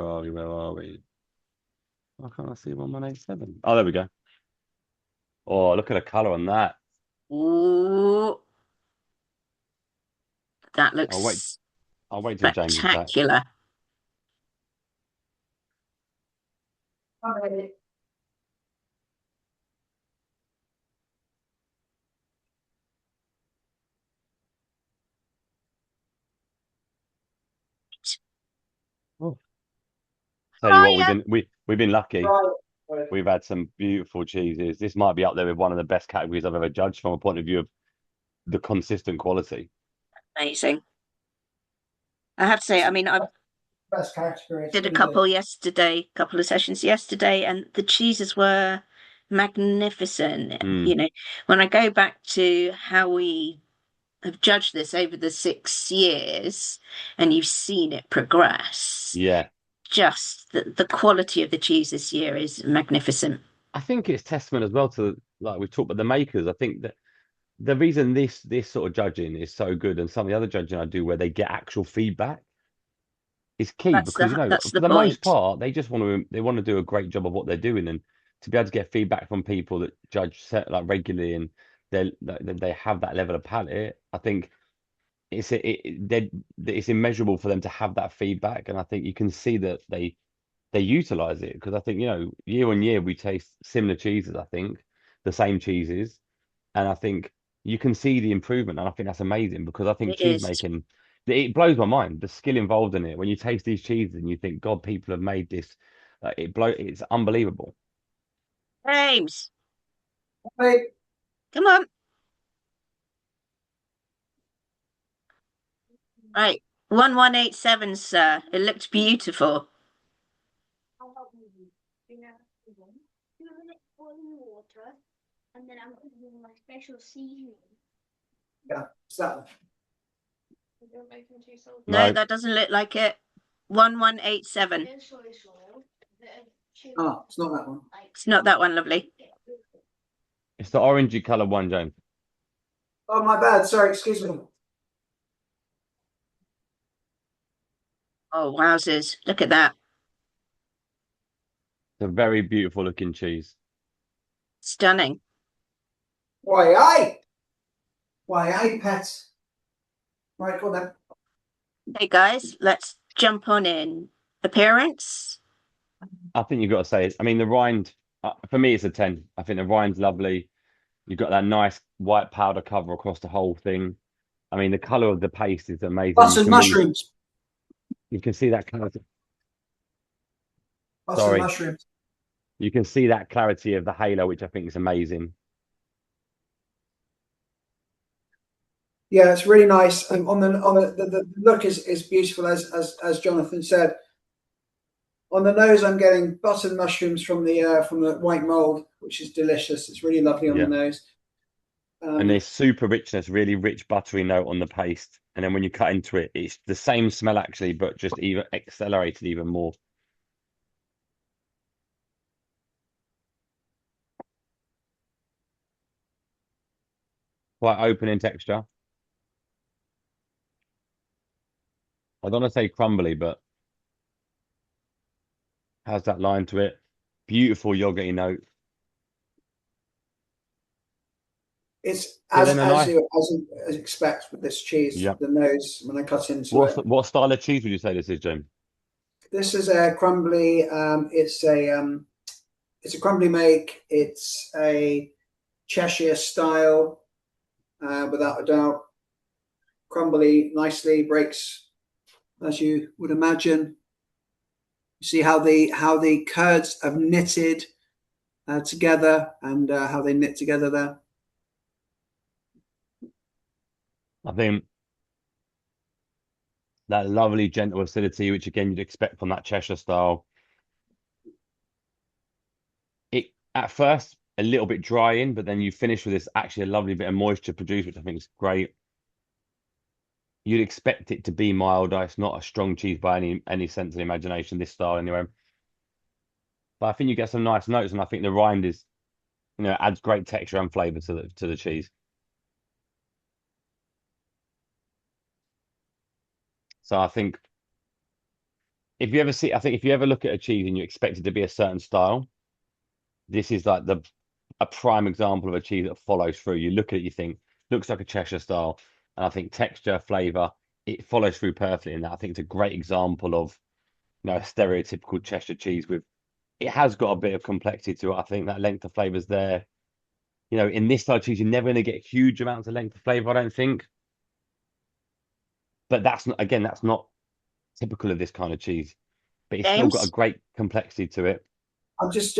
can't I see 1187? Oh, there we go. Oh, look at the colour on that. Ooh. That looks I'll wait till James is back. spectacular. Oh. Tell you what, we've been lucky. We've had some beautiful cheeses. This might be up there with one of the best categories I've ever judged from a point of view of the consistent quality. Amazing. I have to say, I mean, I best category. did a couple of sessions yesterday, and the cheeses were magnificent. You know, when I go back to how we have judged this over the 6 years, and you've seen it progress. Yeah. Just the quality of the cheese this year is magnificent. I think it's testament as well to, like we've talked about, the makers. I think that the reason this sort of judging is so good, and some of the other judging I do where they get actual feedback, is key because for the most part they just want to do a great job of what they're doing, and to be able to get feedback from people that judge like regularly and they have that level of palate. I think it's immeasurable for them to have that feedback, and I think you can see that they utilize it because I think year on year we taste similar cheeses. I think the same cheeses, and I think you can see the improvement, and I think that's amazing because I think cheese making, it blows my mind the skill involved in it. When you taste these cheeses and you think, God, people have made this, it's unbelievable. James, hey, come on. Right, 1187, sir. It looked beautiful. Water, and then I'm putting my special seasoning. Yeah, so. No, that doesn't look like it. 1187. Oh, it's not that one. It's not that one, lovely. It's the orangey colour one, James. Oh, my bad. Sorry, excuse me. Oh, wowzers. Look at that. It's a very beautiful looking cheese. Stunning. Why, pet? Right, go on then. Hey guys, let's jump on in. Appearance? I think you've got to say it. I mean, the rind, for me, it's a 10. I think the rind's lovely. You've got that nice white powder cover across the whole thing. I mean, the color of the paste is amazing. Buttered mushrooms. You can see that clarity. Buttered Sorry, mushrooms. you can see that clarity of the halo, which I think is amazing. Yeah, it's really nice. And on the look is beautiful, as Jonathan said. On the nose, I'm getting buttered mushrooms from the white mold, which is delicious. It's really lovely on Yeah. the nose. And there's super richness, really rich buttery note on the paste. And then when you cut into it, it's the same smell actually, but just even accelerated even more. Quite open in texture. I don't want to say crumbly, but has that line to it. Beautiful yogurty note. It's Yeah, then a nice. you expect with this cheese. Yep. The nose when I cut into it. What style of cheese would you say this is, Jim? This is a crumbly. It's a crumbly make. It's a Cheshire style, without a doubt. Crumbly, nicely breaks, as you would imagine. You see how the curds have knitted together, and how they knit together there. I think that lovely gentle acidity, which again you'd expect from that Cheshire style. It at first a little bit dry in, but then you finish with this actually a lovely bit of moisture produced, which I think is great. You'd expect it to be milder. It's not a strong cheese by any sense of the imagination, this style anyway. But I think you get some nice notes, and I think the rind is, adds great texture and flavour to the cheese. So I think if you ever look at a cheese and you expect it to be a certain style, this is like a prime example of a cheese that follows through. You look at it, you think, looks like a Cheshire style. And I think texture, flavour, it follows through perfectly in that. I think it's a great example of, a stereotypical Cheshire cheese it has got a bit of complexity to it. I think that length of flavour's there. In this style of cheese, you're never going to get huge amounts of length of flavour, I don't think. But that's not typical of this kind of cheese. But it's still got a great complexity to it. I'm just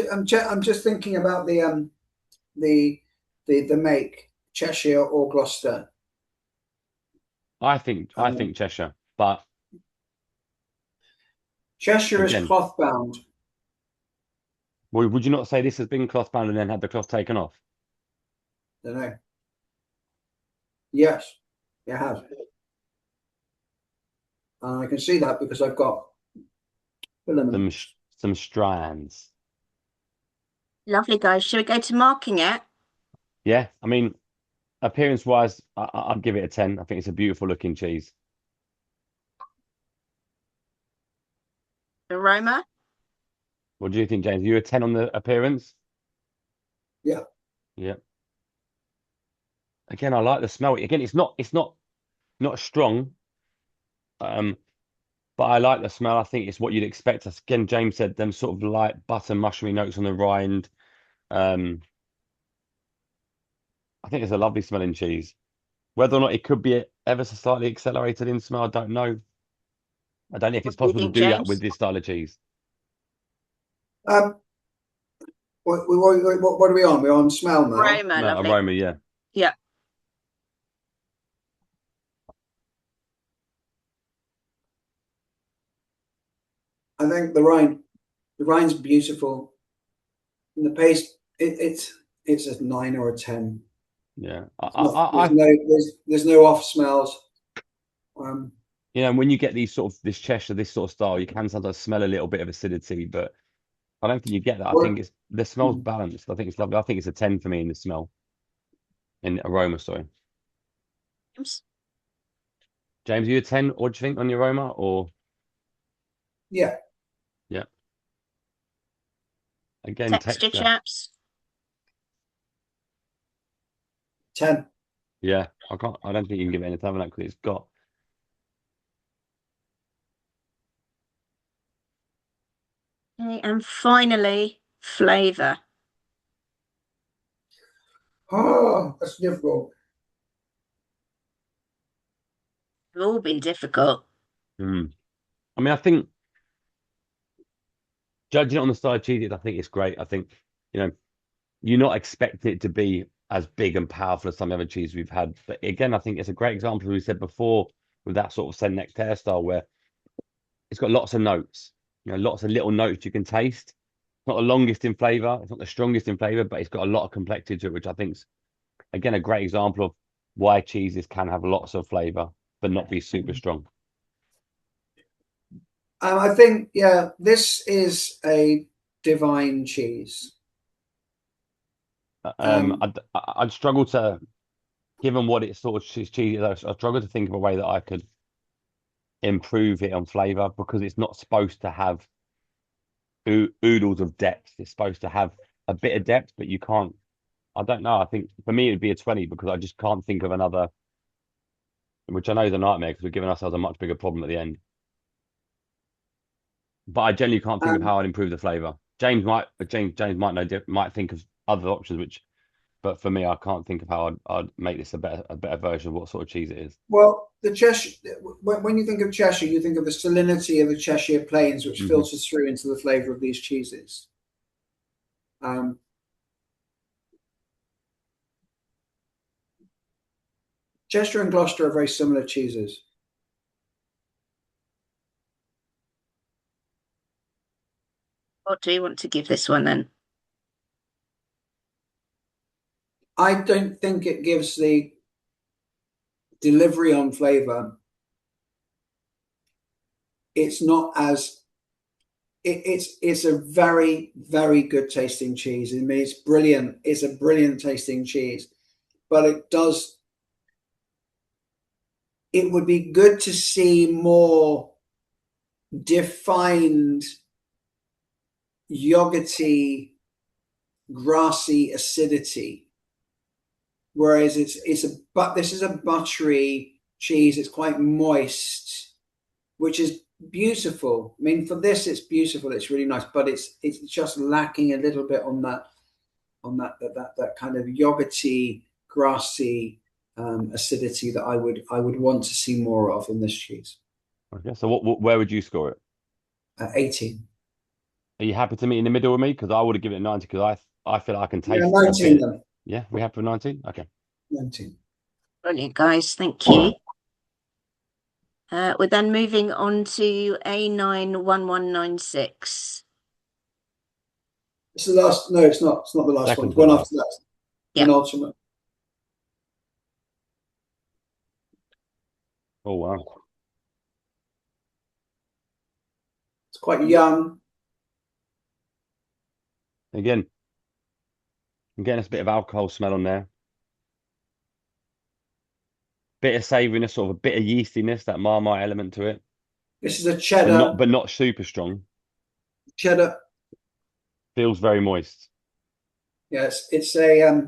thinking about the make, Cheshire or Gloucester. I think Cheshire, but Cheshire is cloth bound. Would you not say this has been cloth bound and then had the cloth taken off? Don't know. Yes, it has. And I can see that because I've got filaments. Some strands. Lovely, guys. Shall we go to marking it? Yeah, I mean, appearance-wise, I'd give it a 10. I think it's a beautiful looking cheese. Aroma? What do you think, James? Are you a 10 on the appearance? Yeah. Yeah. Again, I like the smell. Again, it's not strong. But I like the smell. I think it's what you'd expect. Again, James said them sort of light butter mushroomy notes on the rind. I think it's a lovely smelling cheese. Whether or not it could be ever so slightly accelerated in smell, I don't know. I don't know if it's possible to do that with this style of cheese. What are we on? We're on smell now. Aroma, lovely. Aroma, yeah. Yeah. I think the rind's beautiful. And the paste, it's a 9 or a 10. Yeah. There's no off smells. When you get this sort of style, you can sometimes smell a little bit of acidity, but I don't think you get that. I think the smell's balanced. I think it's lovely. I think it's a 10 for me in the smell. In aroma, sorry. James, are you a 10? What do you think on the aroma? Or Yeah. Yeah. Again, Texture, texture. chaps. 10. Yeah, I don't think you can give it any time on that because it's got. Okay, and finally, flavour. Oh, that's difficult. They've all been difficult. I mean, I think judging it on the side cheeses, I think it's great. I think, you're not expecting it to be as big and powerful as some other cheese we've had. But again, I think it's a great example, as we said before, with that sort of Saint Nectaire style where it's got lots of notes, lots of little notes you can taste. It's not the longest in flavour, it's not the strongest in flavour, but it's got a lot of complexity to it, which I think's, again, a great example of why cheeses can have lots of flavour, but not be super strong. I think, yeah, this is a divine cheese. I'd struggle to, given what it's sort of cheesy, I struggle to think of a way that I could improve it on flavour because it's not supposed to have oodles of depth. It's supposed to have a bit of depth, but you can't. I don't know. I think for me it would be a 20 because I just can't think of another, which I know is a nightmare because we're giving ourselves a much bigger problem at the end. But I genuinely can't think of how I'd improve the flavour. James might might think of other options, but for me, I can't think of how I'd make this a better version of what sort of cheese it is. Well, the Cheshire, when you think of Cheshire, you think of the salinity of the Cheshire Plains, which filters through into the flavour of these cheeses. Chester and Gloucester are very similar cheeses. What do you want to give this one then? I don't think it gives the delivery on flavour. It's not as it's a very, very good tasting cheese. I mean, it's brilliant. It's a brilliant tasting cheese, but it would be good to see more defined yogurty, grassy acidity. Whereas this is a buttery cheese. It's quite moist, which is beautiful. I mean, for this, it's beautiful. It's really nice, but it's just lacking a little bit on that kind of yogurty, grassy acidity that I would want to see more of in this cheese. Okay, so where would you score it? 18. Are you happy to meet in the middle with me? Because I would have given it 90 because I feel I can taste 19 then. Yeah, we happy with 19? Okay. 19. Brilliant, guys. Thank you. We're then moving on to A91196. It's the last. No, it's not. It's not the last Second one. to One last. after that. Yeah. An ultimate. Oh, wow. It's quite young. Again, I'm getting a bit of alcohol smell on there. Bit of savouriness, sort of a bit of yeastiness, that Marmite element to it. This is a cheddar. But not super strong. Cheddar. Feels very moist. Yes, it's a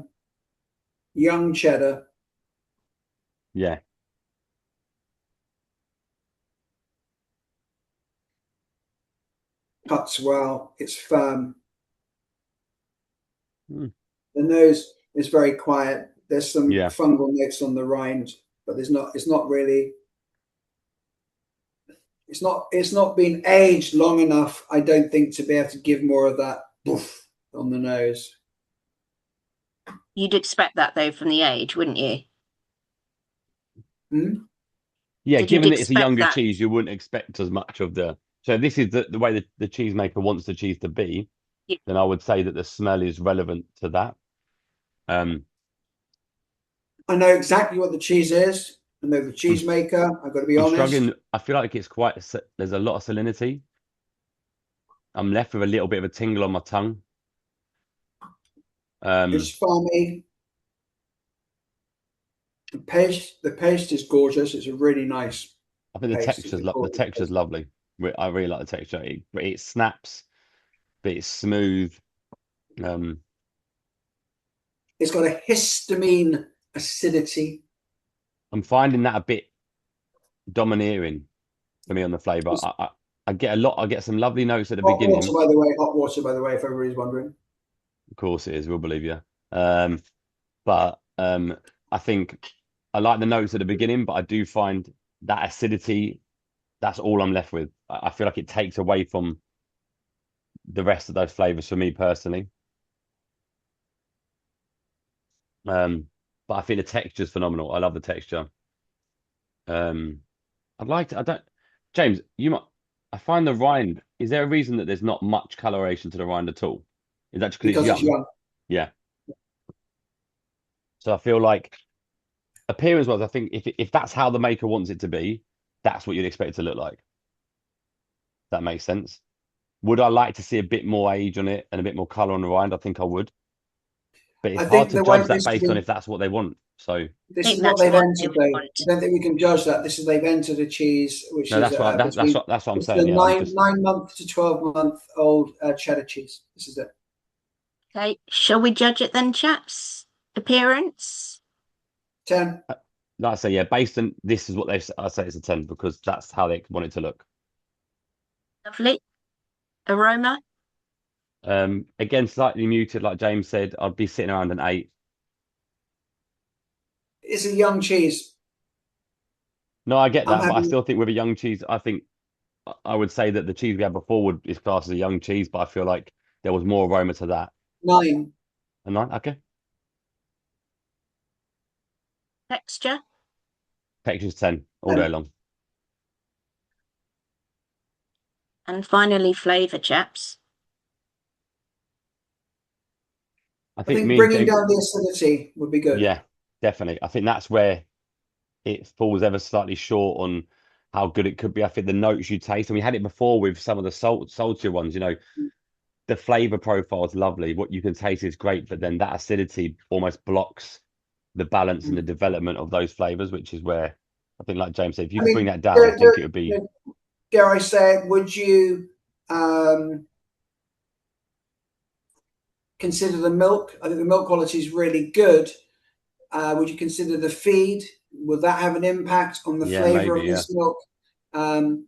young cheddar. Yeah. Cuts well. It's firm. Mm. The nose is very quiet. There's some Yeah. fungal notes on the rind, but there's not. It's not really. It's not been aged long enough, I don't think, to be able to give more of that boof on the nose. You'd expect that though from the age, wouldn't you? Hmm? Yeah, Did you given that it's a expect younger that? cheese, you wouldn't expect as much of the. So this is the way that the cheesemaker wants the cheese to be. Yeah. Then I would say that the smell is relevant to that. I know exactly what the cheese is. I know the cheesemaker. I've got to be I'm honest. struggling. I feel like it's there's a lot of salinity. I'm left with a little bit of a tingle on my tongue. It's foamy. The paste is gorgeous. It's a really nice I think paste. the texture's lovely. I really like the texture. It snaps, but it's smooth. It's got a histamine acidity. I'm finding that a bit domineering for me on the flavour. I get a lot. I get some lovely notes at the Hot water, beginning. by the way. Hot water, by the way, if everybody's wondering. Of course it is. We'll believe you. But I think I like the notes at the beginning, but I do find that acidity. That's all I'm left with. I feel like it takes away from the rest of those flavors for me personally. But I think the texture is phenomenal. I love the texture. I'd like to. I don't. James, you might. I find the rind. Is there a reason that there's not much coloration to the rind at all? Is that just because it's Because it's young? young. Yeah. So I feel like appearance-wise, I think if that's how the maker wants it to be, that's what you'd expect it to look like. That makes sense. Would I like to see a bit more age on it and a bit more color on the rind? I think I would. But it's I hard think to the way judge that this based on if that's what they want. So this think is what that's they've what they entered, though. want. I don't think we can judge that. This is they've entered a cheese which no, is that's right. between That's what I'm it's saying. the Yeah, I'm just 9 month to 12 month old cheddar cheese. This is it. Okay, shall we judge it then, chaps? Appearance? 10. like I say, yeah, based on this is what they I say it's a 10 because that's how they want it to look. Lovely. Aroma? Again, slightly muted, like James said. I'd be sitting around an 8. It's a young cheese. No, I get I'm that, but I having still think with a young cheese, I think I would say that the cheese we had before is classed as a young cheese, but I feel like there was more aroma to that. 9. A 9, okay. Texture? Texture's 10 all day 10. long. And finally, flavour, chaps. I I think think me and bringing James, down the acidity would be good. yeah, definitely. I think that's where it falls ever slightly short on how good it could be. I think the notes you taste, and we had it before with some of the saltier ones, the flavor profile is lovely. What you can taste is great, but then that acidity almost blocks the balance and the development of those flavors, which is where I think, like James said, if you I could bring mean, that down, I think it would be. dare I say, would you consider the milk? I think the milk quality is really good. Would you consider the feed? Would that have an impact on the Yeah, flavor maybe, of yeah. this milk? And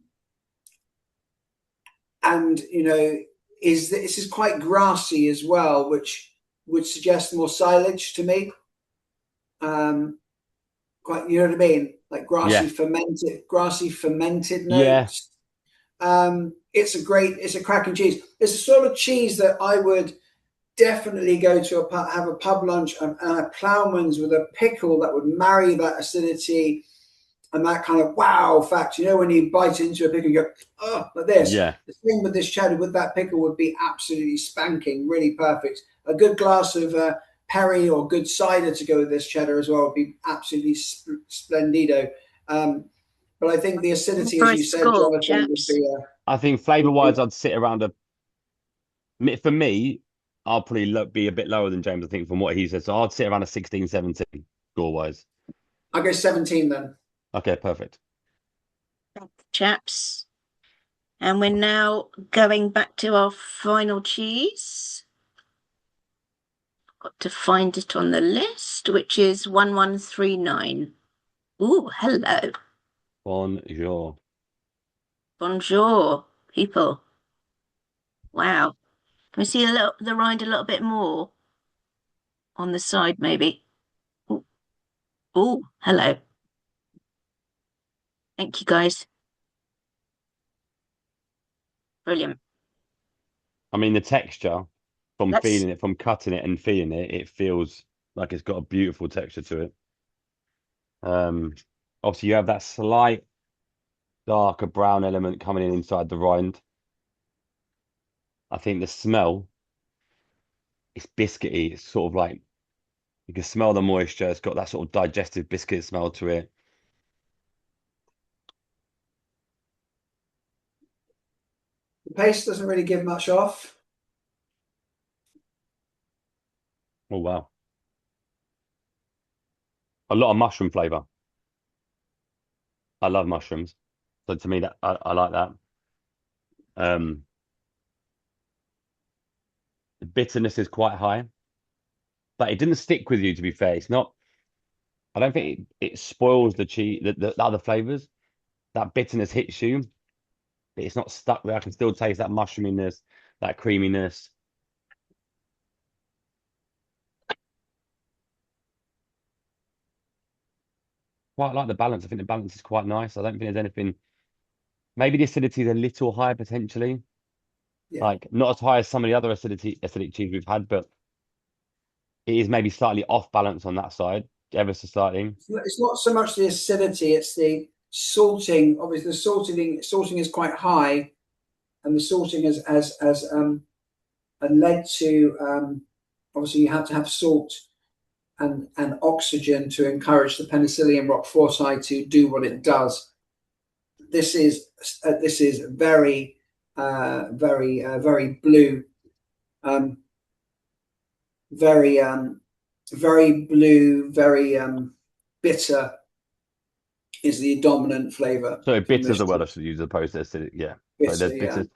this is quite grassy as well, which would suggest more silage to me. Quite, you know what I mean? Like Yeah, grassy fermented yeah, notes. It's a cracking cheese. It's a sort of cheese that I would definitely go to have a pub lunch and a ploughman's with a pickle that would marry that acidity and that kind of wow fact. When you bite into a pickle, you go, oh, like this. yeah. The thing with this cheddar with that pickle would be absolutely spanking, really perfect. A good glass of Perry or good cider to go with this cheddar as well would be absolutely splendido. But I think the acidity, For as a you said, score, Jonathan, would chaps. be. I think flavor-wise, I'd sit around for me, I'll probably be a bit lower than James, I think, from what he said. So I'd sit around a 16, 17 score-wise. I'll go 17 then. Okay, perfect. Chaps. And we're now going back to our final cheese. Got to find it on the list, which is 1139. Ooh, hello. Bonjour. Bonjour, people. Wow. Can we see the rind a little bit more on the side, maybe? Ooh, hello. Thank you, guys. Brilliant. I mean, the texture from Let's feeling it, from cutting it and feeling it, it feels like it's got a beautiful texture to it. Obviously, you have that slight darker brown element coming in inside the rind. I think the smell is biscuity. It's sort of like you can smell the moisture. It's got that sort of digestive biscuit smell to it. The paste doesn't really give much off. Oh, wow. A lot of mushroom flavor. I love mushrooms. So to me, that I like that. The bitterness is quite high, but it didn't stick with you, to be fair. It's not, I don't think it spoils the cheese, the other flavors. That bitterness hits you, but it's not stuck there. I can still taste that mushroominess, that creaminess. Quite like the balance. I think the balance is quite nice. I don't think there's anything. Maybe the acidity is a little high potentially. Yeah. Like not as high as some of the other acidic cheese we've had, but it is maybe slightly off balance on that side, ever so slightly. It's not so much the acidity; it's the salting. Obviously, the salting is quite high, and the salting has led to obviously you have to have salt and oxygen to encourage the penicillium roqueforti to do what it does. This is very very blue, very blue, very bitter is the dominant flavour. So bitter is the word I should use as opposed to acidic. Yeah. So there's bitters.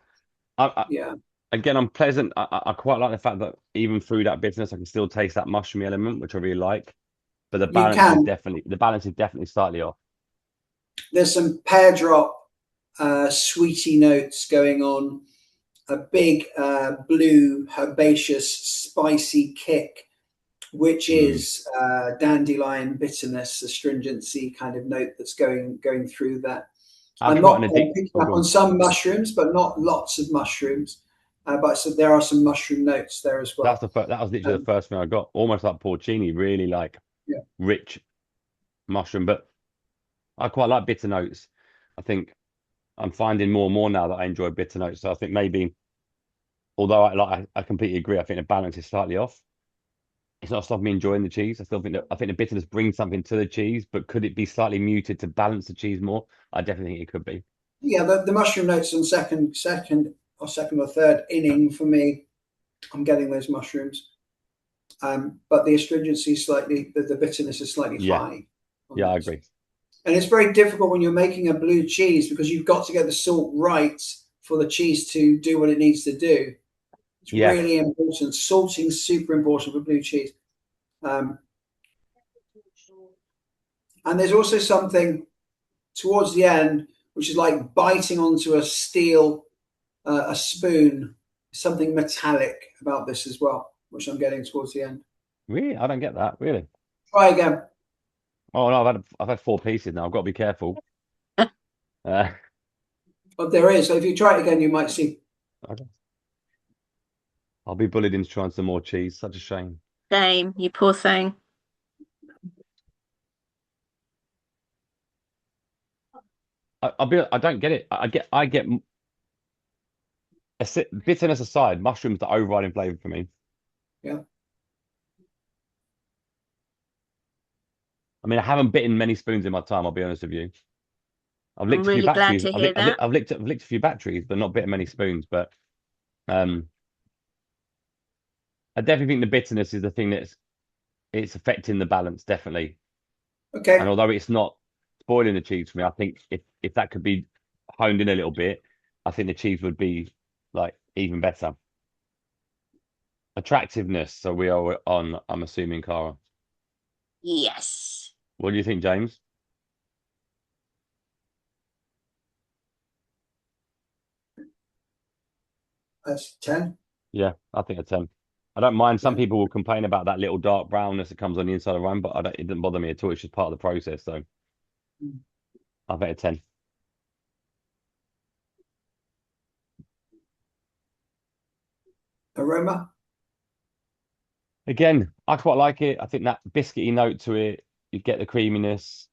Yeah. Again, I'm pleasant. I quite like the fact that even through that bitterness, I can still taste that mushroomy element, which I really like. But the balance is definitely slightly off. There's some pear drop, sweety notes going on. A big blue, herbaceous, spicy kick, which is dandelion bitterness, astringency kind of note that's going through that. I'm picking up on some mushrooms, but not lots of mushrooms. But so there are some mushroom notes there as well. That was literally the first thing I got, almost like porcini, really like rich mushroom. But I quite like bitter notes. I think I'm finding more and more now that I enjoy bitter notes. So I think maybe, although I completely agree, I think the balance is slightly off. It's not stopping me enjoying the cheese. I think the bitterness brings something to the cheese, but could it be slightly muted to balance the cheese more? I definitely think it could be. Yeah, the mushroom notes on second or third inning for me. I'm getting those mushrooms, but the astringency is slightly, the bitterness is slightly high. Yeah, I agree. And it's very difficult when you're making a blue cheese because you've got to get the salt right for the cheese to do what it needs to do. It's really important. Salting's super important for blue cheese. And there's also something towards the end, which is like biting onto a steel, a spoon, something metallic about this as well, which I'm getting towards the end. Really? I don't get that. Really? Try again. Oh no, I've had 4 pieces now. I've got to be careful. But there is. So if you try it again, you might see. Okay. I'll be bullied into trying some more cheese. Such a shame. Shame, you poor thing. I don't get it. I get bitterness aside, mushrooms the overriding flavor for me. Yeah. I mean, I haven't bitten many spoons in my time. I'll be honest with you. I've licked I'm really a few glad batteries. to hear that. I've licked a few batteries, but not bitten many spoons. But I definitely think the bitterness is the thing it's affecting the balance, definitely. Okay. And although it's not spoiling the cheese for me, I think if that could be honed in a little bit, I think the cheese would be like even better. Attractiveness. So we are on, I'm assuming, Cara. Yes. What do you think, James? That's 10. Yeah, I think a 10. I don't mind. Some people will complain about that little dark brownness that comes on the inside of rum, but it doesn't bother me at all. It's just part of the process. So I think a 10. Aroma. Again, I quite like it. I think that biscuity note to it, you get the creaminess.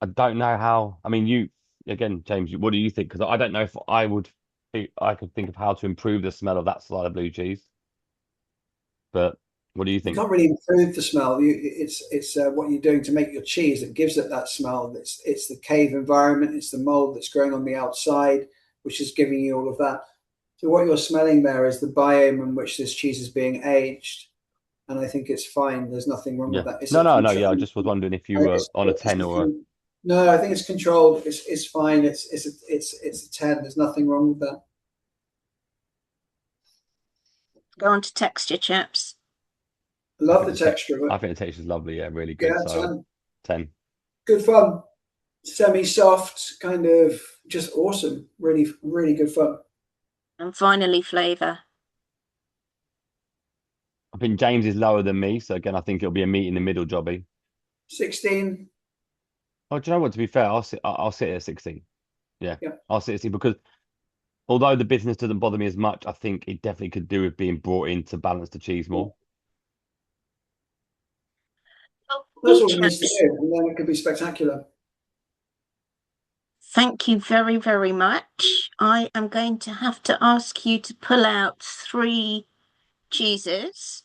I don't know how. I mean, again, James, what do you think? Because I don't know if I could think of how to improve the smell of that side of blue cheese. But what do you You think? can't really improve the smell. It's what you're doing to make your cheese that gives it that smell. It's the cave environment. It's the mold that's growing on the outside, which is giving you all of that. So what you're smelling there is the biome in which this cheese is being aged, and I think it's fine. There's nothing wrong with that. No. Yeah, I just was wondering if you were on a 10 or No, I think it's controlled. It's fine. It's a 10. There's nothing wrong with that. Go on to texture, chaps. I love the texture of it. I think the texture is lovely. Yeah, really good. Yeah, So 10. Good fun. Semi-soft, kind of just awesome. Really, really good fun. And finally, flavour. I think James is lower than me, so again, I think it'll be a meet in the middle jobby. 16. Oh, do you know what? To be fair, I'll sit at 16. Yeah, Yeah. I'll sit at 16 because although the business doesn't bother me as much, I think it definitely could do with being brought in to balance the cheese more. That's all it needs to do, and then it could be spectacular. Thank you very, very much. I am going to have to ask you to pull out 3 cheeses.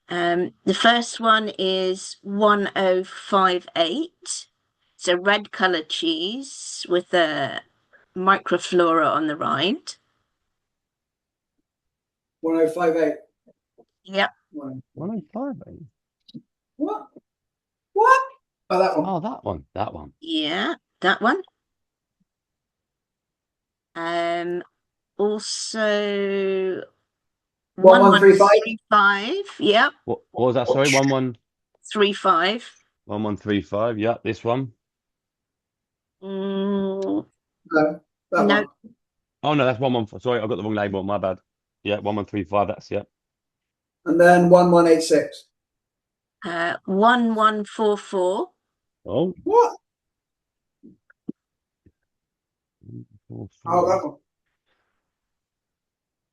The first one is 1058. It's a red coloured cheese with a microflora on the rind. 1058. Yep. 105. What? What? Oh, that one. Oh, that one. That one. Yeah, that one. Also 1135. Yep. What was that? Sorry, 35. 1135. Yeah, this one. No, that No. one. Oh no, that's 11. Sorry, I got the wrong label. My bad. Yeah, 1135. That's yeah. And then 1186. 1144. Oh. What? 4, Oh, 4. that one.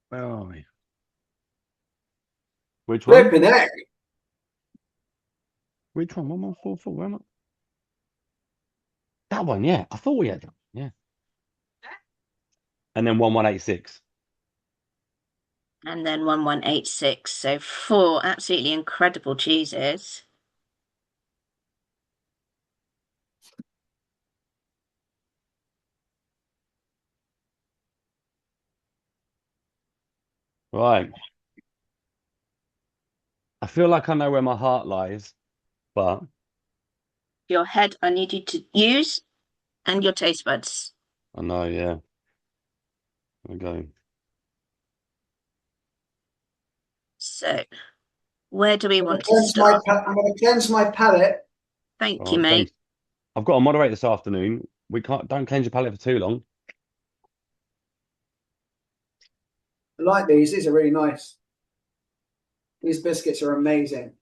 Where are we? Which one? Flipping heck. Which one? 1144. Where am I? That one, yeah. I thought we had that. Yeah. And then 1186. And then 1186. So 4 absolutely incredible cheeses. Right. I feel like I know where my heart lies, but Your head, I need you to use, and your taste buds. I know, yeah. There we go. So, where do we want to I'm start? going to cleanse my palate. Thank All you, right, mate. thanks. I've got to moderate this afternoon. Don't cleanse your palate for too long. I like these. These are really nice. These biscuits are amazing.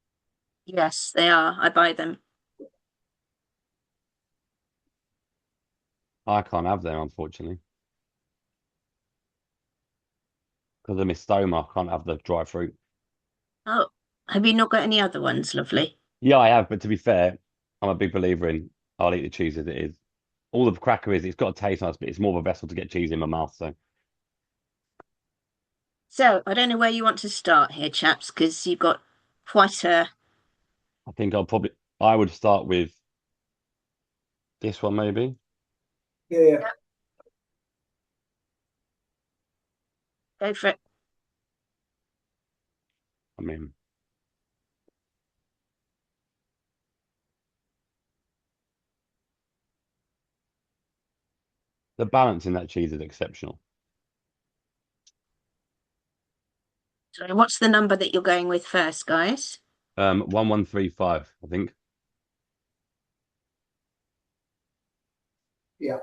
Yes, they are. I buy them. I can't have them, unfortunately. Because of my stoma, I can't have the dry fruit. Oh, have you not got any other ones, lovely? Yeah, I have, but to be fair, I'm a big believer in I'll eat the cheese as it is. All the cracker is, it's got to taste nice, but it's more of a vessel to get cheese in my mouth. So, I don't know where you want to start here, chaps, because you've got quite a... I think I would start with this one maybe. Yeah. Go for it. I mean, the balance in that cheese is exceptional. Sorry, what's the number that you're going with first, guys? 1135, I think. Yeah.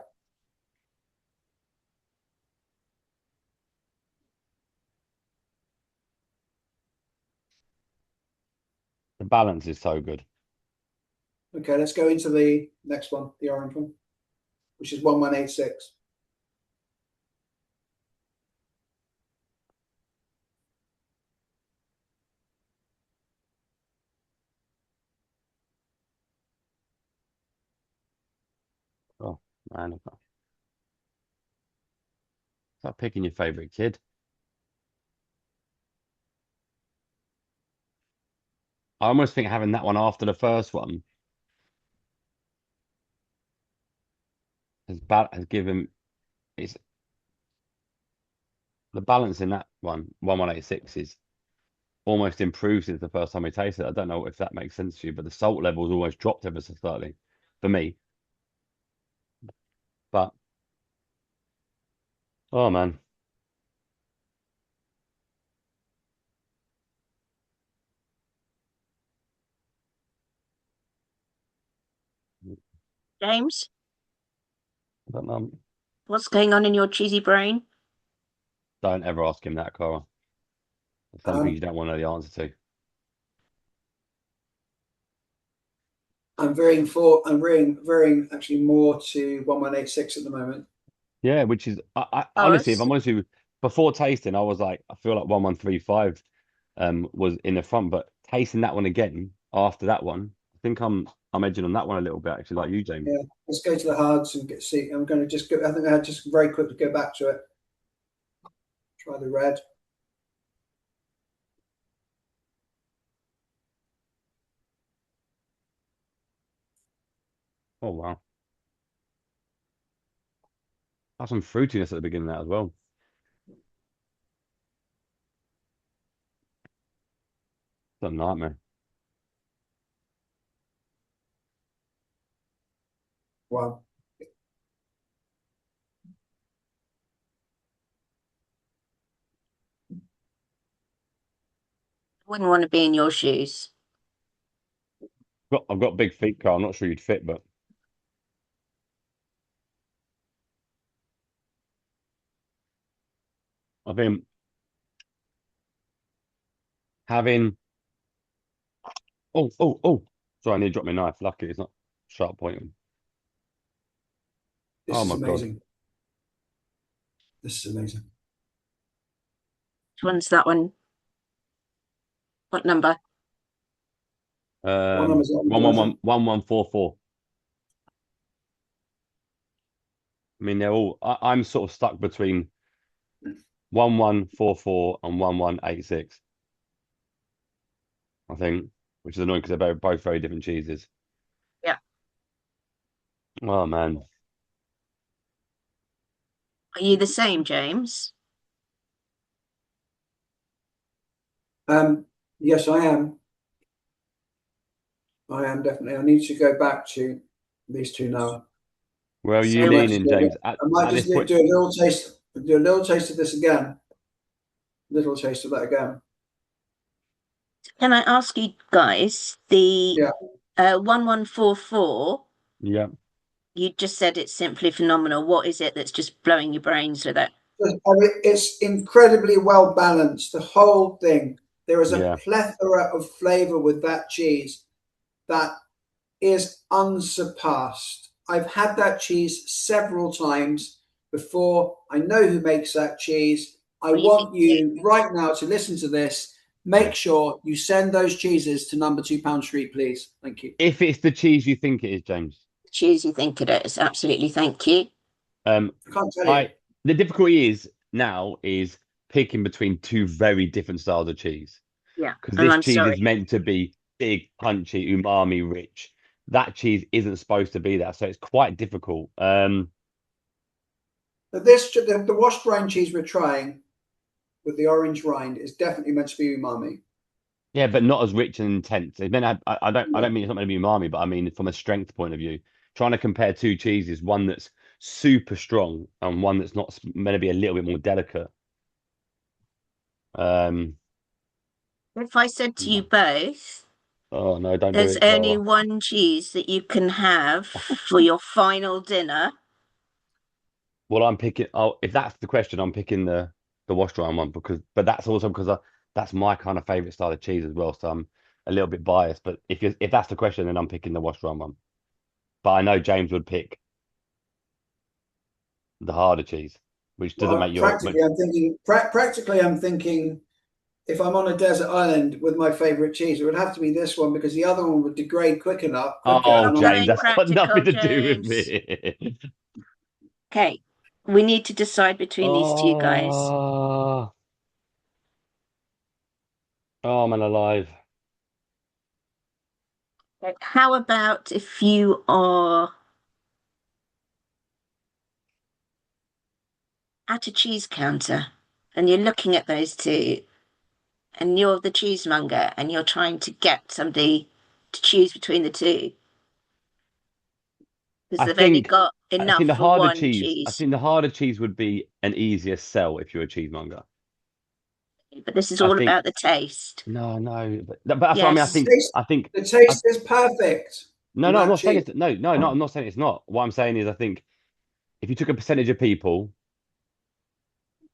The balance is so good. Okay, let's go into the next one, the orange one, which is 1186. Oh man, start picking your favorite kid. I almost think having that one after the first one has given it's the balance in that one 1186 is almost improved since the first time we tasted it. I don't know if that makes sense to you, but the salt level's almost dropped ever so slightly for me. Oh man. James, I don't know. what's going on in your cheesy brain? Don't ever ask him that, Cara. It's something Um, you don't want to know the answer to. I'm varying actually more to 1186 at the moment. Yeah, which is I Oh, honestly, if I'm honest with you, before tasting, I was like, I feel like 1135 was in the front, but tasting that one again after that one, I think I'm edging on that one a little bit actually, like you, James. Yeah, let's go to the hards and see. I'm going to just go. I think I just very quickly go back to it. Try the red. Oh wow. Have some fruitiness at the beginning of that as well. It's a nightmare. Wow. wouldn't want to be in your shoes. I've got big feet, Carl. I'm not sure you'd fit, but I think having oh. Sorry, I need to drop my knife. Lucky it's not sharp pointing. This Oh is my God. amazing. This is amazing. Which one's that one? What number? What numbers are we, One one Jonathan? one 1144. I mean, they're all. I'm sort of stuck between 1144 and 1186. I think, which is annoying because they're both very different cheeses. Yeah. Oh man. Are you the same, James? Yes, I am. I am definitely. I need to go back to these two now. Where are you So I might just leaning, do James? I might At just this point, do a little taste. Do a little taste of this again. Little taste of that again. can I ask you guys, the Yeah. 1144, yeah, you just said it's simply phenomenal. What is it that's just blowing your brains with it? I mean, it's incredibly well balanced. The whole thing. There is a yeah. plethora of flavor with that cheese that is unsurpassed. I've had that cheese several times before. I know who makes that cheese. I What do you think? want you right now to listen to this. Okay. Make sure you send those cheeses to number 2 Pound Street, please. Thank you. If it's the cheese you think it is, James, Choose you think it is. Absolutely. Thank you. um, I can't tell you. I the difficulty is now is picking between two very different styles of cheese Yeah. because And this I'm cheese sorry. is meant to be big, punchy, umami rich. That cheese isn't supposed to be that, so it's quite difficult. But the washed rind cheese we're trying with the orange rind is definitely meant to be umami. Yeah, but not as rich and intense. It's meant to have, I Yeah. don't mean it's not meant to be umami, but I mean from a strength point of view, trying to compare two cheeses, one that's super strong and one that's not meant to be a little bit more delicate. Um, If I said to you both, oh no, don't do there's it, only Cara. one cheese that you can have for your final dinner. Well, I'm picking. Oh, if that's the question, I'm picking the washed rind one but that's also because that's my kind of favorite style of cheese as well. So I'm a little bit biased. But if that's the question, then I'm picking the washed rind one. But I know James would pick the harder cheese, which doesn't Well, make your. practically, I'm thinking if I'm on a desert island with my favorite cheese, it would have to be this one because the other one would degrade quicker, Oh, Stop and I'm James, going that's got nothing practical, to do with James. me. Okay. We need to decide between these two guys. Oh, oh, man, alive. Okay, how about if you are at a cheese counter and you're looking at those two and you're the cheesemonger and you're trying to get somebody to choose between the two because I they've only think got enough think the for harder one cheese. I cheese. think the harder cheese would be an easier sell if you're a cheesemonger. But this is I all think about the taste. no, but that's what I mean. Yes. The taste is perfect. No, on I'm that not saying cheese. it's no. I'm not saying it's not. What I'm saying is, I think if you took a percentage of people,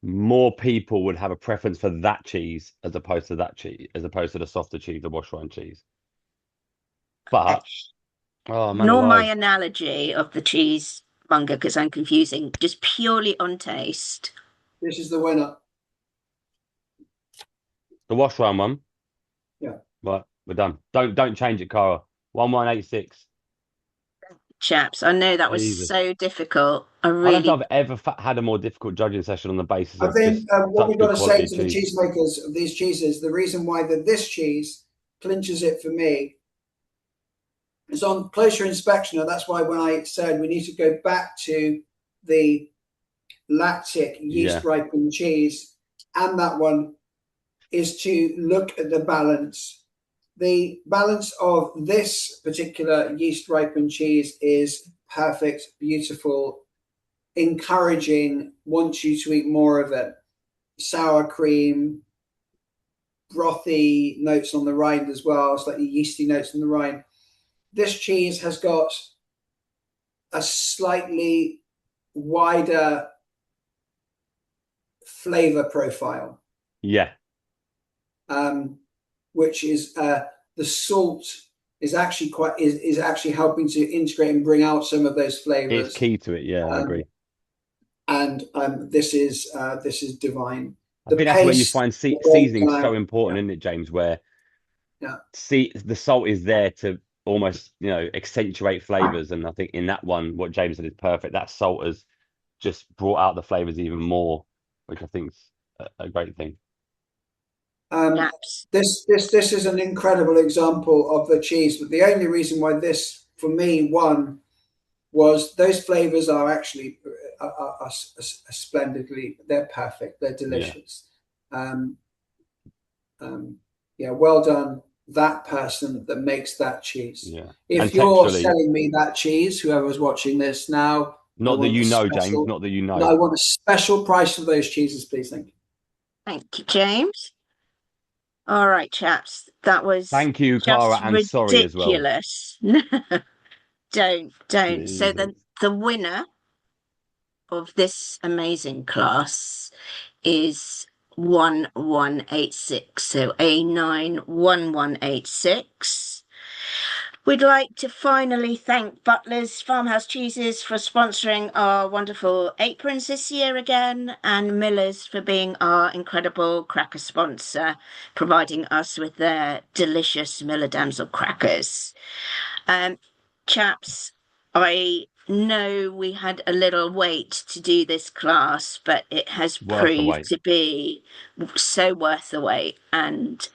more people would have a preference for that cheese as opposed to that cheese, as opposed to the softer cheese, the wash rind cheese. But oh man, Nor my alive, analogy of the cheesemonger because I'm confusing. Just purely on taste. This is the winner. the wash rind one. Yeah. Right, we're done. Don't change it, Cara. 1186. Chaps, I know that was Jesus. so difficult. I I don't think really, I've ever had a more difficult judging session on the basis I of think just what such we've got good to say quality to the cheese. cheesemakers of these cheeses, the reason why this cheese clinches it for me is on closer inspection. And that's why when I said we need to go back to the lactic yeast Yeah, ripened cheese, and that one is to look at the balance. The balance of this particular yeast ripened cheese is perfect, beautiful, encouraging, wants you to eat more of it. Sour cream, brothy notes on the rind as well, slightly yeasty notes on the rind. This cheese has got a slightly wider flavor profile. yeah. Which is the salt is actually is actually helping to integrate and bring out some of those flavors. It's key to it. Yeah, I agree. And this is divine. I think that's where you find seasoning so important, yeah. isn't it, James? Where Yeah. the salt is there to almost, accentuate flavors. And I think in that one, what James said is perfect. That salt has just brought out the flavors even more, which I think is a great thing. This is an incredible example of the cheese, but the only reason why this for me won was those flavors are actually are splendidly, they're perfect, they're delicious. Yeah, well done, that person that makes that cheese. Yeah. If you're selling me that cheese, whoever's watching this now, not that you know, James, not that you know. I want a special price for those cheeses, please. Thank you. Thank you, James. All right, chaps. That was thank you, Cara, and sorry as well. Ridiculous. Don't. So the winner of this amazing class is 1186. So A91186. We'd like to finally thank Butler's Farmhouse Cheeses for sponsoring our wonderful aprons this year again, and Miller's for being our incredible cracker sponsor, providing us with their delicious Miller Damsel crackers. Chaps, I know we had a little wait to do this class, but it has proved to be so worth the wait, and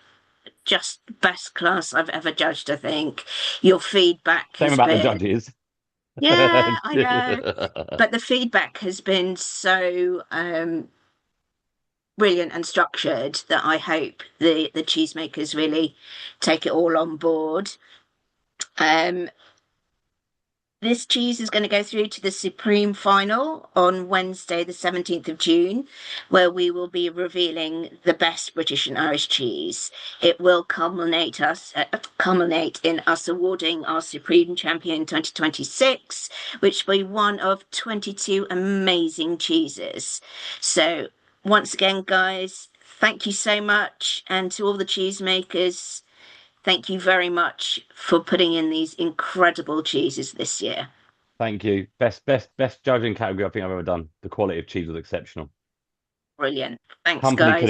just best class I've ever judged, I think. Your feedback has about been... the judges. Yeah, I know. But the feedback has been so brilliant and structured that I hope the cheesemakers really take it all on board. This cheese is going to go through to the Supreme Final on Wednesday, the 17th of June, where we will be revealing the best British and Irish cheese. It will culminate in us awarding our Supreme Champion 2026, which will be one of 22 amazing cheeses. So once again, guys, thank you so much. And to all the cheesemakers, thank you very much for putting in these incredible cheeses this year. Thank you. Best judging category I think I've ever done. The quality of cheese was exceptional. Brilliant. Thanks, Company could have guys. been